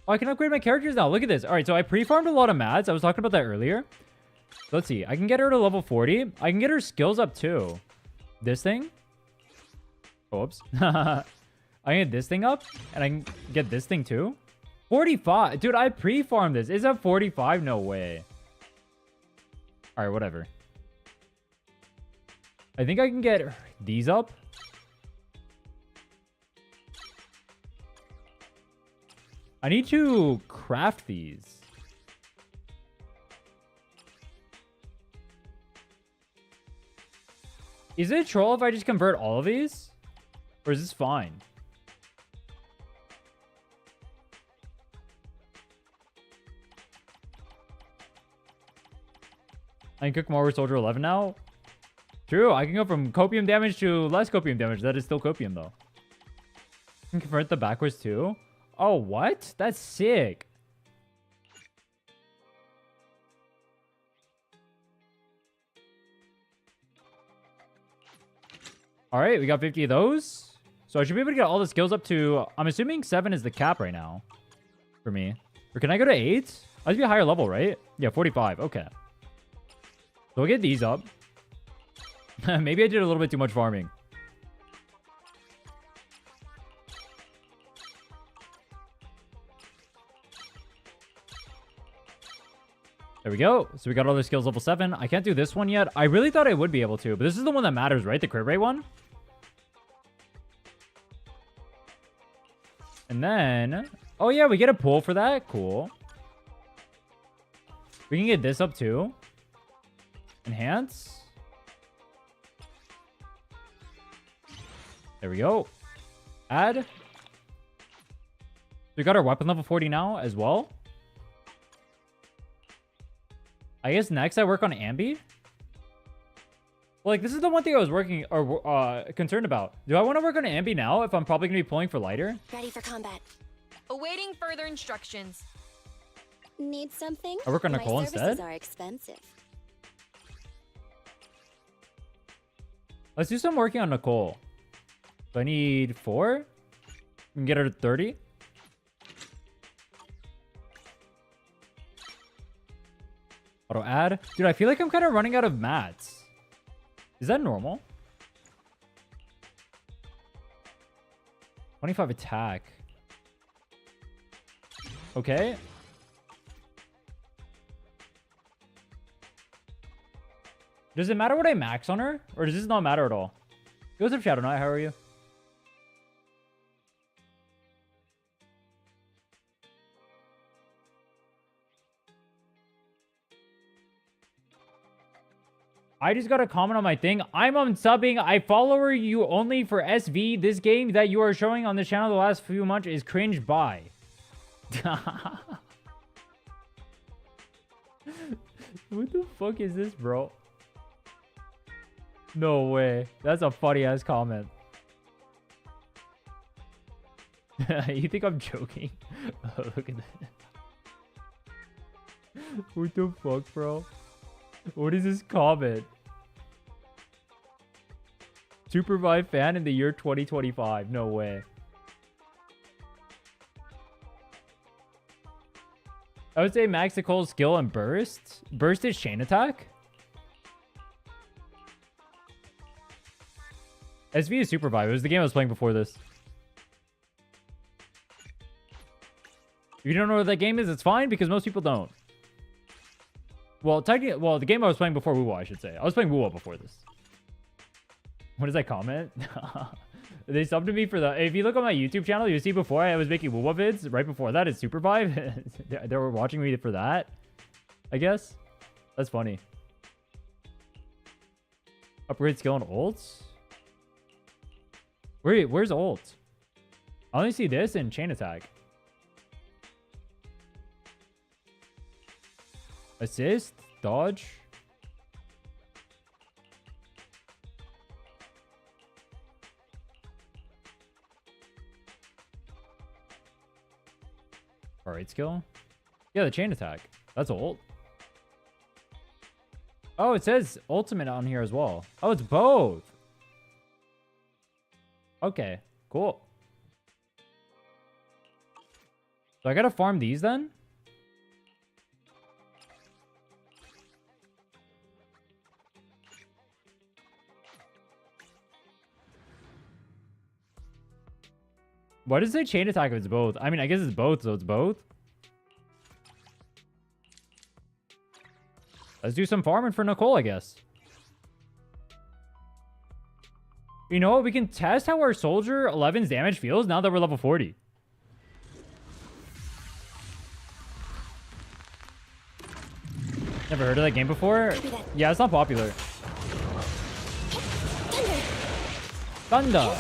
Oh, I can upgrade my characters now. Look at this. All right, so I pre-farmed a lot of mats. I was talking about that earlier. So let's see. I can get her to level 40. I can get her skills up too. This thing. Oh, oops. I can get this thing up, and I can get this thing too. 45. Dude, I pre-farmed this. Is that 45? No way. All right, whatever. I think I can get these up. I need to craft these. Is it a troll if I just convert all of these? Or is this fine? I can cook more with Soldier 11 now? True, I can go from copium damage to less copium damage. That is still copium though. I can convert the backwards too. Oh, what? That's sick. All right, we got 50 of those. So I should be able to get all the skills up to... I'm assuming 7 is the cap right now for me. Or can I go to 8? I should be a higher level, right? Yeah, 45. Okay. So we'll get these up. Maybe I did a little bit too much farming. There we go. So we got all the skills level 7. I can't do this one yet. I really thought I would be able to, but this is the one that matters, right? The crit rate one. And then... Oh, yeah, we get a pull for that. Cool. We can get this up too. Enhance. There we go. Add. We got our weapon level 40 now as well. I guess next I work on Ambi. Like, this is the one thing I was working or concerned about. Do I want to work on Ambi now if I'm probably going to be pulling for lighter? Ready for combat. Awaiting further instructions. Need something? I work on Nicole My instead? services are expensive. Let's do some working on Nicole. So I need 4. We can get her to 30. Auto add. Dude, I feel like I'm kind of running out of mats. Is that normal? 25 attack. Okay. Does it matter what I max on her? Or does this not matter at all? What's up, Shadow Knight? How are you? I just got a comment on my thing. I'm unsubbing. I follow you only for SV. This game that you are showing on the channel the last few months is cringe by. What the fuck is this, bro? No way. That's a funny ass comment. You think I'm joking? Oh, look at that. What the fuck, bro? What is this comment? Supervive fan in the year 2025. No way. I would say Max Nicole's skill and burst. Burst is chain attack. SV is Supervive. It was the game I was playing before this. If you don't know what that game is, it's fine because most people don't. Well, technically, the game I was playing before Wuwa, I should say. I was playing Wuwa before this. What is that comment? They subbed to me for the... If you look on my YouTube channel, you see before I was making Wuwa vids. Right before that is Supervive. They were watching me for that, I guess. That's funny. Upgrade skill and ults? Where's ult? I only see this and chain attack. Assist, dodge. Alright, skill. Yeah, the chain attack. That's ult. Oh, it says ultimate on here as well. Oh, it's both. Okay, cool. So I gotta farm these then? Why does it say chain attack if it's both? I mean, I guess it's both, so it's both. Let's do some farming for Nicole, I guess. You know what? We can test how our Soldier 11's damage feels now that we're level 40. Never heard of that game before? Yeah, it's not popular. Thunder!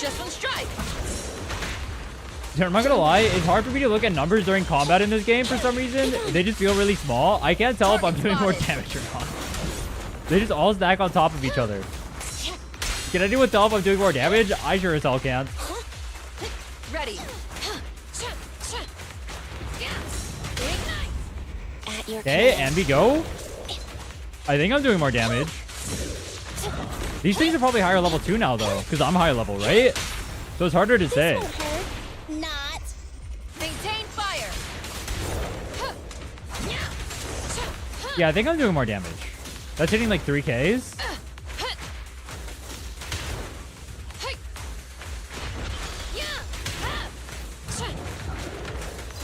Just one strike. Dude, I'm not gonna lie, it's hard for me to look at numbers during combat in this game for some reason. They just feel really small. I can't tell if I'm doing more damage or not. They just all stack on top of each other. Can anyone tell if I'm doing more damage? I sure as hell can't. Ready. Okay, and we go. I think I'm doing more damage. These things are probably higher level 2 now, though, because I'm higher level, right? So it's harder to say. Not. Maintain fire. Yeah, I think I'm doing more damage. That's hitting like 3Ks.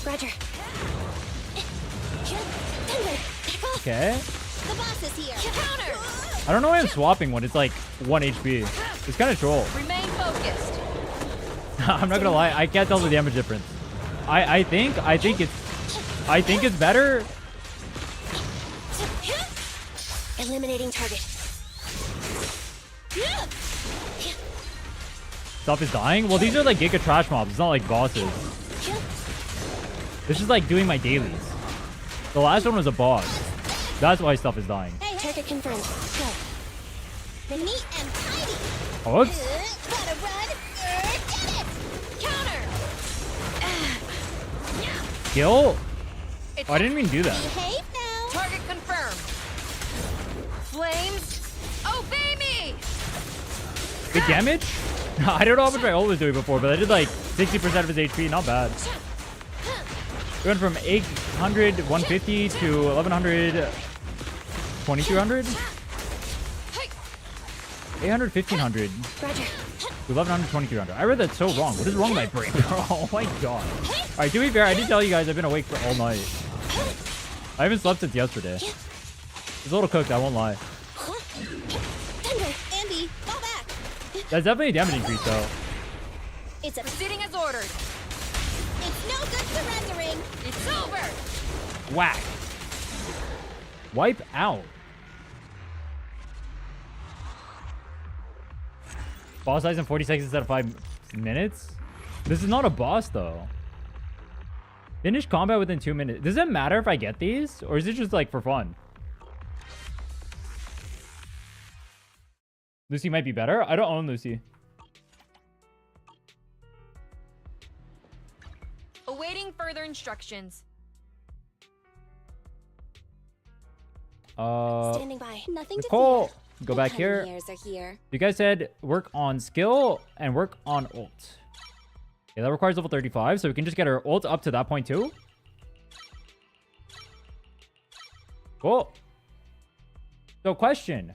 Roger. Okay. The boss is here. Counter. I don't know why I'm swapping when it's like 1 HP. It's kind of troll. Remain focused. I'm not gonna lie, I can't tell the damage difference. I think it's better. Eliminating target. Stuff is dying. Well, these are like Giga Trash mobs. It's not like bosses. This is like doing my dailies. The last one was a boss. That's why stuff is dying. Hey, target confirmed. Go. The neat and tidy. Oh, whoops. Gotta run. Get it. Counter. Kill? Oh, I didn't mean to do that. Behave now. Target confirmed. Flames, obey me. Good damage? I don't know how much my ult was doing before, but I did like 60% of his HP. Not bad. We went from 800, 150 to 1100, 2200? 800, 1500. Roger. 1100, 2300. I read that so wrong. What is wrong with my brain? Oh my god. Alright, to be fair, I did tell you guys I've been awake for all night. I haven't slept since yesterday. It's a little cooked, I won't lie. Thunder. Andy, fall back. That's definitely a damage increase though. It's a Proceeding as ordered. It's no good surrendering. It's over. Whack. Wipe out. Boss size in 40 seconds instead of 5 minutes? This is not a boss, though. Finish combat within 2 minutes. Does it matter if I get these? Or is it just, like, for fun? Lucy might be better. I don't own Lucy. Awaiting further instructions. Standing by. Nothing Nicole, to fear. go The back cunning here. hairs are here. You guys said work on skill and work on ult. Okay, that requires level 35, so we can just get our ult up to that point too. Cool. So question.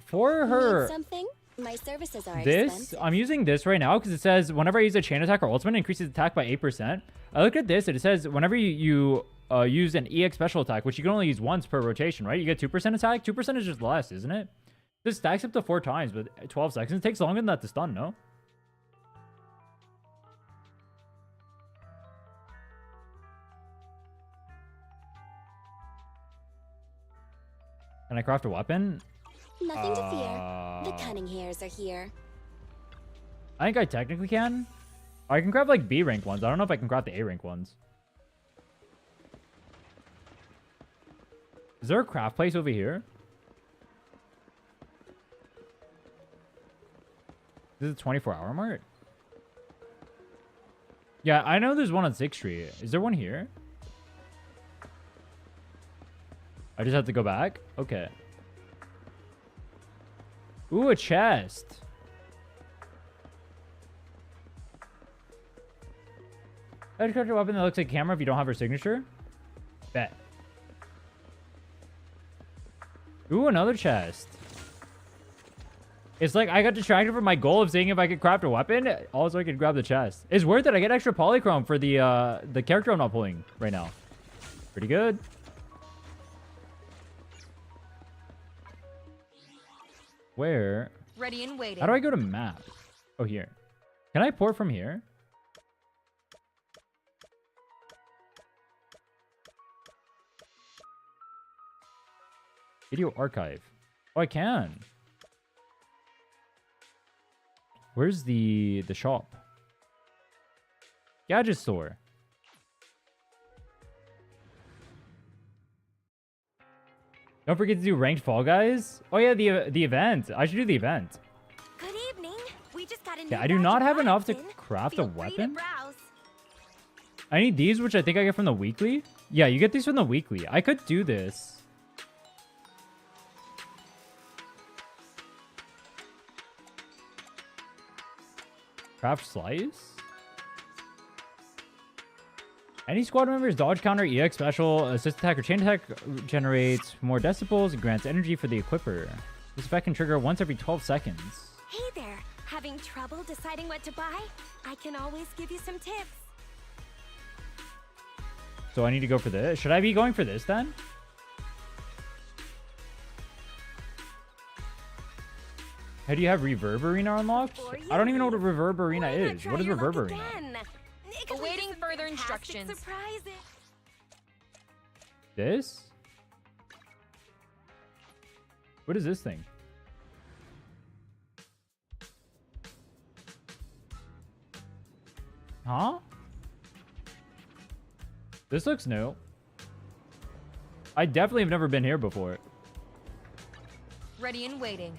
For her... Need something? My services are This, expensive. I'm using this right now because it says whenever I use a chain attack or ultimate, it increases attack by 8%. I look at this and it says whenever you use an EX special attack, which you can only use once per rotation, right? You get 2% attack. 2% is just less, isn't it? This stacks up to 4 times, but 12 seconds. It takes longer than that to stun, no? Can I craft a weapon? Nothing to fear. The cunning hairs are here. I think I technically can. I can craft like B rank ones. I don't know if I can craft the A rank ones. Is there a craft place over here? This is a 24-hour mart? Yeah, I know there's one on 6th Street. Is there one here? I just have to go back? Okay. Ooh, a chest. I'd craft a weapon that looks like a camera if you don't have her signature. Bet. Ooh, another chest. It's like I got distracted from my goal of seeing if I could craft a weapon. Also, I could grab the chest. It's worth it. I get extra polychrome for the character I'm not pulling right now. Pretty good. Where? Ready and waiting. How do I go to map? Oh, here. Can I port from here? Video archive. Oh, I can. Where's the shop? Gadget store. Don't forget to do ranked Fall Guys. Oh yeah, the event. I should do the event. Good evening. We just got a Yeah, I do not have enough to craft a weapon. I need these, which I think I get from the weekly. Yeah, you get these from the weekly. I could do this. Craft slice. Any squad member's dodge counter, EX special, assist attack, or chain attack generates more decibels and grants energy for the equipper. This effect can trigger once every 12 seconds. Hey there. Having trouble deciding what to buy? I can always give you some tips. So I need to go for this. Should I be going for this then? How do you have Reverb Arena unlocked? I don't even know what a Reverb Arena is. What is Reverb Arena? Awaiting further instructions. This? What is this thing? Huh? This looks new. I definitely have never been here before. Ready and waiting.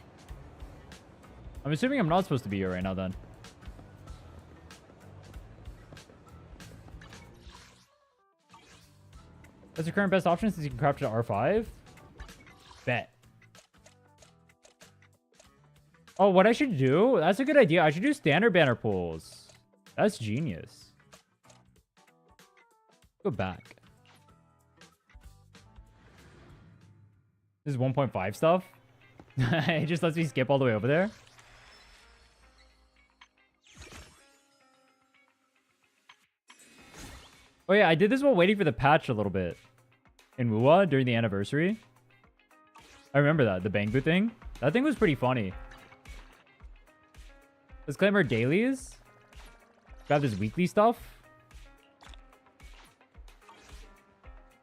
I'm assuming I'm not supposed to be here right now then. That's your current best option since you can craft it to R5? Bet. Oh, what I should do? That's a good idea. I should do standard banner pulls. That's genius. Go back. This is 1.5 stuff. It just lets me skip all the way over there. Oh yeah, I did this while waiting for the patch a little bit. In Wuwa during the anniversary. I remember that, the Bang Boo thing. That thing was pretty funny. Let's claim our dailies. Grab this weekly stuff.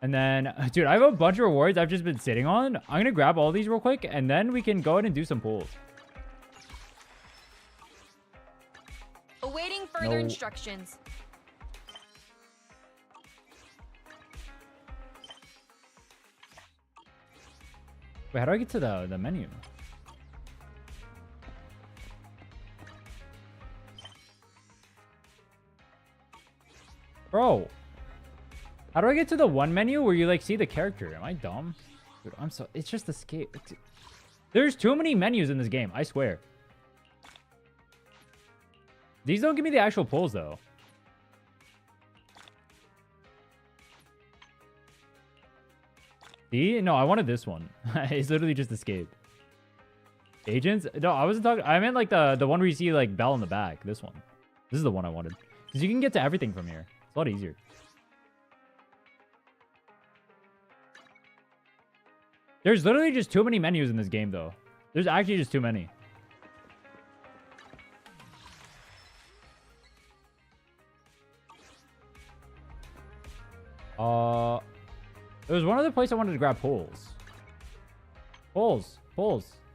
And then, dude, I have a bunch of rewards I've just been sitting on. I'm going to grab all these real quick, and then we can go ahead and do some pulls. Awaiting further instructions. Wait, how do I get to the menu? Bro. How do I get to the one menu where you like see the character? Am I dumb? Dude, I'm so... It's just escape. There's too many menus in this game. I swear. These don't give me the actual pulls though. See? No, I wanted this one. It's literally just escape. Agents? No, I wasn't talking... I meant like the one where you see like Bell in the back. This one. This is the one I wanted. Because you can get to everything from here. It's a lot easier. There's literally just too many menus in this game though. There's actually just too many. There was one other place I wanted to grab pulls. Pulls.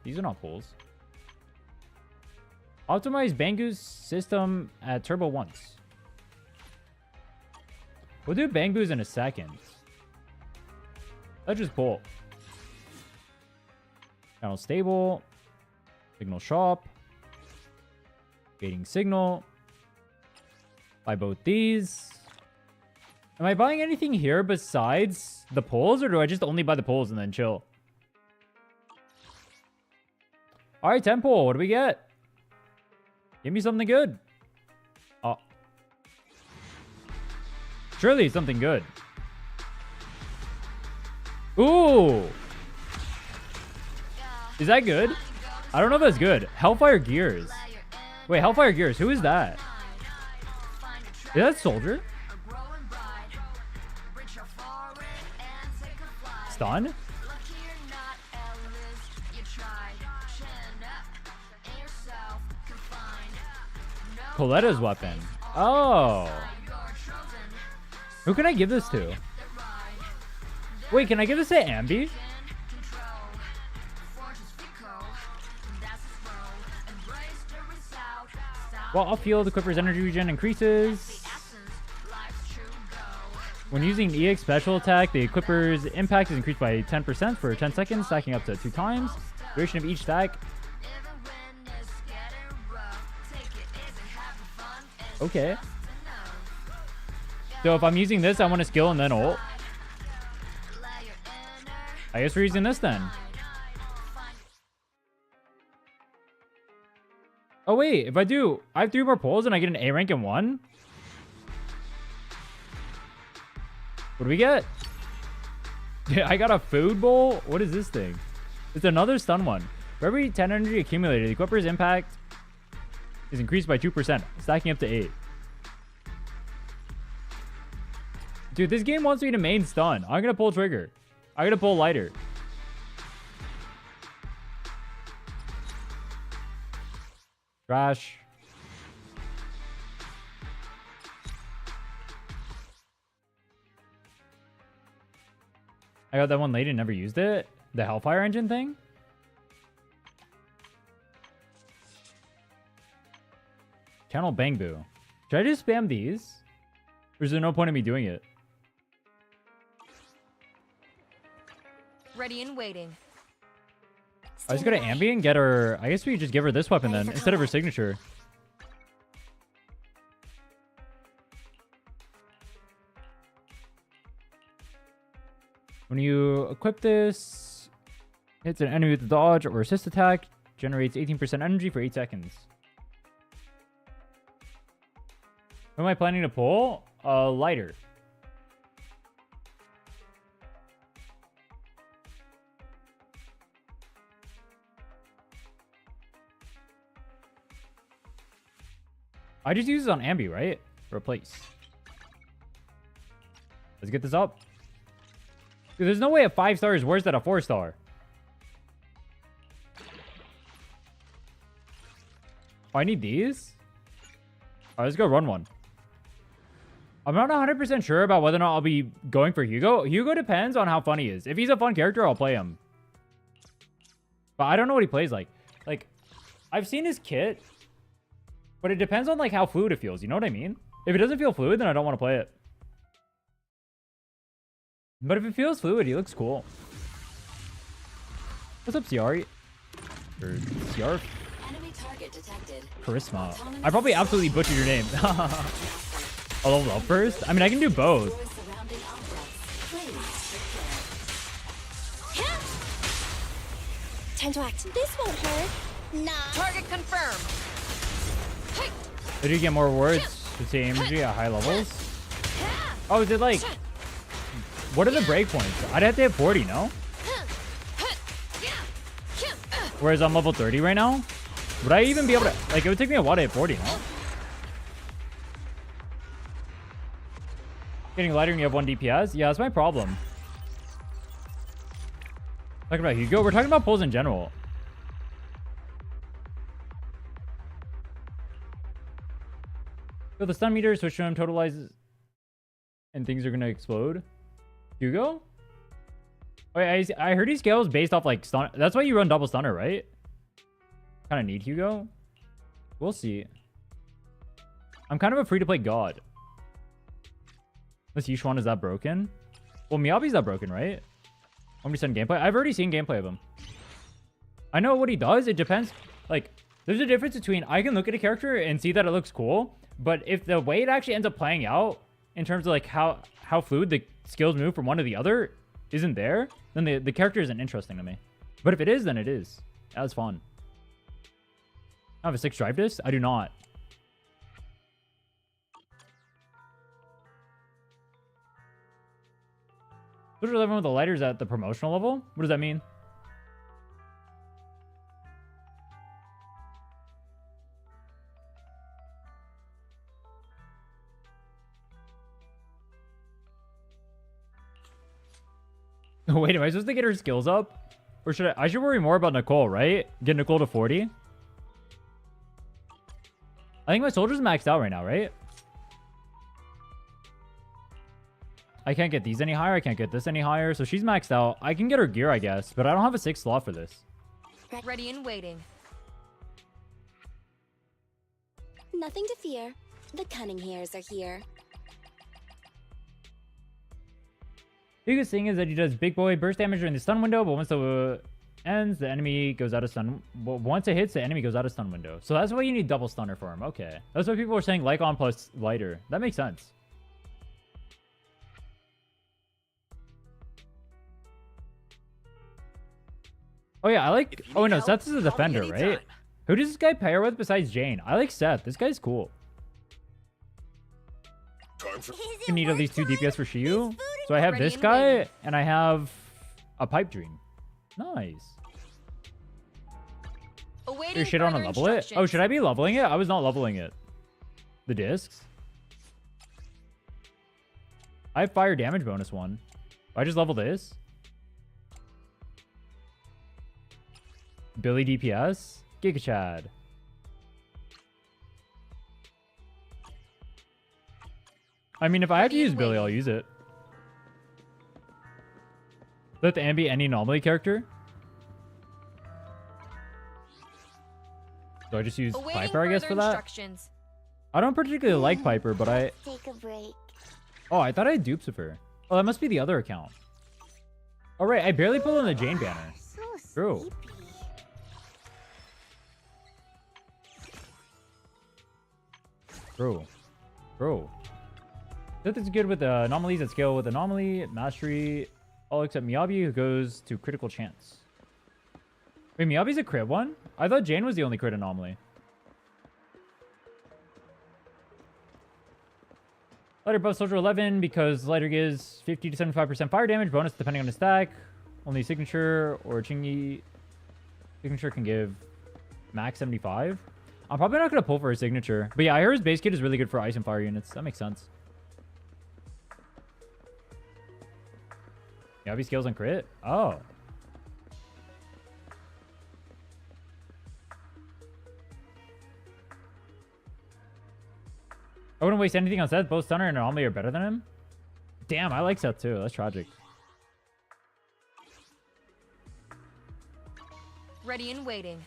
These are not pulls. Optimize Bangu's system at turbo once. We'll do Bangu's in a second. Let's just pull. Channel stable. Signal shop. Gating signal. Buy both these. Am I buying anything here besides the pulls, or do I just only buy the pulls and then chill? All right, 10 pull. What do we get? Give me something good. Oh. Surely it's something good. Ooh. Is that good? I don't know if that's good. Hellfire Gears. Wait, Hellfire Gears. Who is that? Is that Soldier? Stun? Coletta's weapon. Oh. Who can I give this to? Wait, can I give this to Ambi? While off-field, the Equipper's energy regen increases. When using EX special attack, the Equipper's impact is increased by 10% for 10 seconds, stacking up to 2 times. Duration of each stack. Okay. So if I'm using this, I want a skill and then ult. I guess we're using this then. Oh wait, if I have 3 more pulls and I get an A rank in 1? What do we get? Yeah, I got a food bowl? What is this thing? It's another stun one. For every 10 energy accumulated, the Equipper's impact is increased by 2%, stacking up to 8. Dude, this game wants me to main stun. I'm gonna pull trigger. I'm gonna pull lighter. Trash. I got that one late and never used it. The Hellfire engine thing. Channel Bangbu. Should I just spam these? Or is there no point in me doing it? Ready and waiting. I just go to Ambi and get her... I guess we could just give her this weapon then, instead of her signature. When you equip this, hits an enemy with a dodge or assist attack, generates 18% energy for 8 seconds. Who am I planning to pull? Lighter. I just use this on Ambi, right? Replace. Let's get this up. Dude, there's no way a 5-star is worse than a 4-star. Oh, I need these? Alright, let's go run one. I'm not 100% sure about whether or not I'll be going for Hugo. Hugo depends on how fun he is. If he's a fun character, I'll play him. But I don't know what he plays like. Like, I've seen his kit, but it depends on like how fluid it feels. You know what I mean? If it doesn't feel fluid, then I don't want to play it. But if it feels fluid, he looks cool. What's up, Ciari? Or Ciar? Enemy target detected. Charisma. I probably absolutely butchered your name. I'll level up first? I mean, I can do both. Time to act. This won't hurt. Nah. Target confirmed. Did you get more rewards to see energy at high levels? Oh, is it like... What are the breakpoints? I'd have to hit 40, no? Whereas I'm level 30 right now? Would I even be able to... Like, it would take me a while to hit 40, no? Getting lighter and you have 1 DPS? Yeah, that's my problem. Talking about Hugo? We're talking about pulls in general. So the stun meter, switch to him, totalizes, and things are going to explode. Hugo? Wait, I heard he scales based off like stun. That's why you run double stunner, right? Kind of need Hugo. We'll see. I'm kind of a free-to-play god. Unless Yishuan is that broken. Well, Miyabi's that broken, right? How many send gameplay? I've already seen gameplay of him. I know what he does. It depends. Like, there's a difference between I can look at a character and see that it looks cool, but if the way it actually ends up playing out in terms of like how fluid the skills move from one to the other isn't there, then the character isn't interesting to me. But if it is, then it is. That's fun. I have a 6 drive disc? I do not. Soldier 11 with the lighters at the promotional level? What does that mean? Wait, am I supposed to get her skills up? Or should I should worry more about Nicole, right? Get Nicole to 40? I think my soldier's maxed out right now, right? I can't get these any higher. I can't get this any higher. So she's maxed out. I can get her gear, I guess. But I don't have a 6 slot for this. Ready and waiting. Nothing to fear. The cunning hairs are here. Biggest thing is that he does big boy burst damage during the stun window, but once the ends, the enemy goes out of stun. Once it hits, the enemy goes out of stun window. So that's why you need double stunner for him. Okay. That's why people are saying Lycon plus lighter. That makes sense. Oh yeah, I like... Oh no, Seth is a defender, right? Who does this guy pair with besides Jane? I like Seth. This guy's cool. You need at least 2 DPS for Shiyu. So I have this guy, and I have a pipe dream. Nice. Your shit on a level it? Oh, should I be leveling it? I was not leveling it. The discs? I have fire damage bonus 1. I just level this. Billy DPS. Giga Chad. I mean, if I have to use Billy, I'll use it. Let the Ambi any anomaly character. So I just use Piper, I guess, for that. I don't particularly like Piper, but I... Take a break. Oh, I thought I had dupes of her. Oh, that must be the other account. Oh, right. I barely pulled in the Jane banner. True. Bro. That is good with anomalies at scale with anomaly, mastery, all except Miyabi, who goes to critical chance. Wait, Miyabi's a crit one? I thought Jane was the only crit anomaly. Lighter buff Soldier 11 because lighter gives 50 to 75% fire damage bonus depending on the stack. Only signature or Chingy signature can give max 75. I'm probably not going to pull for a signature. But yeah, I heard his base kit is really good for ice and fire units. That makes sense. Miyabi skills on crit? Oh. I wouldn't waste anything on Seth. Both Stunner and Anomaly are better than him. Damn, I like Seth too. That's tragic. Ready and waiting.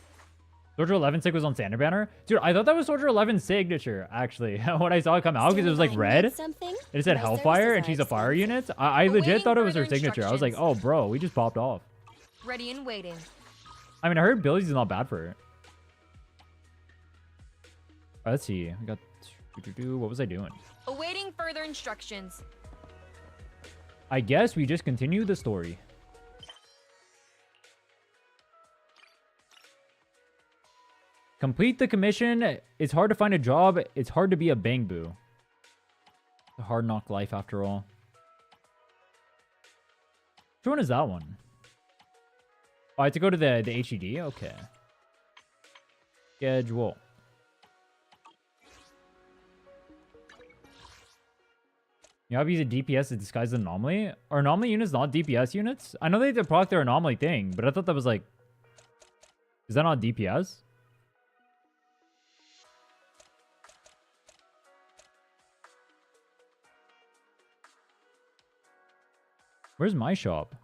Soldier 11 sig was on Standard Banner. Dude, I thought that was Soldier 11's signature, actually. When I saw it come out, because it was like red. It said Hellfire, and she's a fire unit. I legit thought it was her signature. I was like, oh, bro, we just popped off. Ready and waiting. I mean, I heard Billy's is not bad for her. Let's see. I got... What was I doing? Awaiting further instructions. I guess we just continue the story. Complete the commission. It's hard to find a job. It's hard to be a Bangbu. It's a hard knock life after all. Which one is that one? Oh, I have to go to the HED? Okay. Schedule. You have to use a DPS to disguise the anomaly? Are anomaly units not DPS units? I know they did proc their anomaly thing, but I thought that was like... Is that not DPS? Where's my shop?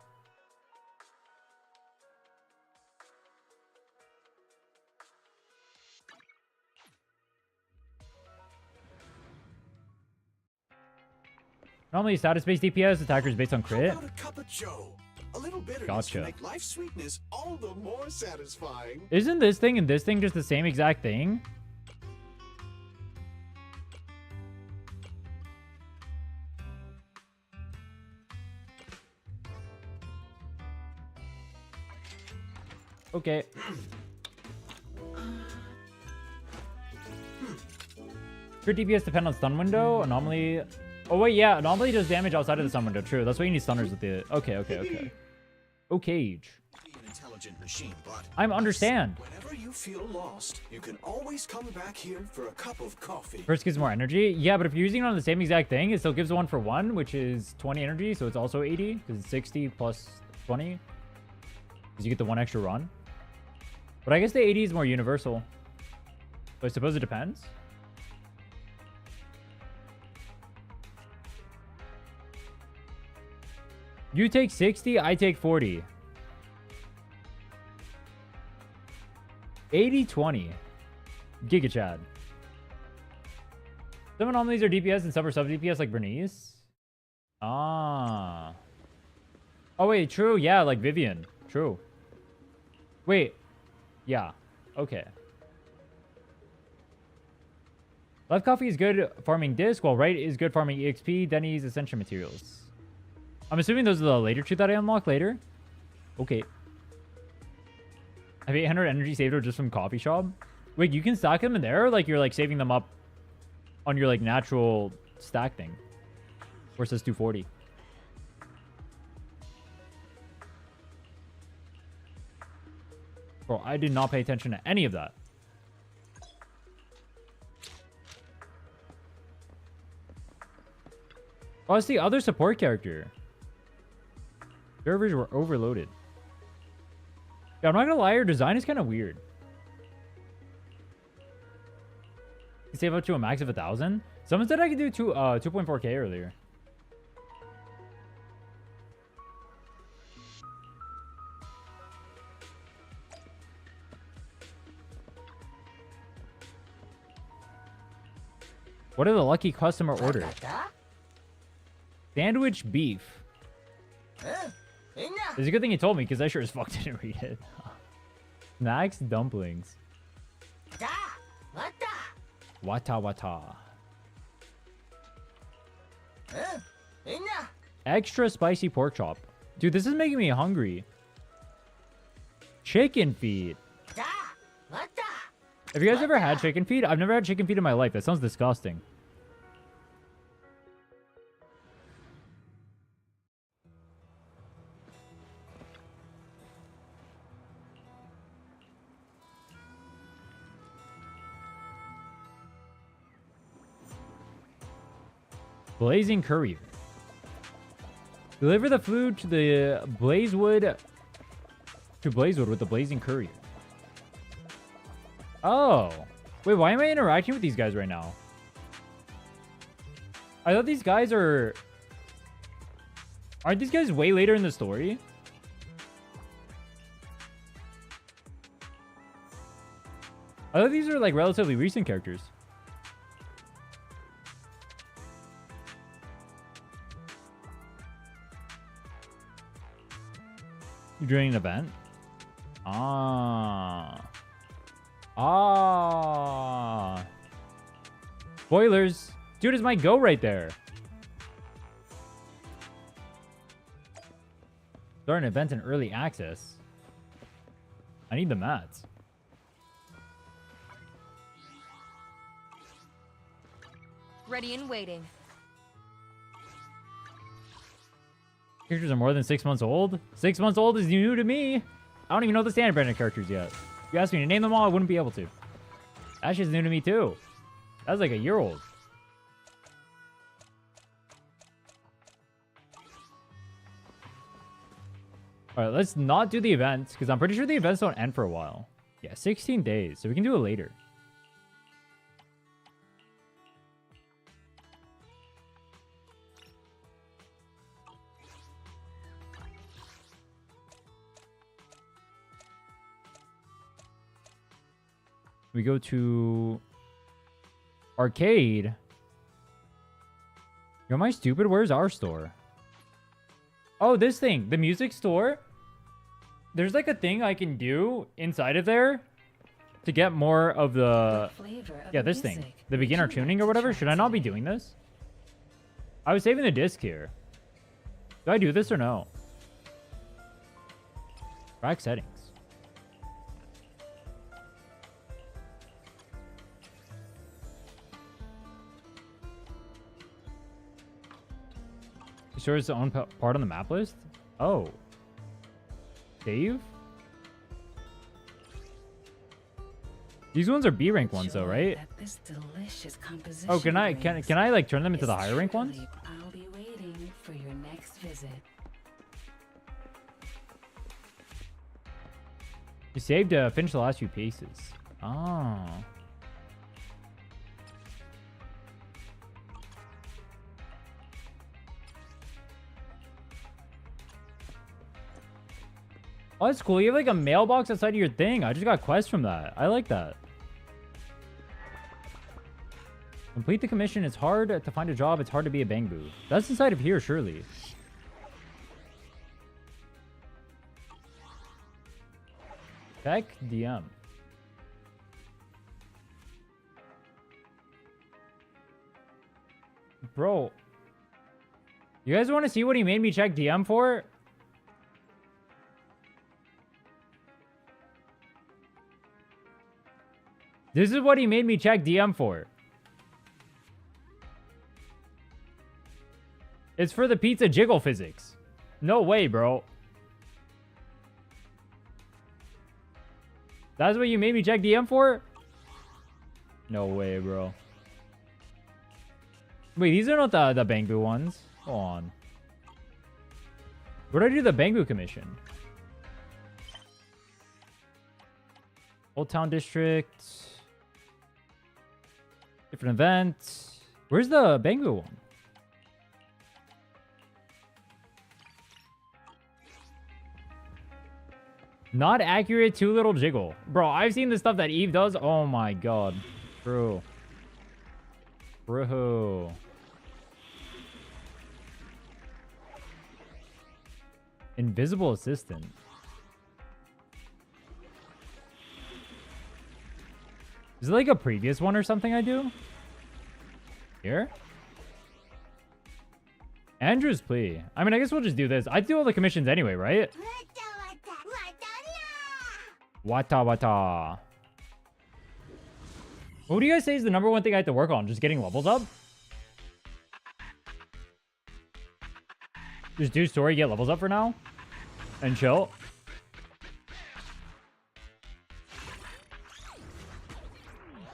Normally status-based DPS, attackers based on crit. How about a cup of joe? A little bitterness Gotcha. to make life's sweetness all the more satisfying. Isn't this thing and this thing just the same exact thing? Okay. Crit DPS depend on stun window. Anomaly. Oh wait, yeah. Anomaly does damage outside of the stun window. True. That's why you need stunners with the. Okay. Okay. Be an intelligent machine, but I'm understand. whenever you feel lost, you can always come back here for a cup of coffee. First gives more energy. Yeah, but if you're using it on the same exact thing, it still gives 1 for 1, which is 20 energy. So it's also 80 because it's 60 plus 20. Because you get the 1 extra run. But I guess the 80 is more universal. So I suppose it depends. You take 60, I take 40. 80-20. Giga Chad. Some anomalies are DPS and some are sub-DPS like Bernice. Ah. Oh wait, true. Yeah, like Vivian. True. Wait. Yeah. Okay. Left coffee is good farming disc, while right is good farming EXP, Denny's essential materials. I'm assuming those are the later two that I unlock later. Okay. I have 800 energy saved just from coffee shop. Wait, you can stack them in there? Or like you're like saving them up on your like natural stack thing? Or it says 240. Bro, I did not pay attention to any of that. Oh, it's the other support character. Servers were overloaded. Yeah, I'm not gonna lie, your design is kind of weird. You save up to a max of 1,000. Someone said I could do 2.4k earlier. What are the lucky customer orders? Sandwich beef. It's a good thing you told me, because I sure as fuck didn't read it. Snacks, dumplings. Wata wata. Extra spicy pork chop. Dude, this is making me hungry. Chicken feet. Have you guys ever had chicken feet? I've never had chicken feet in my life. That sounds disgusting. Blazing Courier. Deliver the food to the Blazewood with the Blazing Courier. Oh. Wait, why am I interacting with these guys right now? I thought these guys are... Aren't these guys way later in the story? I thought these are like relatively recent characters. You're doing an event? Ah. Ah. Spoilers. Dude, is my go right there. Start an event in early access. I need the mats. Ready and waiting. Characters are more than 6 months old? 6 months old is new to me. I don't even know the standard branded characters yet. If you asked me to name them all, I wouldn't be able to. That shit's new to me too. That was like a year old. Alright, let's not do the events, because I'm pretty sure the events don't end for a while. Yeah, 16 days, so we can do it later. We go to arcade. Yo, am I stupid? Where's our store? Oh, this thing. The music store. There's like a thing I can do inside of there to get more of the... Yeah, this thing. The beginner tuning or whatever. Should I not be doing this? I was saving the disc here. Do I do this or no? Track settings. Sure it's its own part on the map list? Oh. Save? These ones are B rank ones though, right? Oh, can I like turn them into the higher rank ones? I'll be waiting for your next visit. You saved to finish the last few pieces. Oh. Oh, that's cool. You have like a mailbox outside of your thing. I just got quests from that. I like that. Complete the commission. It's hard to find a job. It's hard to be a Bangbu. That's inside of here, surely. Check DM. Bro. You guys want to see what he made me check DM for? This is what he made me check DM for. It's for the pizza jiggle physics. No way, bro. That's what you made me check DM for? No way, bro. Wait, these are not the Bangbu ones. Hold on. Where did I do the Bangbu commission? Old Town District. Different event. Where's the Bangbu one? Not accurate, too little jiggle. Bro, I've seen the stuff that Eve does. Oh my god. Bro. Bro. Invisible assistant. Is it like a previous one or something I do? Here? Andrew's plea. I mean, I guess we'll just do this. I do all the commissions anyway, right? Wata wata. What do you guys say is the number one thing I have to work on? Just getting levels up? Just do story, get levels up for now? And chill?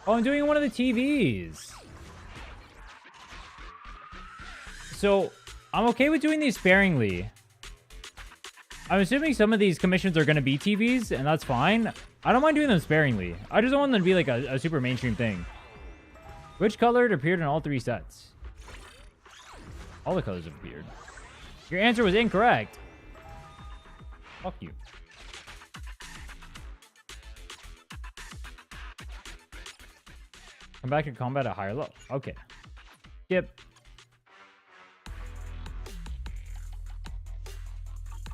Oh, I'm doing one of the TVs. So, I'm okay with doing these sparingly. I'm assuming some of these commissions are going to be TVs, and that's fine. I don't mind doing them sparingly. I just don't want them to be like a super mainstream thing. Which color appeared in all 3 sets? All the colors have appeared. Your answer was incorrect. Fuck you. Come back to combat at higher level. Okay. Skip.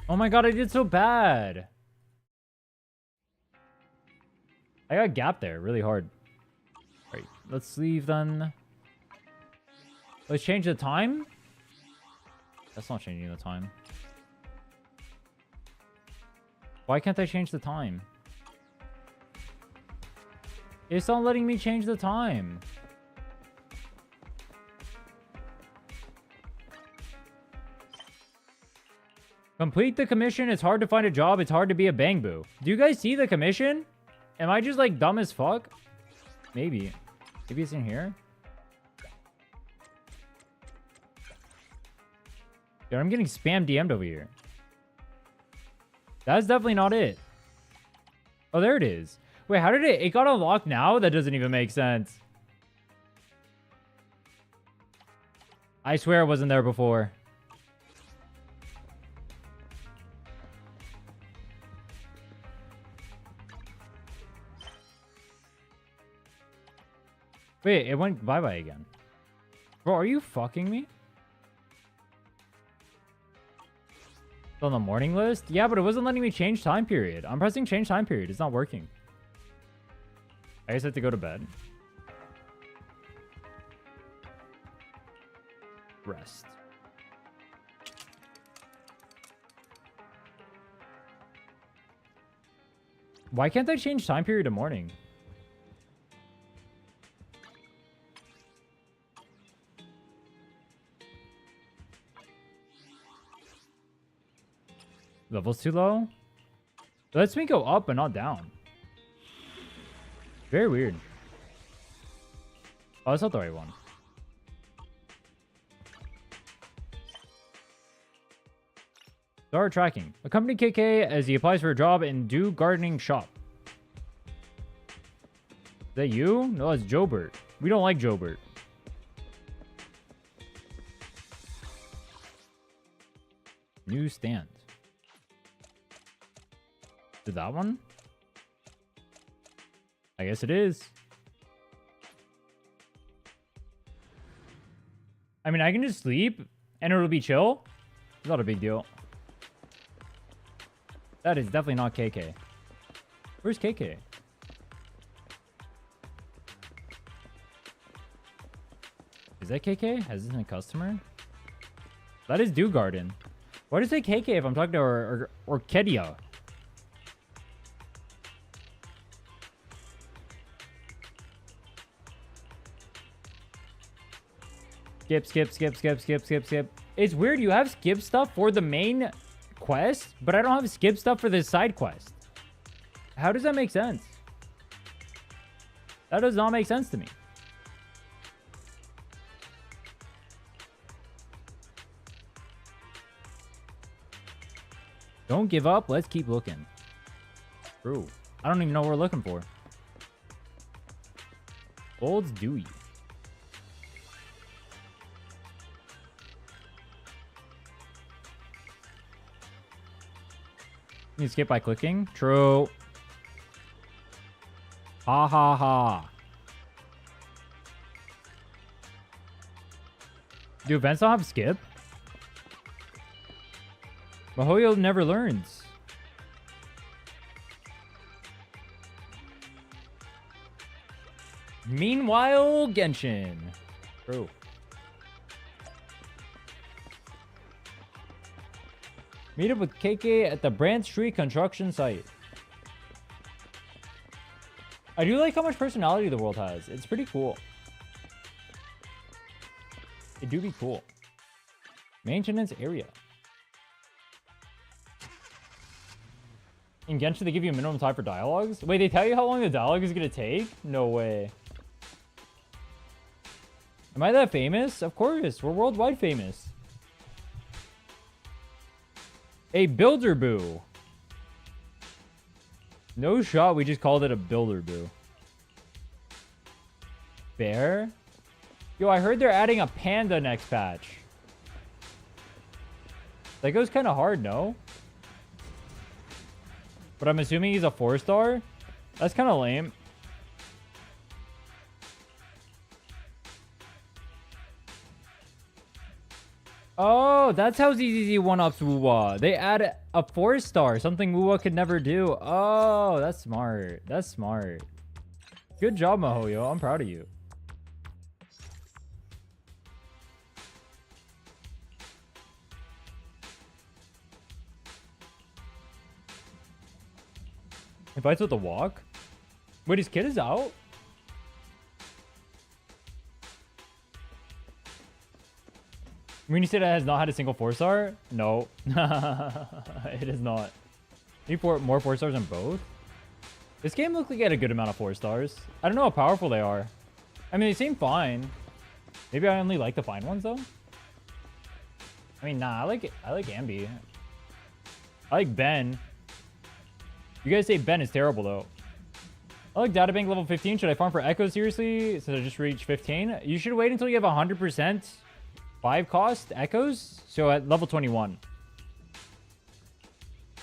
Oh my god, I did so bad. I got gap there really hard. Right, let's leave then. Let's change the time. That's not changing the time. Why can't I change the time? It's not letting me change the time. Complete the commission. It's hard to find a job. It's hard to be a bangbu. Do you guys see the commission? Am I just like dumb as fuck? Maybe. Maybe it's in here. Dude, I'm getting spam DM'd over here. That's definitely not it. Oh, there it is. Wait, how did it got unlocked now? That doesn't even make sense. I swear it wasn't there before. Wait, it went bye-bye again. Bro, are you fucking me? It's on the morning list? Yeah, but it wasn't letting me change time period. I'm pressing change time period. It's not working. I just have to go to bed. Rest. Why can't I change time period to morning? Level's too low? It lets me go up but not down. Very weird. Oh, that's not the right one. Start tracking. Accompany KK as he applies for a job in Do Gardening Shop. Is that you? No, it's Jobert. We don't like Jobert. New stand. Is that one? I guess it is. I mean, I can just sleep and it'll be chill. It's not a big deal. That is definitely not KK. Where's KK? Is that KK? Has this been a customer? That is Do Garden. Why does it say KK if I'm talking to Orchidia? Skip. It's weird. You have skip stuff for the main quest, but I don't have skip stuff for the side quest. How does that make sense? That does not make sense to me. Don't give up. Let's keep looking. True. I don't even know what we're looking for. Gold's Dewey. You skip by clicking. True. Ha ha ha. Do events not have skip? Mahoyo never learns. Meanwhile, Genshin. True. Meet up with KK at the Brand Street construction site. I do like how much personality the world has. It's pretty cool. It do be cool. Maintenance area. In Genshin, they give you a minimum time for dialogues? Wait, they tell you how long the dialogue is going to take? No way. Am I that famous? Of course. We're worldwide famous. A builder boo. No shot, we just called it a builder boo. Bear? Yo, I heard they're adding a panda next patch. That goes kind of hard, no? But I'm assuming he's a 4-star? That's kind of lame. Oh, that's how ZZZ one-ups Wuwa. They add a 4-star, something Wuwa could never do. Oh, that's smart. That's smart. Good job, Mahoyo. I'm proud of you. He fights with a walk? Wait, his kid is out? When you said it has not had a single 4-star? No. It is not. Need more 4-stars on both? This game looks like it had a good amount of 4-stars. I don't know how powerful they are. I mean, they seem fine. Maybe I only like the fine ones, though? I mean, nah, I like Ambi. I like Ben. You guys say Ben is terrible, though. I like Databank level 15. Should I farm for Echo, seriously? Since I just reached 15? You should wait until you have 100% 5 cost Echoes. So at level 21.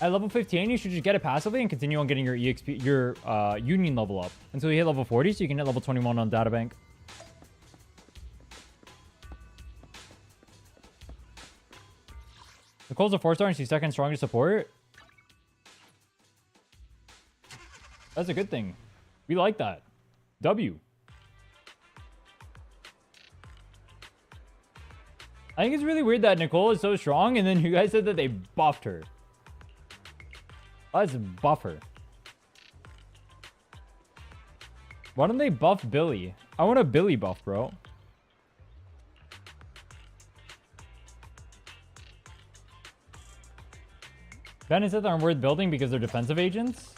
At level 15, you should just get it passively and continue on getting your EXP, your Union level up. Until you hit level 40, so you can hit level 21 on Databank. Nicole's a 4-star and she's second strongest support. That's a good thing. We like that. W. I think it's really weird that Nicole is so strong and then you guys said that they buffed her. Let's buff her. Why don't they buff Billy? I want a Billy buff, bro. Ben said they're worth building because they're defensive agents?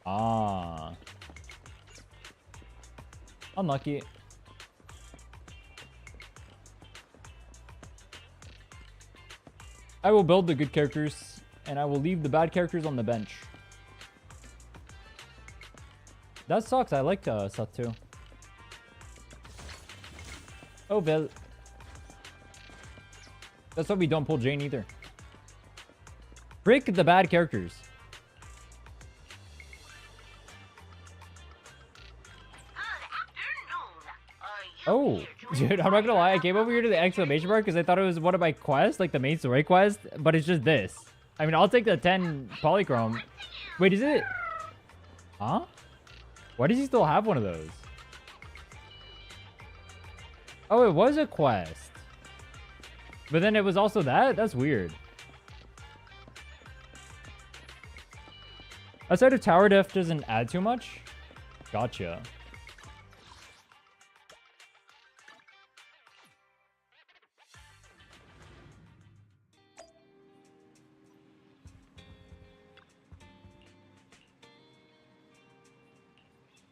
Ah. Unlucky. I will build the good characters, and I will leave the bad characters on the bench. That sucks. I like Seth too. Oh, Bill. That's why we don't pull Jane either. Break the bad characters. Oh, dude, I'm not gonna lie. I came over here to the exclamation mark because I thought it was one of my quests, like the main story quest, but it's just this. I mean, I'll take the 10 polychrome. Wait, is it? Huh? Why does he still have one of those? Oh, it was a quest. But then it was also that? That's weird. Outside of tower def doesn't add too much? Gotcha.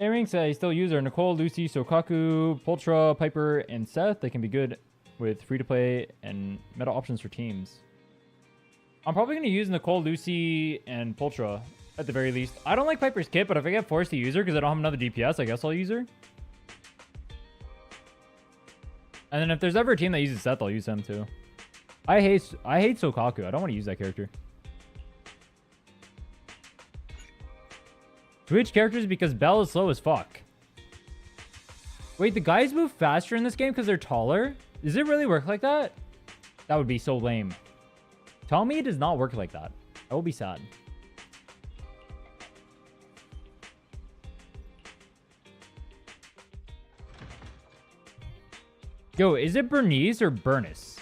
A-Ring says I still use her. Nicole, Lucy, Sokaku, Pultra, Piper, and Seth. They can be good with free-to-play and meta options for teams. I'm probably going to use Nicole, Lucy, and Pultra at the very least. I don't like Piper's kit, but if I get forced to use her because I don't have another DPS, I guess I'll use her. And then if there's ever a team that uses Seth, I'll use him too. I hate Sokaku. I don't want to use that character. Switch characters because Belle is slow as fuck. Wait, the guys move faster in this game because they're taller? Does it really work like that? That would be so lame. Tell me it does not work like that. I will be sad. Yo, is it Bernice or Bernice?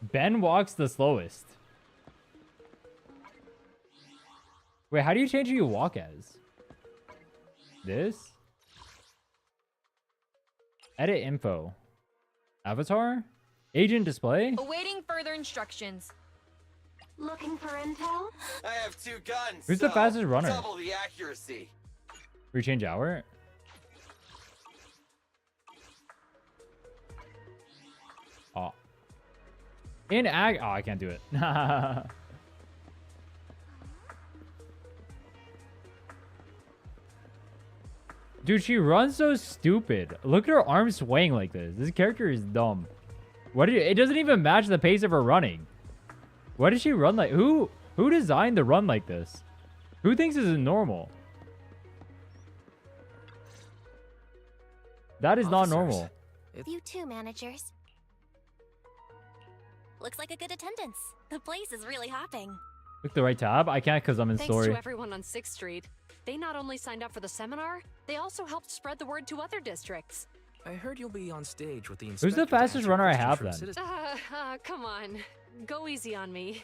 Ben walks the slowest. Wait, how do you change who you walk as? This? Edit info. Avatar? Agent display? Awaiting further instructions. Looking for intel? I have 2 guns. Who's the fastest runner? Double the accuracy. Rechange hour? Oh. Oh, I can't do it. Dude, she runs so stupid. Look at her arms swaying like this. This character is dumb. It doesn't even match the pace of her running. Why does she run like... Who designed the run like this? Who thinks this is normal? That is not normal. You too, managers. Looks like a good attendance. The place is really hopping. Click the right tab. I can't because I'm in Thanks story. to everyone on 6th Street. They not only signed up for the seminar, they also helped spread the word to other districts. I heard you'll be on stage with the Who's the fastest runner I have then? Come on. Go easy on me.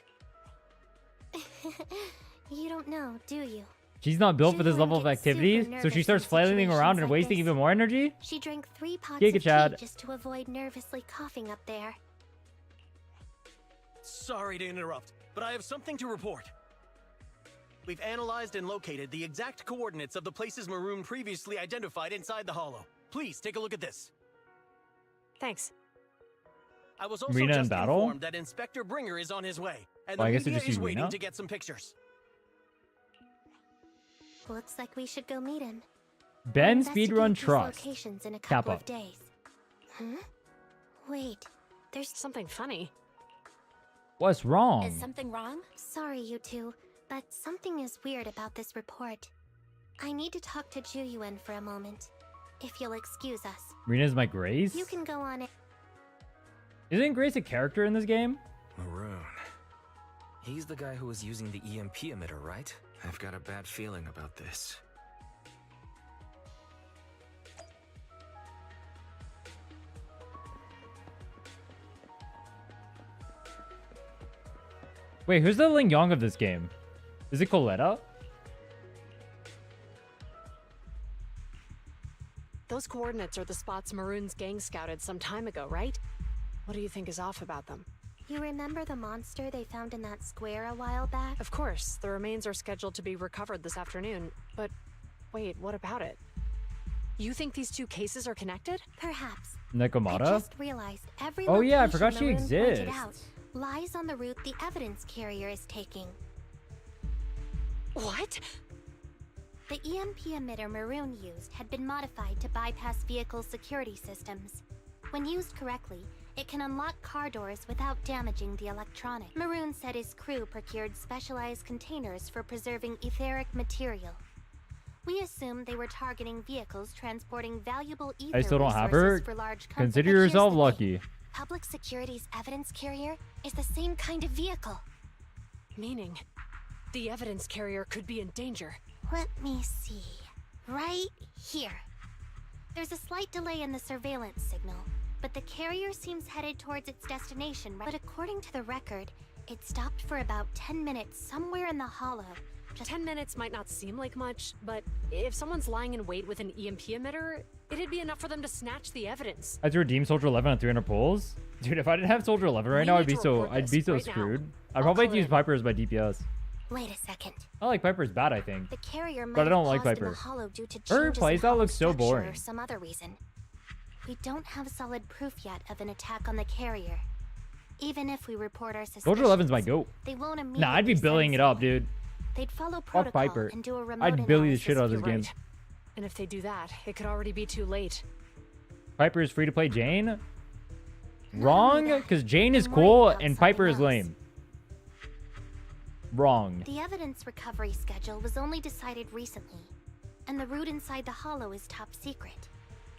You don't know, do you? She's not built for this level of activity, so she starts flailing around and wasting even more energy? She drank 3 pots Giga of tea Chad. just to avoid nervously coughing up there. Sorry to interrupt, but I have something to report. We've analyzed and located the exact coordinates of the places Maroon previously identified inside the hollow. Please take a look at this. Thanks. I was also Rena in just battle? informed that Inspector Bringer is on his way, and Well, I the guess they media just is use waiting Rena? to get some pictures. Looks like we should go meet him. Ben Investigate speedrun these trust. locations in a couple Kappa. of days. Huh? Wait, there's something funny. What's wrong? Is something wrong? Sorry, you two, but something is weird about this report. I need to talk to Juyuan for a moment, if you'll excuse us. Rena's my Grace? You can go on it. Isn't Grace a character in this game? Maroon. He's the guy who was using the EMP emitter, right? I've got a bad feeling about this. Wait, who's the Ling Yong of this game? Is it Coletta? Those coordinates are the spots Maroon's gang scouted some time ago, right? What do you think is off about them? You remember the monster they found in that square a while back? Of course, the remains are scheduled to be recovered this afternoon, but wait, what about it? You think these two cases are connected? Perhaps. I Nekomata? just realized every Oh yeah, I location forgot she Maroon pointed exists. out lies on the route the evidence carrier is taking. What? The EMP emitter Maroon used had been modified to bypass vehicle security systems. When used correctly, it can unlock car doors without damaging the electronic. Maroon said his crew procured specialized containers for preserving etheric material. We assumed they were targeting vehicles transporting valuable ether I still don't have resources her. for large companies. Consider But here's yourself the lucky. thing. Public Security's evidence carrier is the same kind of vehicle. Meaning, the evidence carrier could be in danger. Let me see. Right here. There's a slight delay in the surveillance signal, but the carrier seems headed towards its destination. But according to the record, it stopped for about 10 minutes somewhere in the hollow. 10 minutes might not seem like much, but if someone's lying in wait with an EMP emitter, it'd be enough for them to snatch the evidence. I had to redeem Soldier 11 on 300 pulls. Dude, if I didn't have Soldier 11 right We now, need I'd be to so report I'd be this so right now. screwed. I'd I'll probably have call to use it. Piper as my DPS. Wait a second. I like Piper's bad, I think. The carrier might But I don't have like paused in Piper. the hollow due to Her changes in playstyle hollow looks so structure boring. or some other reason. We don't have solid proof yet of an attack on the carrier. Even if we report our suspicions, Soldier 11's my goat. they won't immediately Nah, I'd be send billing it up, dude. They'd follow Fuck protocol Piper. and do a remote I'd billy the analysis. shit out of this You're game. right. And if they do that, it could already be too late. Piper is free to play Jane? Not Wrong? only that, Because Jane is I'm worried cool about and Piper is something else. lame. Wrong. The evidence recovery schedule was only decided recently, and the route inside the hollow is top secret.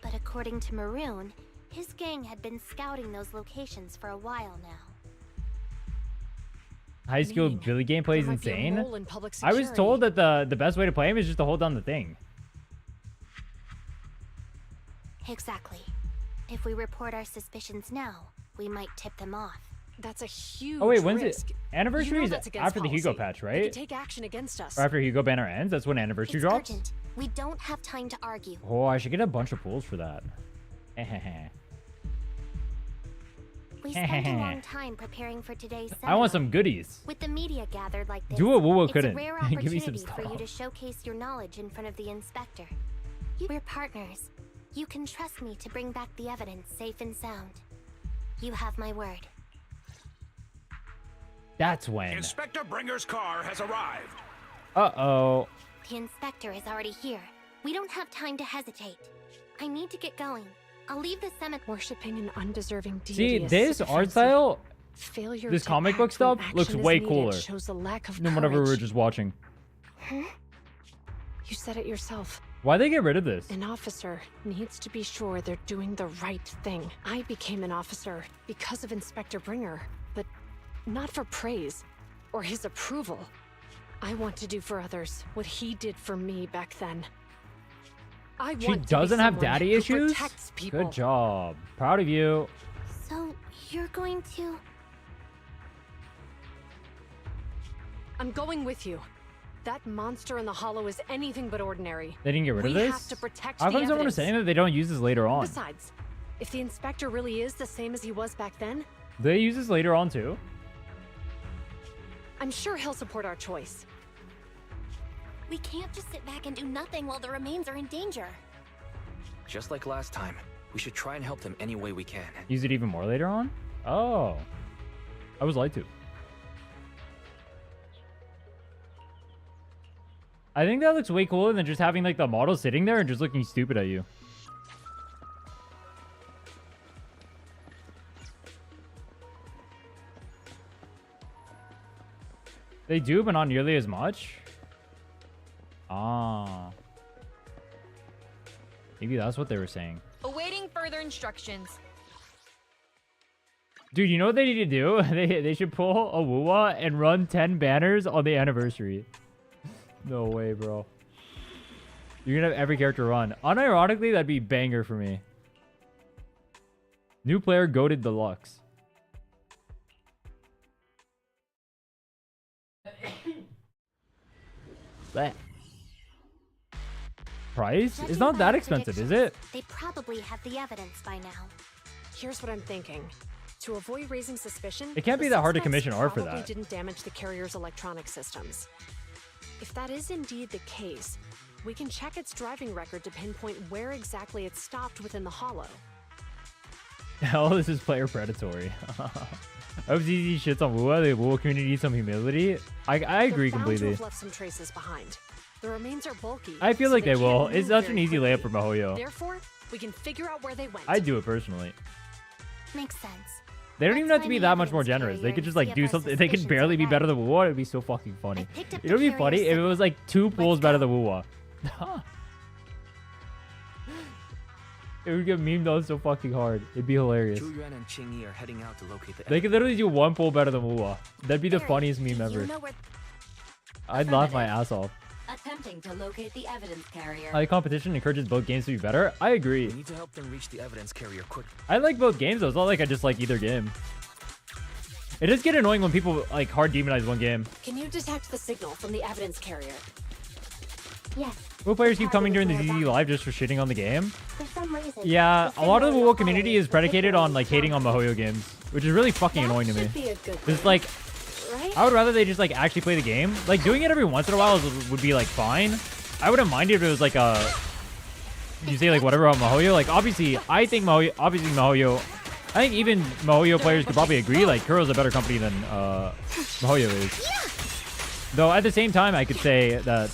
But according to Maroon, his gang had been scouting those locations for a while now. High skilled Meaning, Billy gameplay is there might be a insane. mole in public I was told security. that the best way to play him is just to hold down the thing. Exactly. If we report our suspicions now, we might tip them off. That's a huge Oh wait, when's risk. it? Anniversary You know is that's against after the Hugo policy. patch, They right? could take action against us. Or after Hugo banner ends? That's when anniversary It's drops? urgent. We don't have time to argue. Oh, I should get a bunch of pulls for that. We spent a long time preparing for today's seminar. I want some goodies. With the media gathered like this, Do what Wuwo it's couldn't. a rare Give me some opportunity for you stuff. to showcase your knowledge in front of the inspector. We're partners. You can trust me to bring back the evidence safe and sound. You have my word. That's when. Inspector Bringer's car has arrived. Uh-oh. The inspector is already here. We don't have time to hesitate. I need to get going. I'll leave the cemetery. Worshipping an undeserving deity. See, is this art offensive. style, Failure this to comic act book when stuff action looks is way needed cooler shows a lack of than whatever we were courage. just watching. You said it yourself. Why'd they get rid of this? An officer needs to be sure they're doing the right thing. I became an officer because of Inspector Bringer, but not for praise or his approval. I want to do for others what he did for me back then. I She want to be doesn't have someone daddy who issues? protects people. Good job. Proud of you. So, you're going to... I'm going with you. That monster in the hollow is anything but ordinary. They didn't get rid of We this? have to protect How the come someone evidence. is saying that they don't use this later on? Besides, if the inspector really is the same as he was back then, They use this later on too? I'm sure he'll support our choice. We can't just sit back and do nothing while the remains are in danger. Just like last time, we should try and help them any way we can. Use it even more later on? Oh. I was lied to. I think that looks way cooler than just having like the model sitting there and just looking stupid at you. They do, but not nearly as much. Ah. Maybe that's what they were saying. Awaiting further instructions. Dude, you know what they need to do? They should pull a Wuwa and run 10 banners on the anniversary. No way, bro. You're gonna have every character run. Unironically, that'd be banger for me. New player goated deluxe. That price? It's not that expensive, is it? They probably have the evidence by now. Here's what I'm thinking. To avoid raising suspicion, It can't the be that hard to suspects commission art for probably that. didn't damage the carrier's electronic systems. If that is indeed the case, we can check its driving record to pinpoint where exactly it stopped within the hollow. Hell, this is player predatory. I hope ZZ shits on Wuwa. The Wuwa community needs some humility. I agree They're bound to completely. have left some traces behind. The remains are bulky. I feel so like they will. can't It's move such an very easy quickly. layup for Mahoyo. Therefore, we can figure out where they went. I'd do it personally. Makes sense. They don't even have to be find the that much more evidence generous. They carrier could and just see like if do our something. They could suspicions barely are be right. better than Wuwa. It'd be so fucking funny. picked up It would the be funny carrier if it was like 2 pulls better than Wuwa. It would get memed on so fucking hard. It'd be hilarious. Zhu Yuan and Qing Yi are heading out to locate the They could literally do 1 pull better than Wuwa. That'd be the funniest meme ever. You know where... I'd laugh my ass off. Attempting to locate the evidence carrier. High competition encourages both games to be better. I agree. We need to help them reach the evidence carrier quick. I like both games though. It's not like I just like either game. It does get annoying when people like hard demonize one game. Can you detect the signal from the evidence carrier? Yes. Wuwa players keep coming during the ZZ live just for shitting on the game. For some reason. Yeah, the a lot of the signal Wuwa community is predicated on like hating on Mahoyo games, which is really fucking annoying to me. Should be a good It's thing, like right? I would rather they just like actually play the game. Like doing it every once in a while would be like fine. I wouldn't mind it if it was like a you say like whatever about Mahoyo. Like obviously I think Mahoyo I think even Mahoyo players could probably agree like Kuro's a better company than Mahoyo is. Though at the same time I could say that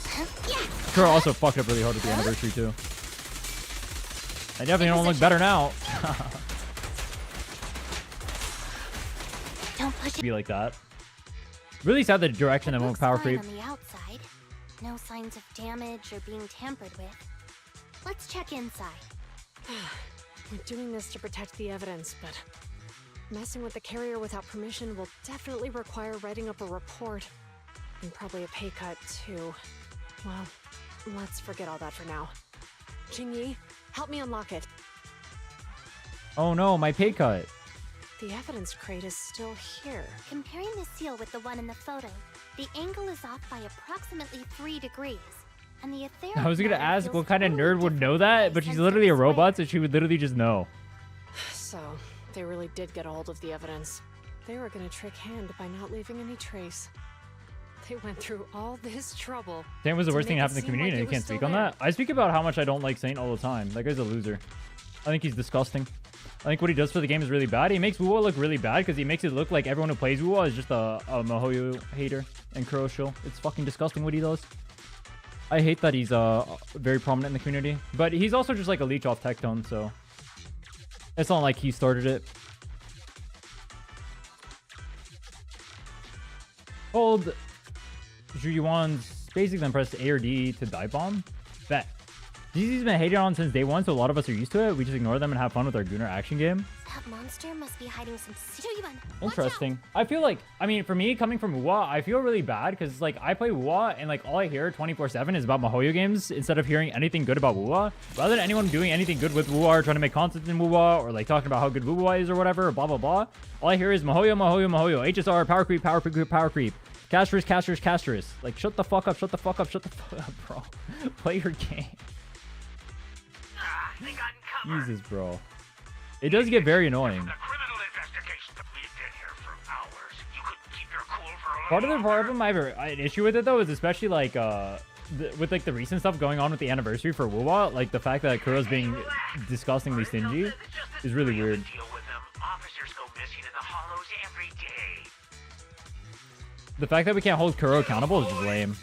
Kuro also fucked up really hard with the anniversary too. I definitely don't look better now. Don't push it. Be like that. Really sad the direction that won't Looks power fine creep. on the outside. No signs of damage or being tampered with. Let's check inside. We're doing this to protect the evidence, but messing with the carrier without permission will definitely require writing up a report. And probably a pay cut, too. Well, let's forget all that for now. Jingyi, help me unlock it. Oh no, my pay cut. The evidence crate is still here. Comparing the seal with the one in the photo, the angle is off by approximately 3 degrees. And the etheric I was gonna matter ask feels what kind of totally nerd would different know from that, my but she's sense literally a of robot, so she would literally just know. So, they really did get a hold of the evidence. They were gonna trick Hand by not leaving any trace. They went through all this trouble. Saint was the to worst thing make to it happen in the seem community, like and it you can't was still speak on there. that. I speak about how much I don't like Saint all the time. That guy's a loser. I think he's disgusting. I think what he does for the game is really bad. He makes Wuwa look really bad because he makes it look like everyone who plays Wuwa is just a Mahoyo hater and Kuro shill. It's fucking disgusting what he does. I hate that he's very prominent in the community, but he's also just like a leech off Tectone, so it's not like he started it. Hold Zhuyuan's basic, then press A or D to dive bomb. Bet. ZZ's been hated on since day one, so a lot of us are used to it. We just ignore them and have fun with our Gooner action game. That monster must be hiding some Interesting. I feel like, I mean, for me, coming from WoA, I feel really bad because, like, I play WoA and, like, all I hear 24/7 is about MiHoYo games instead of hearing anything good about WoA. Rather than anyone doing anything good with WoA or trying to make content in WoA or, like, talking about how good WoA is or whatever, or blah, blah, blah. All I hear is MiHoYo, MiHoYo, MiHoYo, HSR, power creep, power creep, power creep. Casters, casters, casters. Like, shut the fuck up, shut the fuck up, shut the fuck up, bro. Play your game. Jesus, bro. It does get very annoying. Part of the problem I have an issue with it, though, is especially, like, with, like, the recent stuff going on with the anniversary for WoA, like, the fact that Kuro's being disgustingly stingy is really weird. The fact that we can't hold Kuro accountable is just lame.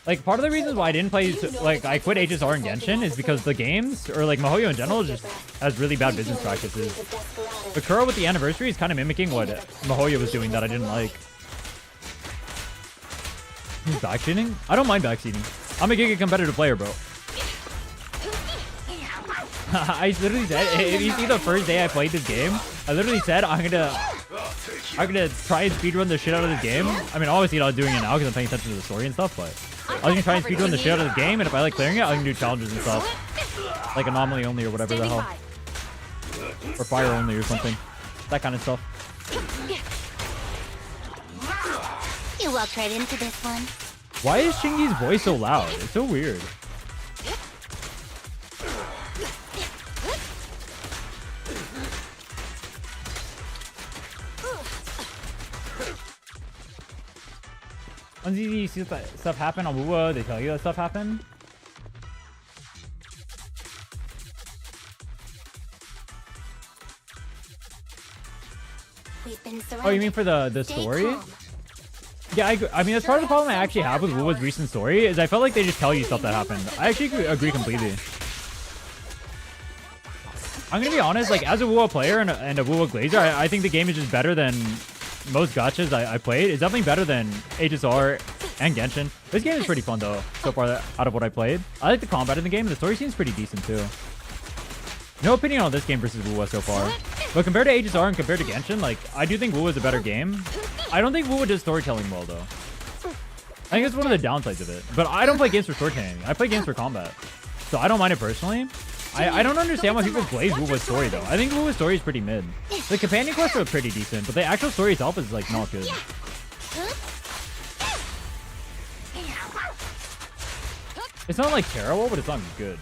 Like, part of the reasons why I didn't play, like, I quit HSR and Genshin is because the games, or, like, MiHoYo in general, just has really bad business practices. But Kuro with the anniversary is kind of mimicking what MiHoYo was doing that I didn't like. He's backseating? I don't mind backseating. I'm a giga competitive player, bro. I literally said, if you see the first day I played this game, I literally said I'm gonna try and speedrun the shit out of this game. I mean, obviously not doing it now because I'm paying attention to the story and stuff, but I was gonna try and speedrun the shit out of this game, and if I like clearing it, I can do challenges and stuff. Like anomaly only or whatever the hell. Or fire only or something. That kind of stuff. You walked right into this one. Why is Shingi's voice so loud? It's so weird. When you see that stuff happen on WoA, they tell you that stuff happened. Oh, you mean for the story? Yeah, I mean, that's part of the problem I actually have with WoA's recent story is I felt like they just tell you stuff that happened. I actually agree completely. I'm gonna be honest, like, as a WoA player and a WoA glazer, I think the game is just better than most gachas I played. It's definitely better than HSR and Genshin. This game is pretty fun, though, so far out of what I played. I like the combat in the game, and the story seems pretty decent, too. No opinion on this game versus WoA so far. But compared to HSR and compared to Genshin, like, I do think WoA is a better game. I don't think WoA does storytelling well, though. I think it's one of the downsides of it. But I don't play games for storytelling. I play games for combat. So I don't mind it personally. I don't understand why people blaze WoA's story, though. I think WoA's story is pretty mid. The companion quests are pretty decent, but the actual story itself is, like, not good. It's not, like, terrible, but it's not good.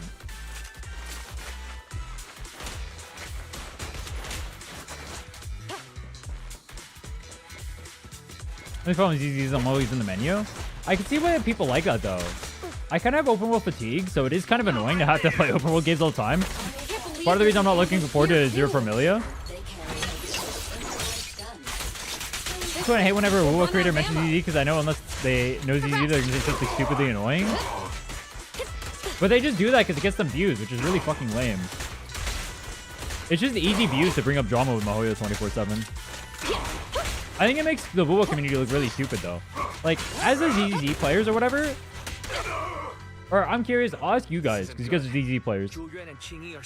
The problem is I'm always in the menu. I can see why people like that, though. I kind of have open world fatigue, so it is kind of annoying to have to play open world games all the time. Part of the reason I'm not looking forward to Zero Familia. That's why I hate whenever a WoA creator mentions ZZ, because I know unless they know ZZ, they're going to say something stupidly annoying. But they just do that because it gets them views, which is really fucking lame. It's just easy views to bring up drama with MiHoYo 24/7. I think it makes the WoA community look really stupid, though. Like, as a ZZZ players or whatever, or I'm curious, I'll ask you guys, because you guys are ZZZ players.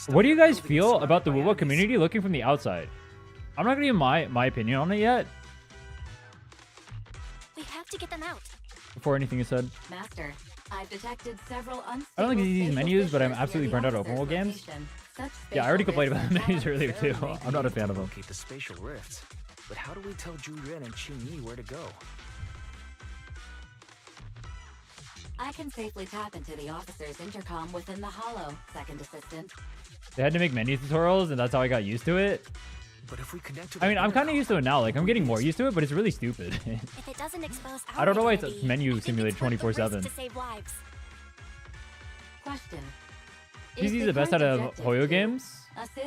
What do you guys feel about the WoA community looking from the outside? I'm not going to give my opinion on it yet. We have to get them out. Before anything is said. Master, I've detected several I don't like these menus, but I'm absolutely burned out of open world games. Yeah, I already complained about the menus earlier, too. I'm not a fan of them. The spatial rifts. But how do we tell Zhuyuan and Qingyi where to go? I can safely tap into the officer's intercom within the Hollow, second assistant. They had to make menu tutorials, and that's how I got used to it. But if we connect to I mean, I'm kind of used to it now. Like, I'm getting more used to it, but it's really stupid. If it doesn't expose I don't know why it's menu simulated 24/7. to save lives. Question. ZZ is the best out of Hoyo games.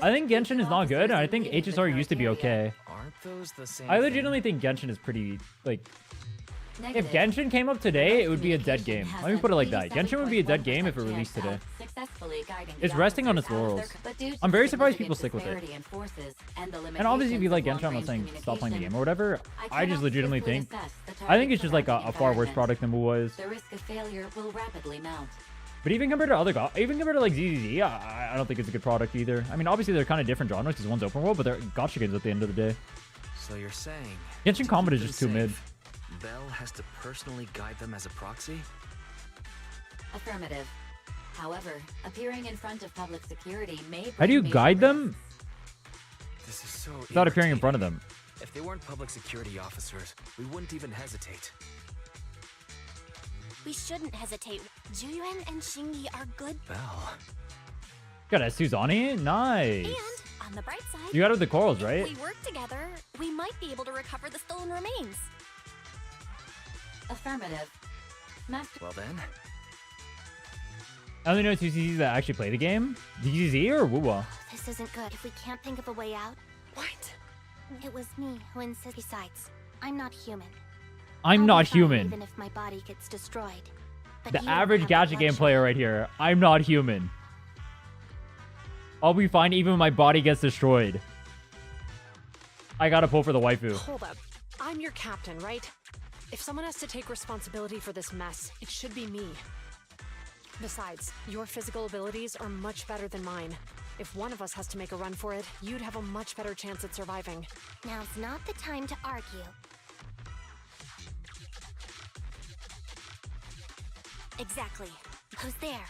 I think Genshin is not good, and I think HSR used to be okay. Aren't those the same I legitimately think Genshin is pretty, like, If Genshin came up today, it would be a dead game. Let me put it like that. Genshin would be a dead game if it released today. It's resting on its laurels. I'm very surprised people stick with it. And obviously, if you like Genshin, I'm not saying stop playing the game or whatever. I just legitimately think, I think it's just like a far worse product than WoW is. The risk of failure will rapidly mount. But even compared to other, even compared to like ZZZ, I don't think it's a good product either. I mean, obviously they're kind of different genres because one's open world, but they're gacha games at the end of the day. So you're saying Genshin Combat is just too mid. Belle has to personally guide them as a proxy? Affirmative. However, appearing in front of public security may... How do you guide them? This is so without appearing in front of them. If they weren't public security officers, we wouldn't even hesitate. We shouldn't hesitate. Juyuan and Shingi are good. Belle. Got a Suzani? Nice. And on the bright side, You got it with the corals, right? if we work together, we might be able to recover the stolen remains. Affirmative. Master... Well then. I only know two CCs that actually play the game. ZZZ or Wuwa? This isn't good. If we can't think of a way out. What? It was me who insisted. Besides, I'm not human. I'm I'll not be fine human. Even if my body gets destroyed. But The you don't average have the gacha game luxury. player right here. I'm not human. I'll be fine even when my body gets destroyed. I gotta pull for the waifu. Hold up. I'm your captain, right? If someone has to take responsibility for this mess, it should be me. Besides, your physical abilities are much better than mine. If one of us has to make a run for it, you'd have a much better chance at surviving. Now's not the time to argue. Exactly. Who's there?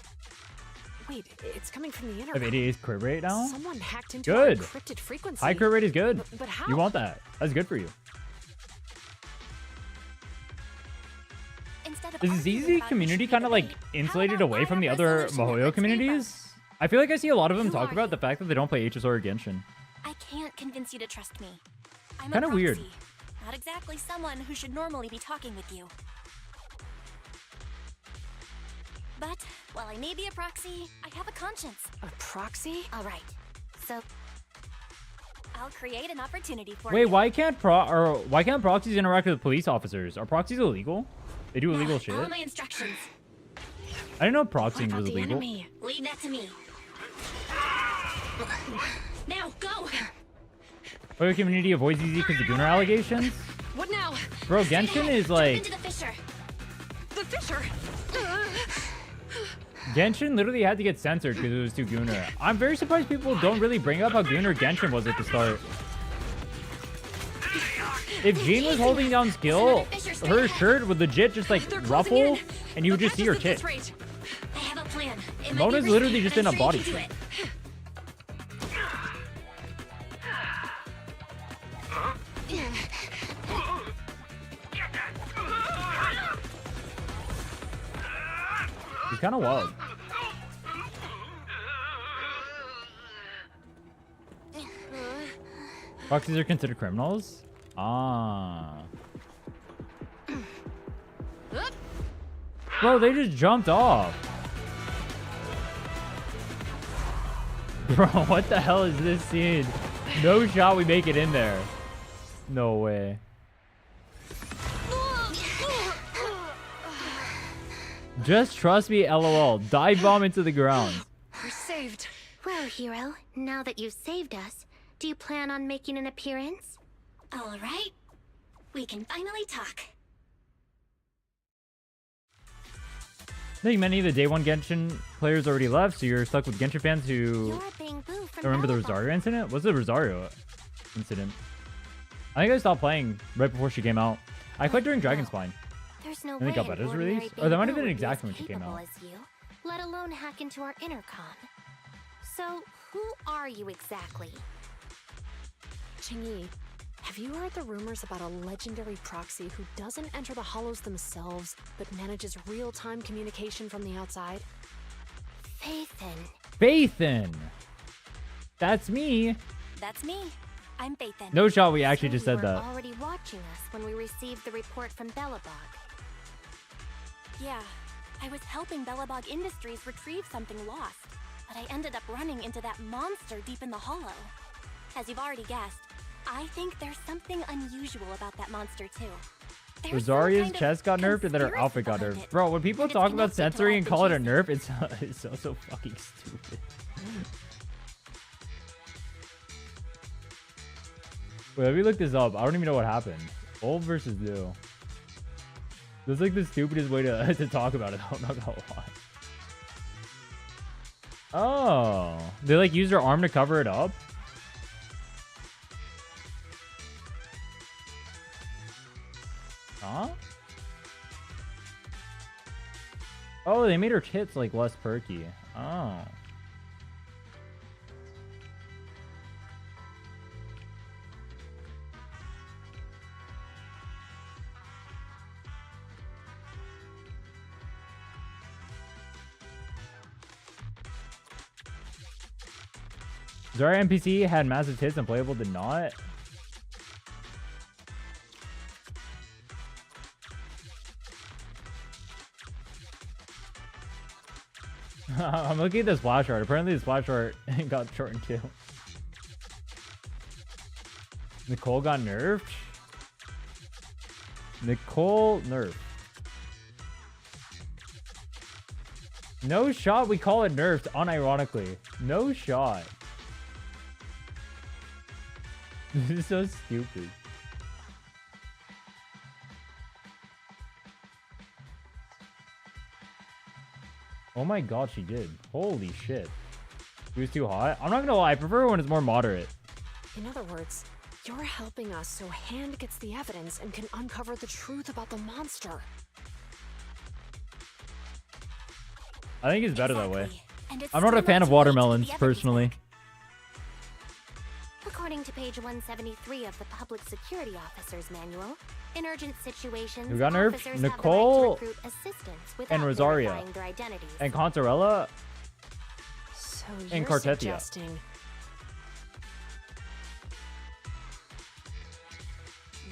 Wait, it's coming from the I have intercom. 88 crit rate now? Someone hacked into Good. our encrypted frequency. High crit rate is good. But how? You want that. That's good for you. Instead of Is the arguing ZZZ about community who should kind of be like the insulated how about away from the write a other resolution that Mihoyo lets me communities? I feel like I see a lot of them Who talk are about you? the fact that they don't play HS or Genshin. I can't convince you to trust me. I'm Kinda a weird. proxy. Not exactly someone who should normally be talking with you. But while I may be a proxy, I have a conscience. A proxy? All right. So I'll create an opportunity for Wait, you. why can't proxies interact with police officers? Are proxies illegal? They do illegal shit? Follow my instructions. I didn't know What proxying about was the illegal. enemy? Leave that to me. Now go. Mihoyo community avoids ZZ because of Gunnar allegations? What now? Bro, Genshin is Jump like... into the fissure. The fissure! Genshin literally had to get censored because it was too Gunnar. I'm very surprised people don't really bring up how Gunnar Genshin was at the start. If Jean was holding down skill, her shirt would legit just like ruffle and you would just see her tit. I have a plan. It might be Mona's risky, literally just but in I'm a sure you body can do suit. it. He's kind of wild. Proxies are considered criminals? Ah. Bro, they just jumped off. Bro, what the hell is this scene? No shot we make it in there. No way. Just trust me, LOL. Dive bomb into the ground. we're saved. Well, hero, now that you've saved us, do you plan on making an appearance? All right. We can finally talk. I think many of the day one Genshin players already left, so you're stuck with Genshin fans who You're Bangbu from remember the Bellabong. Rosario incident? What's the Rosario incident? I think I stopped playing right before she came out. I quit during Dragon Spine. There's no I think way Albetta's an ordinary released? Or that might have Bangbu been would be exactly as when she came capable out. as you, let alone hack into our intercom. So, who are you exactly? Chingy, have you heard the rumors about a legendary proxy who doesn't enter the hollows themselves, but manages real-time communication from the outside? Faithin. Faithin! That's me. That's me. I'm Faithin. No shot, we actually So just you said were that. already watching us when we received the report from Bellabog. Yeah, I was helping Bellabog Industries retrieve something lost, but I ended up running into that monster deep in the hollow. As you've already guessed, I think there's something unusual about that monster too. Rosaria's chest got nerfed and then her outfit got nerfed. Bro, when people talk about censoring and call it a nerf, it's so fucking stupid. Wait, let me look this up. I don't even know what happened. Old versus new. That's like the stupidest way to talk about it. I'm not gonna lie. Oh, they like use their arm to cover it up. Huh? Oh, they made her tits like less perky. Oh. Zarya NPC had massive tits and playable did not. I'm looking at this splash art. Apparently the splash art got shortened too. Nicole got nerfed? Nicole nerfed. No shot, we call it nerfed unironically. No shot. This is so stupid. Oh my god, she did. Holy shit. She was too hot. I'm not gonna lie, I prefer when it's more moderate. In other words, you're helping us so Hand gets the evidence and can uncover the truth about the monster. I think it's better that way. I'm not a fan of watermelons, personally. According to page 173 of the Public Security Officer's Manual, in urgent situations, Who got nerfed? officers Nicole have the right to recruit assistants and without Rosaria. verifying their identities. And Contarella So and you're Cartetia. suggesting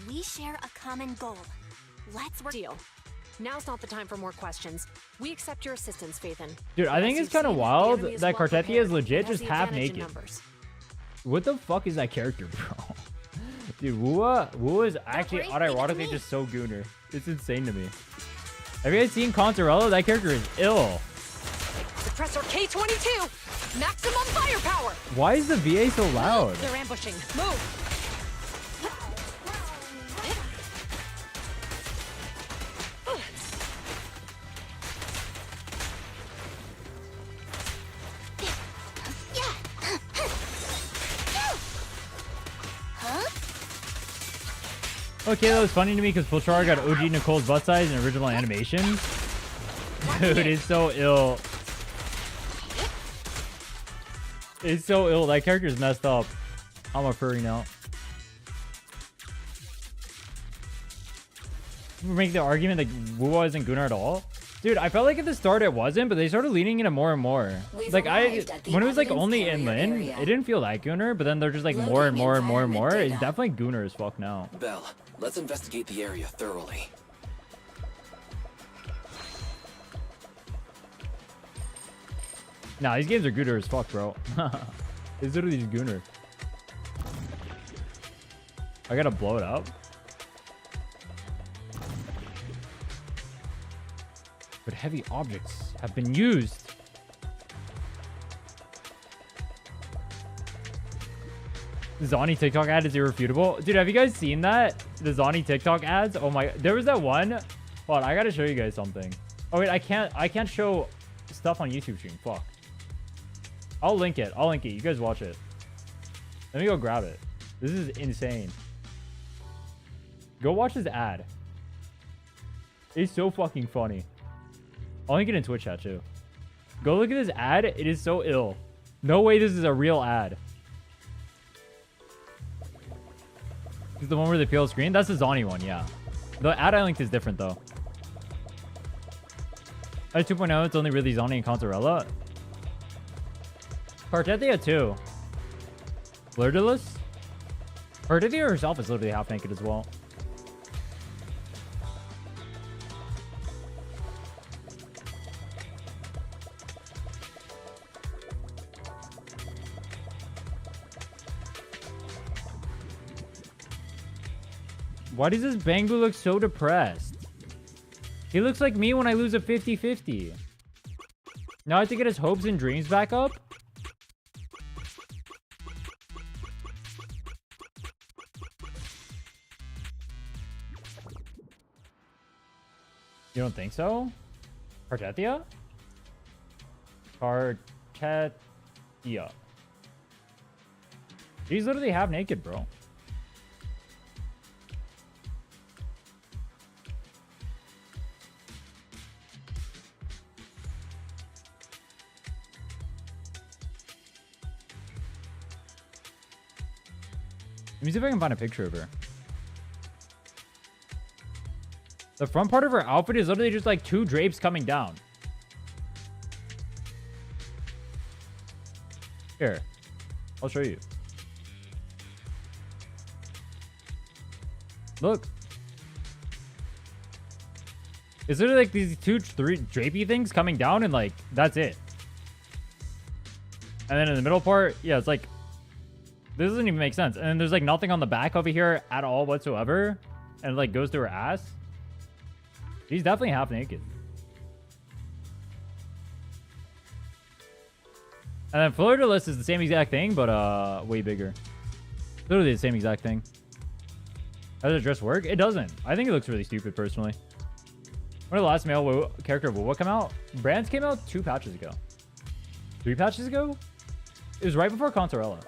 We share a common goal. Let's work. Deal. Now's not the time for more questions. We accept your assistance, Phaethon. Dude, I think As it's you've kind of seen, the wild enemy is that well Cartetia prepared is legit and has just the half advantage in naked. numbers. What the fuck is that character, bro? Dude, Wua is actually unironically just so gooner. It's insane to me. Have you guys seen Contarella? That character is ill. Suppressor K-22! Maximum firepower! Why is the VA so loud? They're ambushing. Move! Okay, that was funny to me because Pulchar got OG Nicole's butt size in original animations. Dude, it's so ill. It's so ill. That character's messed up. I'm a furry now. Make the argument that Wua isn't Gunnar at all. Dude, I felt like at the start it wasn't, but they started leaning into more and more. Like when it was like only inland, it didn't feel like Gunnar, but then they're just like more and more and more and more. It's definitely Gunnar as fuck now. Bell, let's investigate the area thoroughly. Nah, these games are Gunnar as fuck, bro. It's literally just Gunnar. I gotta blow it up. But heavy objects have been used. The Zani TikTok ad is irrefutable. Dude, have you guys seen that? The Zani TikTok ads? Oh my, there was that one. Hold on, I gotta show you guys something. Oh wait, I can't show stuff on YouTube stream. Fuck. I'll link it. You guys watch it. Let me go grab it. This is insane. Go watch this ad. It's so fucking funny. I'll link it in Twitch chat too. Go look at this ad. It is so ill. No way this is a real ad. This is the one where they peel screen? That's the Zani one, yeah. The ad I linked is different though. At 2.0, it's only really Zani and Contarella. Cartetia too. Blurdeless? Cartetia herself is literally half naked as well. Why does this Bangbu look so depressed? He looks like me when I lose a 50-50. Now I have to get his hopes and dreams back up? You don't think so? Cartetia? Cartetia. She's literally half naked, bro. Let me see if I can find a picture of her. The front part of her outfit is literally just like 2 drapes coming down. Here. I'll show you. Look. It's literally like these 3 drapey things coming down and like, that's it. And then in the middle part, yeah, it's like, this doesn't even make sense. And then there's like nothing on the back over here at all whatsoever. And it like goes to her ass. She's definitely half naked. And then Fleur-de-Lis is the same exact thing, but way bigger. Literally the same exact thing. How does the dress work? It doesn't. I think it looks really stupid, personally. When did the last male character of WoW come out? Brands came out 2 patches ago. 3 patches ago? It was right before Consorella.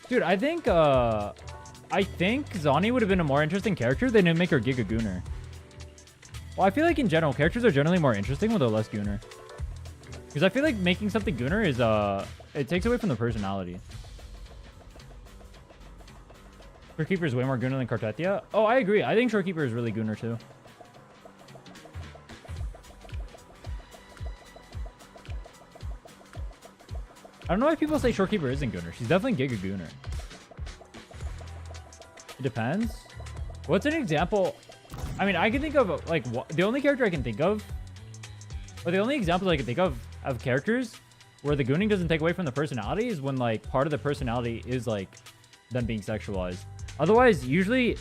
Dude, I think Zani would have been a more interesting character if they didn't make her Giga Gooner. Well, I feel like in general, characters are generally more interesting when they're less Gooner. Because I feel like making something Gooner is, it takes away from the personality. Shorekeeper is way more Gooner than Cartetia. Oh, I agree. I think Shorekeeper is really Gooner too. I don't know why people say Shorekeeper isn't Gooner. She's definitely Giga Gooner. It depends. What's an example? I mean, I can think of, like, the only character I can think of, or the only examples I can think of characters where the gooning doesn't take away from the personality is when, like, part of the personality is, like, them being sexualized. Otherwise, usually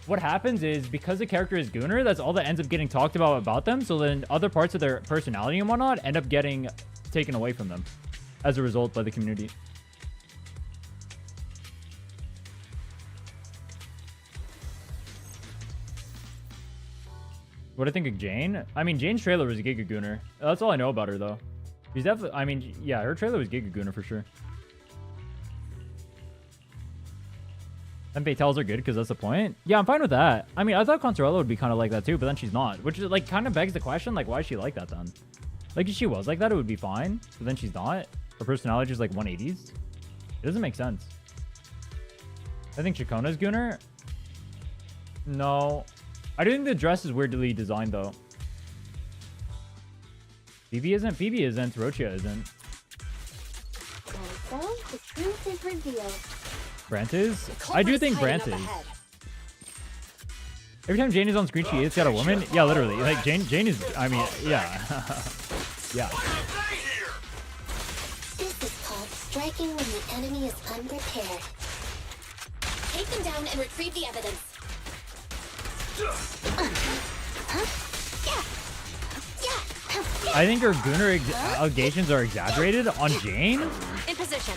what happens is because the character is Gooner, that's all that ends up getting talked about them. So then other parts of their personality and whatnot end up getting taken away from them as a result by the community. What do I think of Jane? I mean, Jane's trailer was a Giga Gooner. That's all I know about her, though. She's definitely... I mean, yeah, her trailer was Giga Gooner for sure. And tells are good because that's the point. Yeah, I'm fine with that. I mean, I thought Consorella would be kind of like that too, but then she's not. Which is, like, kind of begs the question, like, why is she like that then? Like, if she was like that, it would be fine. But then she's not. Her personality is like 180s. It doesn't make sense. I think Chacona's Gooner. No. I do think the dress is weirdly designed, though. Phoebe isn't. Rochia isn't. So, the truth is revealed. Brant is? I do think Brant is. Every time Jane is on screen, she is got a woman. Yeah, literally. Like, Jane is... I mean, yeah. Yeah. This is called striking when the enemy is unprepared. Take them down and retrieve the evidence. I think her Gooner allegations are exaggerated on Jane. In position.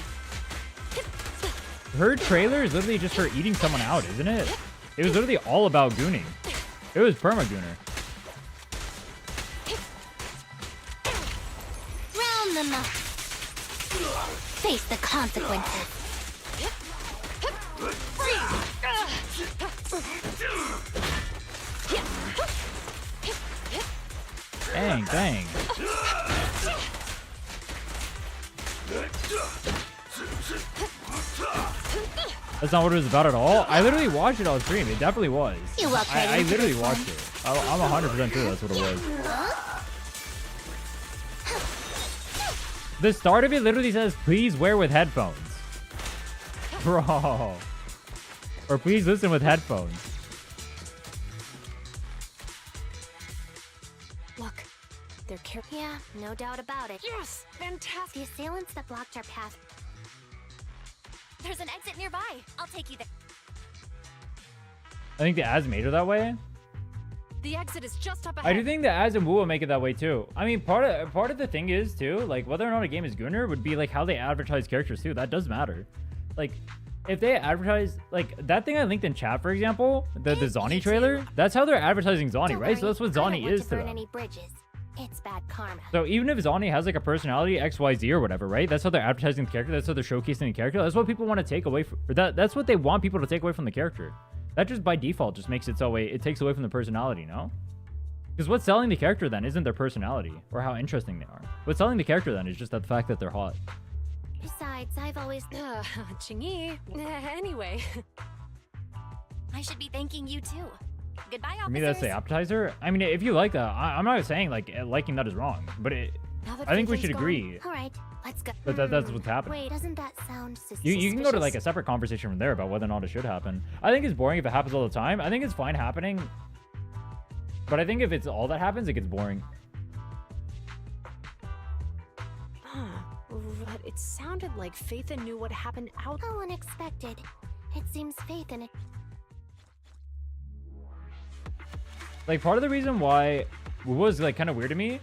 Her trailer is literally just her eating someone out, isn't it? It was literally all about gooning. It was perma gooner. Round them up. Face the consequences. Dang, dang. That's not what it was about at all. I literally watched it on stream. It definitely was. I literally watched it. I'm 100% sure that's what it was. The start of it literally says, please wear with headphones. Bro. Or please listen with headphones. Look, they're their character. Yeah, no doubt about it. Yes! Fantastic! The assailants that blocked our path. There's an exit nearby. I'll take you there. I think the ads made her that way. The exit is just up ahead. I do think the ads and Wu will make it that way too. I mean, part of the thing is too, like whether or not a game is Gunner would be like how they advertise characters too. That does matter. Like if they advertise like that thing I linked in chat, for example, the Zani trailer, that's how they're advertising Zani, right? So that's what Zani is to them. Any bridges. It's bad karma. So even if Zani has like a personality XYZ or whatever, right? That's how they're advertising the character. That's how they're showcasing the character. That's what people want to take away from that's what they want people to take away from the character. That just by default just makes it so it takes away from the personality, no? Because what's selling the character then isn't their personality or how interesting they are. What's selling the character then is just the fact that they're hot. Besides, I've always... Chingy. Anyway. I should be thanking you too. Goodbye, officers. For me, that's the appetizer. I mean, if you like that, I'm not saying like liking that is wrong, but I think we should agree. All right, let's go. That's what's happening. Wait, doesn't that sound suspicious? You can go to like a separate conversation from there about whether or not it should happen. I think it's boring if it happens all the time. I think it's fine happening. But I think if it's all that happens, it gets boring. But it sounded like Faitha knew what happened out. How unexpected. It seems Faith in it. Like part of the reason why it was like kind of weird to me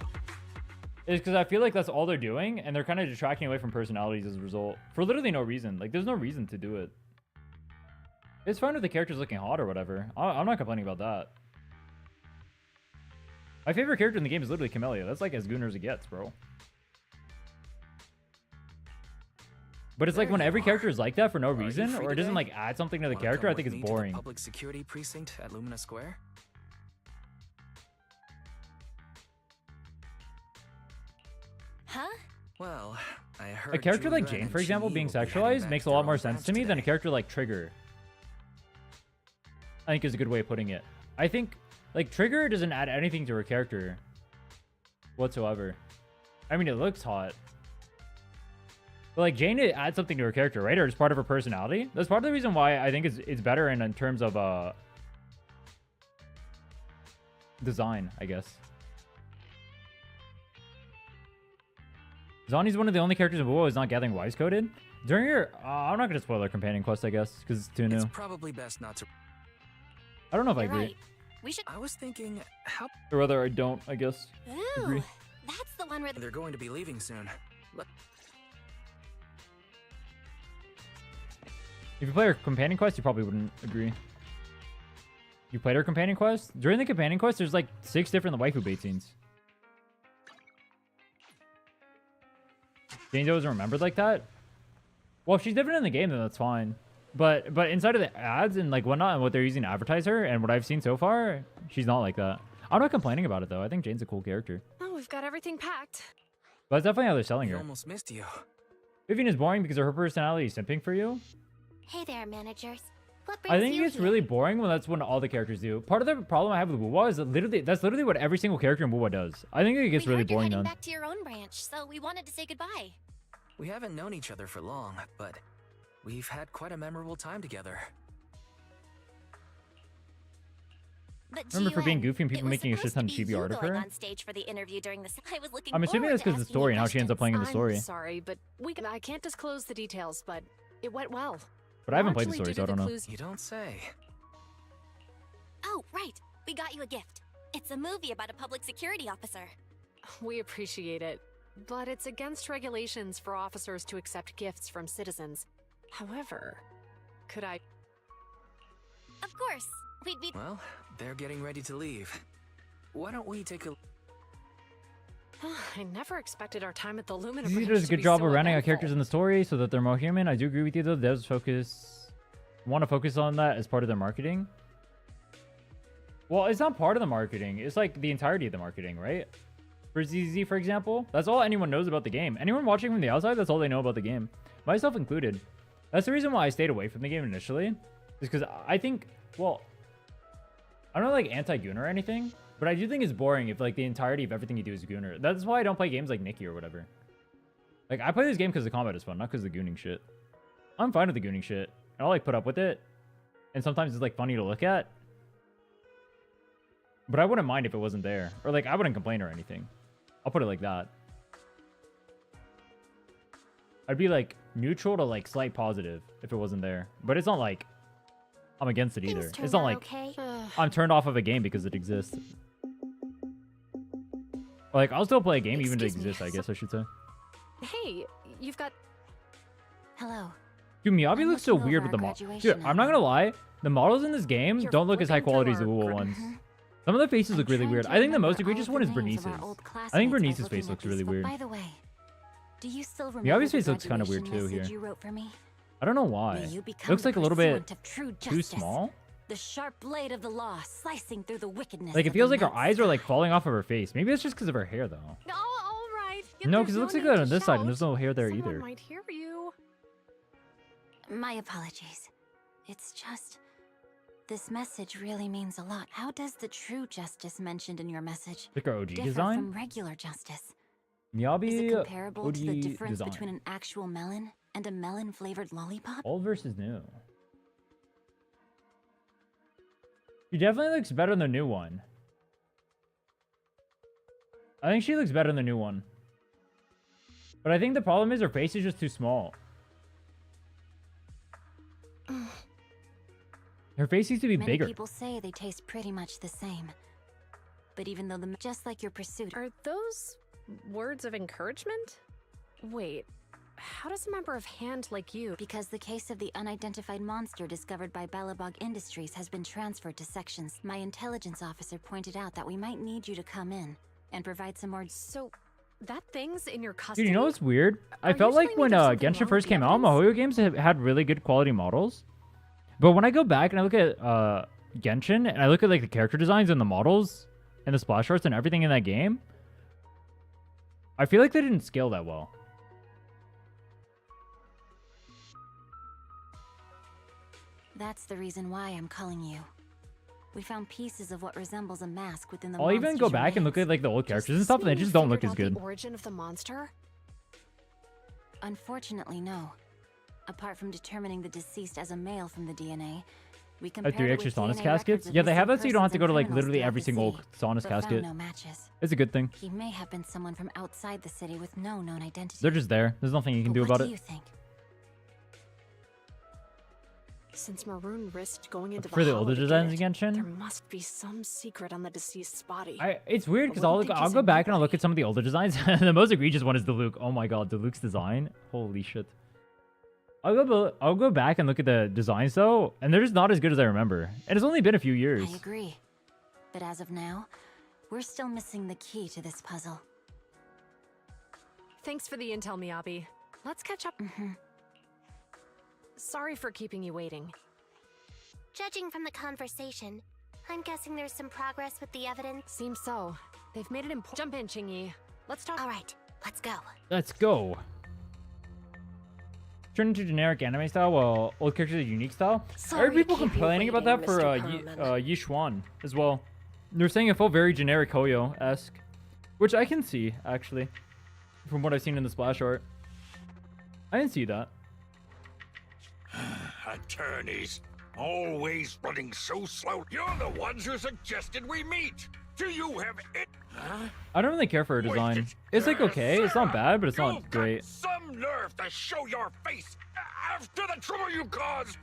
is because I feel like that's all they're doing and they're kind of detracting away from personalities as a result for literally no reason. Like there's no reason to do it. It's fine if the character's looking hot or whatever. I'm not complaining about that. My favorite character in the game is literally Camellia. That's like as Gunner as it gets, bro. But it's like when every character is like that for no reason, or it doesn't like add something to the character, I think it's boring. Public security precinct at Lumina Square. Huh? Well, I heard A character like Julian Jane, and for example, Chi being will be heading sexualized back makes to a lot their more own sense branch to me than a today. character like Trigger. I think is a good way of putting it. I think like Trigger doesn't add anything to her character whatsoever. I mean, it looks hot. But like Jane, it adds something to her character, right? Or it's part of her personality. That's part of the reason why I think it's better in terms of design, I guess. Zani's one of the only characters in WoW who is not gathering wise coded. During your I'm not gonna spoil her companion quest, I guess, because it's too new. It's probably best not to. I don't know if I You're agree. right. We should. I was thinking, how Or whether I don't, I guess. Ooh, Agree. that's the one where they're going to be leaving soon. If you play her companion quest, you probably wouldn't agree. You played her companion quest? During the companion quest, there's like 6 different waifu bait scenes. Jane's always remembered like that? Well, if she's different in the game, then that's fine. But inside of the ads and like whatnot and what they're using to advertise her and what I've seen so far, she's not like that. I'm not complaining about it though. I think Jane's a cool character. Oh, we've got everything packed. But that's definitely how they're selling We her. almost missed you. Vivian is boring because of her personality simping for you. Hey there, managers. What brings I think you it's here? really boring when that's when all the characters do. Part of the problem I have with WoW is that that's literally what every single character in WoW does. I think it gets we really heard you're boring heading then. back to your own branch, so we wanted to say goodbye. We haven't known each other for long, but we've had quite a memorable time together. But Remember for being GUN, goofy and people it was making a shit ton of supposed to be chibi you art of going her? on stage for the interview during this. I was looking I'm assuming forward that's because to of the asking you story and how she ends up questions. playing in the story. I'm sorry, but I can't disclose the details, but it went well. But I haven't played the Largely story, due so I to don't the know. clues You don't say. Oh, right. We got you a gift. It's a movie about a public security officer. We appreciate it, but it's against regulations for officers to accept gifts from citizens. However, could I... Of course. We'd be... Well, they're getting ready to leave. Why don't we take a... I never expected our time at the Lumina ZZZ branch does a to good be job so of rounding out eventful. characters in the story so that they're more human. I do agree with you though. Devs want to focus on that as part of their marketing. Well, it's not part of the marketing. It's like the entirety of the marketing, right? For ZZZ, for example, that's all anyone knows about the game. Anyone watching from the outside, that's all they know about the game. Myself included. That's the reason why I stayed away from the game initially. Is because I think, well, I'm not like anti-Gunner or anything, but I do think it's boring if like the entirety of everything you do is Gunner. That's why I don't play games like Nikki or whatever. Like, I play this game because the combat is fun, not because of the gooning shit. I'm fine with the gooning shit. I'll like put up with it. And sometimes it's like funny to look at. But I wouldn't mind if it wasn't there. Or like, I wouldn't complain or anything. I'll put it like that. I'd be like neutral to like slight positive if it wasn't there. But it's not like I'm against it either. It's not like I'm turned off of a game because it exists. Like, I'll still play a game even if it exists, I guess I should say. Hey, you've got... Hello. Dude, Miyabi looks so weird with the models. Dude, I'm not gonna lie. The models in this game don't look as high quality as the Google ones. Some of the faces look really weird. I think the most egregious one is Bernice's. I think Bernice's face looks really weird. By the way, do you still remember Miyabi's face looks kind of weird too here. you wrote for me? I don't know why. It looks like a little bit too small. The sharp blade of the law slicing through the wickedness. Like, it feels like her eyes are like falling off of her face. Maybe it's just because of her hair though. Oh, all right. No, because it looks like that on this side and there's no hair there either. Might hear you. My apologies. It's just... This message really means a lot. How does the true justice mentioned in your message Like our OG differ design? from regular justice? Miyabi Is it comparable OG to the difference design. between an actual melon and a melon-flavored lollipop? Old versus new. She definitely looks better than the new one. I think she looks better than the new one. But I think the problem is her face is just too small. Her face needs to be Many bigger. people say they taste pretty much the same. But even though just like your pursuit... Are those words of encouragement? Wait, how does a member of Hand like you... Because the case of the unidentified monster discovered by Belobog Industries has been transferred to sections. My intelligence officer pointed out that we might need you to come in and provide some more... So, that thing's in your custody? Dude, you know what's weird? I felt like when Genshin first came out, Mihoyo games had really good quality models. But when I go back and I look at Genshin and I look at like the character designs and the models and the splash arts and everything in that game, I feel like they didn't scale that well. That's the reason why I'm calling you. We found pieces of what resembles a mask within the I'll even go back and look at like the old characters and stuff and they just don't look as good. The origin of the monster? Unfortunately, no. Apart from determining the deceased as a male from the DNA, we Like compared 3 it extra with Sonus DNA caskets? records of Yeah, they have missing that so you don't have to persons go to and like criminals literally throughout every the single city, Sonus but found casket. no matches. It's a good thing. He may have been someone from outside the city with no known identity. They're just there. There's nothing you can do What about do it. you think? Since Maroon risked going into For the Hollow older to designs get in it, there Genshin? must be some secret on the deceased's body. It's weird because wouldn't think I'll he's go a back and I'll look at some of the older designs. The most egregious one is the Luke. Oh my god, the Luke's design. Holy shit. I'll go back and look at the designs though, and they're just not as good as I remember. And it's only been a few years. I agree. But as of now, we're still missing the key to this puzzle. Thanks for the intel, Miyabi. Let's catch up. Sorry for keeping you waiting. Judging from the conversation, I'm guessing there's some progress with the evidence. Seems so. They've made it important. Jump in, Chingy. Let's talk. All right, let's go. Let's go. Turn into generic anime style while old characters are unique style. I heard people complaining about that for Yi Xuan as well. They're saying it felt very generic Hoyo-esque, which I can see actually, from what I've seen in the splash art. I didn't see that. Attorneys, always running so slow. You're the ones who suggested we meet. Do you have it? Huh? I don't really care for her design. It's like okay, it's not bad, but it's not great. Some nerve to show your face after the trouble you caused.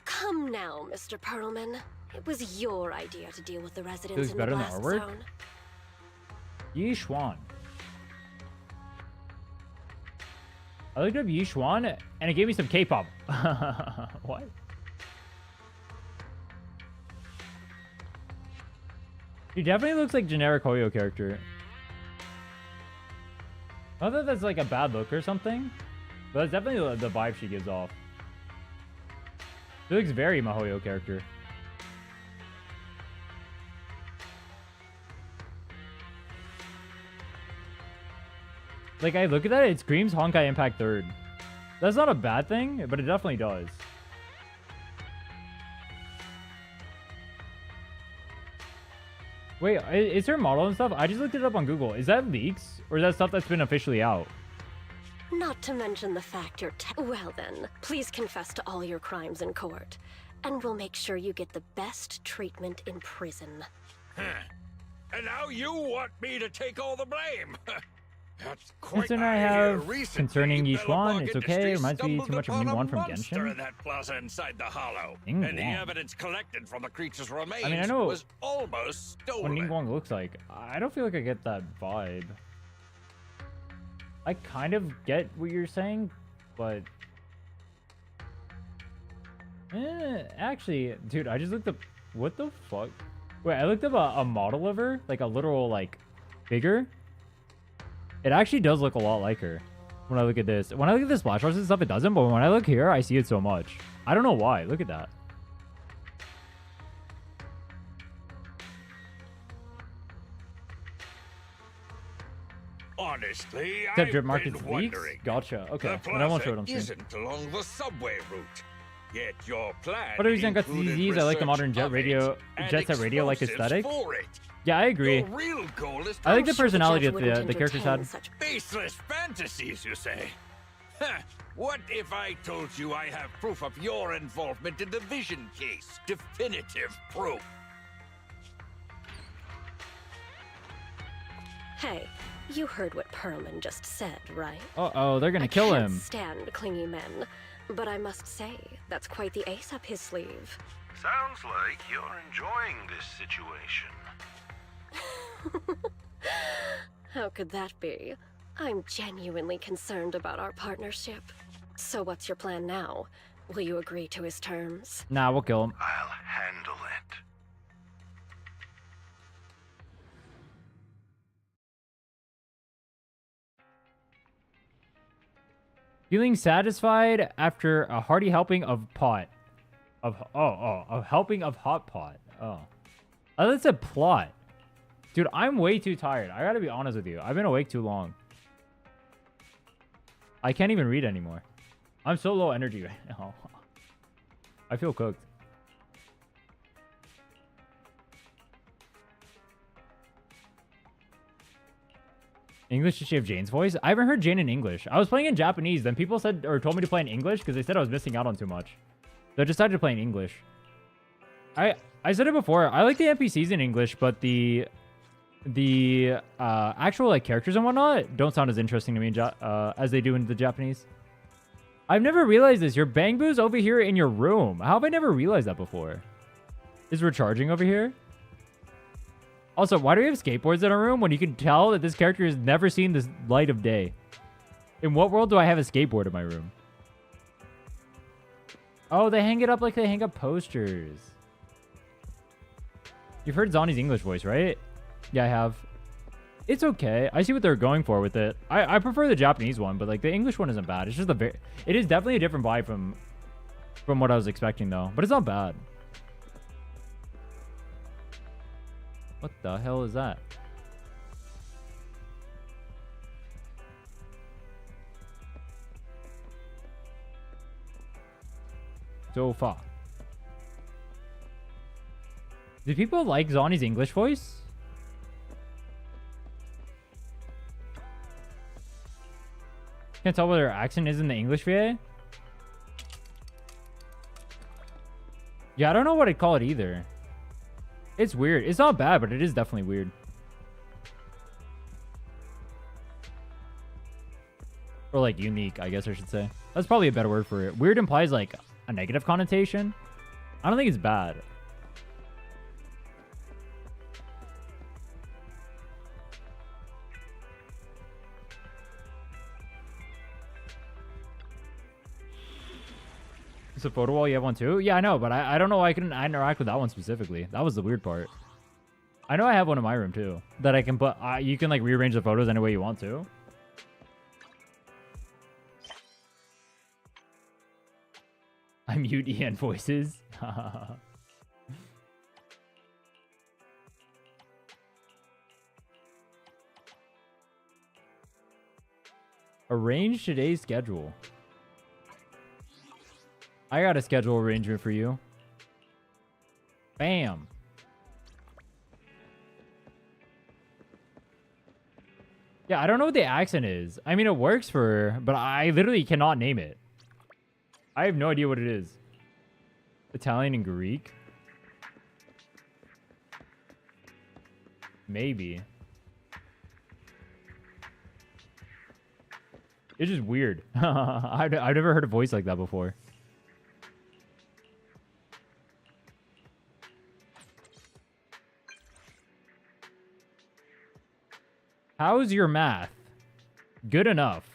Come now, Mr. Perlman. It was your idea to deal with the residents Feels in better the than blast artwork. zone. Yi Xuan. I looked up Yi Xuan and it gave me some K-pop. What? He definitely looks like generic Hoyo character. Not that that's like a bad look or something, but it's definitely the vibe she gives off. She looks very Mihoyo character. Like, I look at that, it screams Honkai Impact 3rd. That's not a bad thing, but it definitely does. Wait, is her model and stuff? I just looked it up on Google. Is that leaks? Or is that stuff that's been officially out? Not to mention the fact you're well then, please confess to all your crimes in court, and we'll make sure you get the best treatment in prison. Huh. And now you want me to take all the blame. That's quite Concern I have concerning Yishuan, it's okay. It reminds me too much of Ningguang from Genshin. In that plaza inside the hollow. Ningguang. And the evidence collected from the creature's remains I mean, I know was almost stolen. what Ningguang looks like. I don't feel like I get that vibe. I kind of get what you're saying, but actually, dude, I just looked up. What the fuck? Wait, I looked up a model of her, like a literal like figure. It actually does look a lot like her. When I look at this, when I look at the splash arts and stuff, it doesn't. But when I look here, I see it so much. I don't know why. Look at that. Honestly, Except drip I've markets been leaks? wondering. Gotcha. Okay. The And I won't plaza show it on stream. isn't along the subway route. Yet your plan What are you saying? Got included ZZZ? I like the modern research jet set radio like explosives aesthetic. for it. Yeah, I agree. Your real goal is to I like the shoot personality jet that the characters had. baseless fantasies, you say? Huh. What if I told you I have proof of your involvement in the Vision case? Definitive proof. Hey, you heard what Perlman just said, right? Uh-oh, they're gonna kill I him. can't stand clingy men, but I must say, that's quite the ace up his sleeve. Sounds like you're enjoying this situation. How could that be? I'm genuinely concerned about our partnership. So what's your plan now? Will you agree to his terms? Nah, we'll kill him. I'll handle it. Feeling satisfied after a hearty helping of pot. A helping of hot pot. Oh. Oh, that's a plot. Dude, I'm way too tired. I gotta be honest with you. I've been awake too long. I can't even read anymore. I'm so low energy right now. I feel cooked. English, does she have Jane's voice? I haven't heard Jane in English. I was playing in Japanese, then people said or told me to play in English because they said I was missing out on too much. So I decided to play in English. I said it before. I like the NPCs in English, but the actual like characters and whatnot don't sound as interesting to me as they do in the Japanese. I've never realized this. Your Bangbu's over here in your room. How have I never realized that before? Is recharging over here? Also, why do we have skateboards in our room when you can tell that this character has never seen the light of day? In what world do I have a skateboard in my room? Oh, they hang it up like they hang up posters. You've heard Zani's English voice, right? Yeah, I have. It's okay. I see what they're going for with it. I prefer the Japanese one, but like the English one isn't bad. It's just it is definitely a different vibe from what I was expecting though. But it's not bad. What the hell is that? So far. Do people like Zani's English voice? Can't tell whether her accent is in the English VA. Yeah, I don't know what I'd call it either. It's weird. It's not bad, but it is definitely weird. Or like unique, I guess I should say. That's probably a better word for it. Weird implies like a negative connotation. I don't think it's bad. It's a photo wall. You have one too? Yeah, I know, but I don't know why I couldn't interact with that one specifically. That was the weird part. I know I have one in my room too that I can put. You can like rearrange the photos any way you want to. I mute EN voices. Arrange today's schedule. I got a schedule arrangement for you. Bam. Yeah, I don't know what the accent is. I mean, it works for her, but I literally cannot name it. I have no idea what it is. Italian and Greek. Maybe. It's just weird. I've never heard a voice like that before. How's your math? Good enough.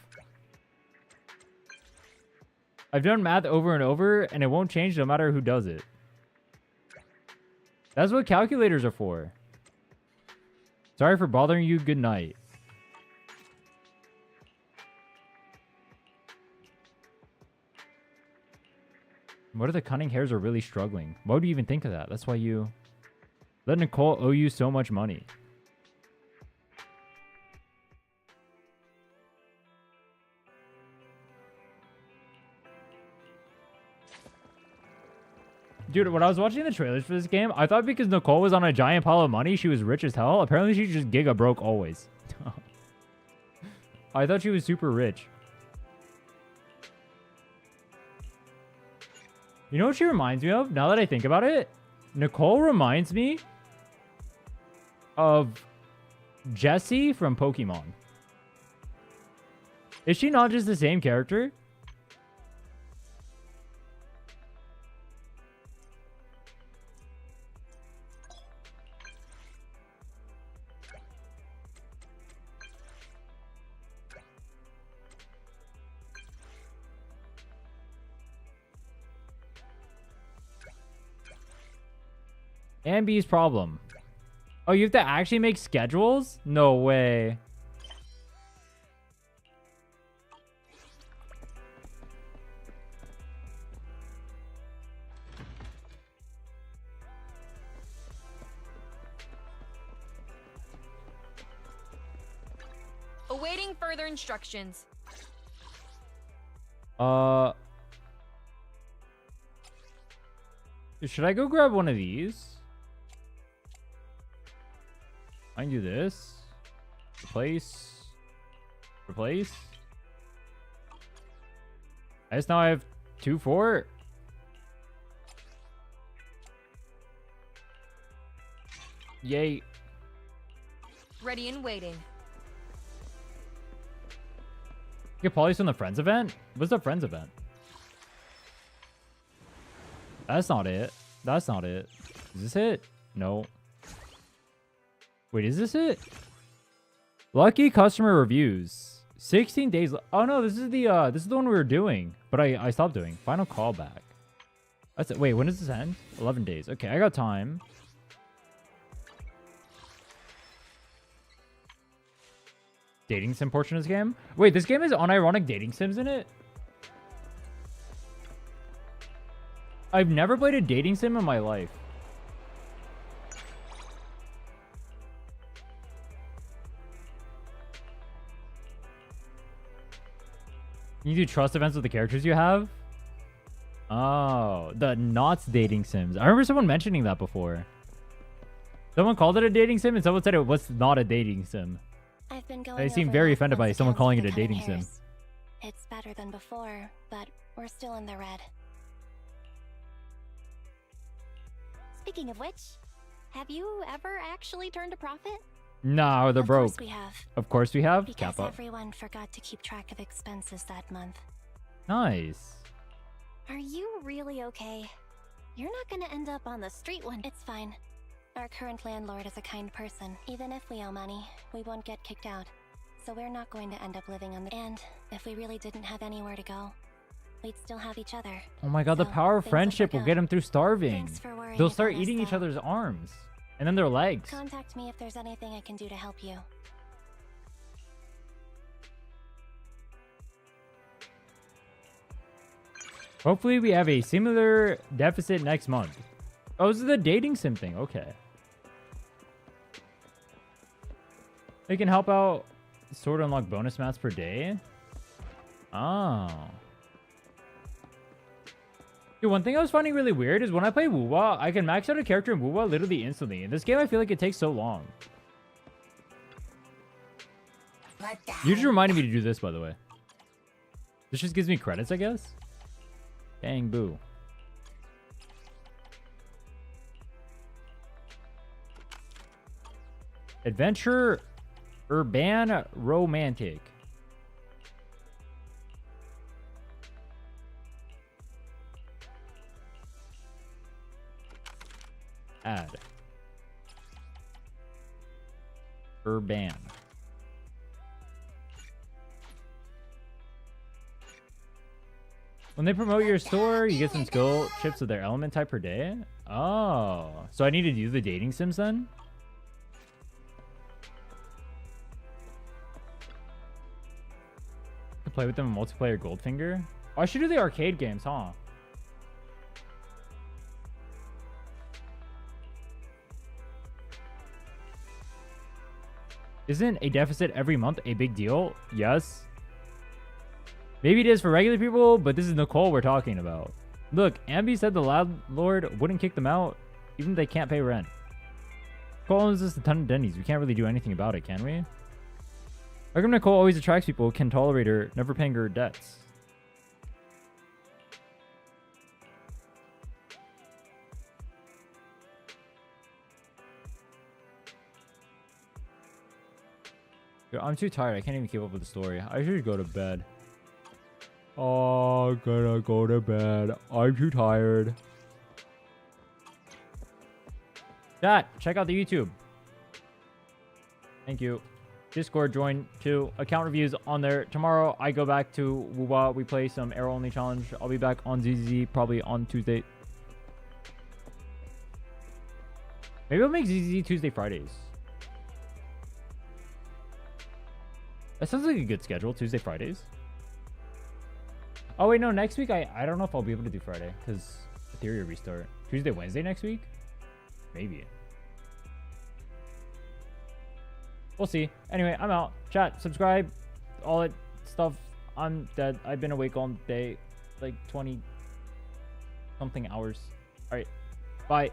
I've done math over and over, and it won't change no matter who does it. That's what calculators are for. Sorry for bothering you. Good night. What if the cunning hairs are really struggling? Why would you even think of that? That's why you let Nicole owe you so much money. Dude, when I was watching the trailers for this game, I thought because Nicole was on a giant pile of money, she was rich as hell. Apparently, she's just giga broke always. I thought she was super rich. You know what she reminds me of? Now that I think about it, Nicole reminds me of Jessie from Pokemon. Is she not just the same character? Ambi's problem. Oh, you have to actually make schedules? No way. Awaiting further instructions. Should I go grab one of these? I can do this. Replace. Replace. I guess now I have 2 4. Yay. Ready and waiting. Get Polys from the Friends event? What's the Friends event? That's not it. That's not it. Is this it? No. Wait, is this it? Lucky customer reviews. 16 days. Oh no, this is the one we were doing, but I stopped doing. Final callback. That's it. Wait, when does this end? 11 days. Okay, I got time. Dating sim portion of this game? Wait, this game has unironic dating sims in it? I've never played a dating sim in my life. You do trust events with the characters you have? Oh, the Knots dating sims. I remember someone mentioning that before. Someone called it a dating sim and someone said it was not a dating sim. I've been going They seem over very last offended by month's someone accounts calling it for a the dating cunning sim. hairs. It's better than before, but we're still in the red. Speaking of which, have you ever actually turned a profit? No, they're broke. Of course we have. Of course we have. Because Cap up. everyone forgot to keep track of expenses that month. Nice. Are you really okay? You're not gonna end up on the street one. It's fine. Our current landlord is a kind person. Even if we owe money, we won't get kicked out. So we're not going to end up living on the... And if we really didn't have anywhere to go, we'd still have each other. Oh my god, the So, power of things friendship will work get out. them through starving. Thanks for worrying They'll start about us, eating each though. other's arms. And then their legs. Contact me if there's anything I can do to help you. Hopefully we have a similar deficit next month. Oh, this is the dating sim thing. Okay. They can help out sort of unlock bonus mats per day. Oh. Dude, one thing I was finding really weird is when I play Wuwa, I can max out a character in Wuwa literally instantly. In this game, I feel like it takes so long. You just reminded me to do this, by the way. This just gives me credits, I guess. Dang, boo. Adventure, urban, romantic. Add. Urban. When they promote your store, you get some skill chips of their element type per day. Oh, so I need to do the dating sims then? To play with them in multiplayer Goldfinger? Oh, I should do the arcade games, huh? Isn't a deficit every month a big deal? Yes. Maybe it is for regular people, but this is Nicole we're talking about. Look, Ambi said the landlord wouldn't kick them out, even if they can't pay rent. Nicole owns us a ton of Denny's. We can't really do anything about it, can we? How come Nicole always attracts people who can tolerate her, never paying her debts? Yo, I'm too tired. I can't even keep up with the story. I should go to bed. Oh, I'm gonna go to bed. I'm too tired. Chat, check out the YouTube. Thank you. Discord join too. Account reviews on there. Tomorrow I go back to Wuwa. We play some arrow only challenge. I'll be back on ZZZ probably on Tuesday. Maybe I'll make ZZZ Tuesday Fridays. That sounds like a good schedule. Tuesday Fridays. Oh wait, no, next week I don't know if I'll be able to do Friday because Ethereum restart. Tuesday, Wednesday next week? Maybe. We'll see. Anyway, I'm out. Chat, subscribe, all that stuff. I'm dead. I've been awake all day, like 20 something hours. All right, bye.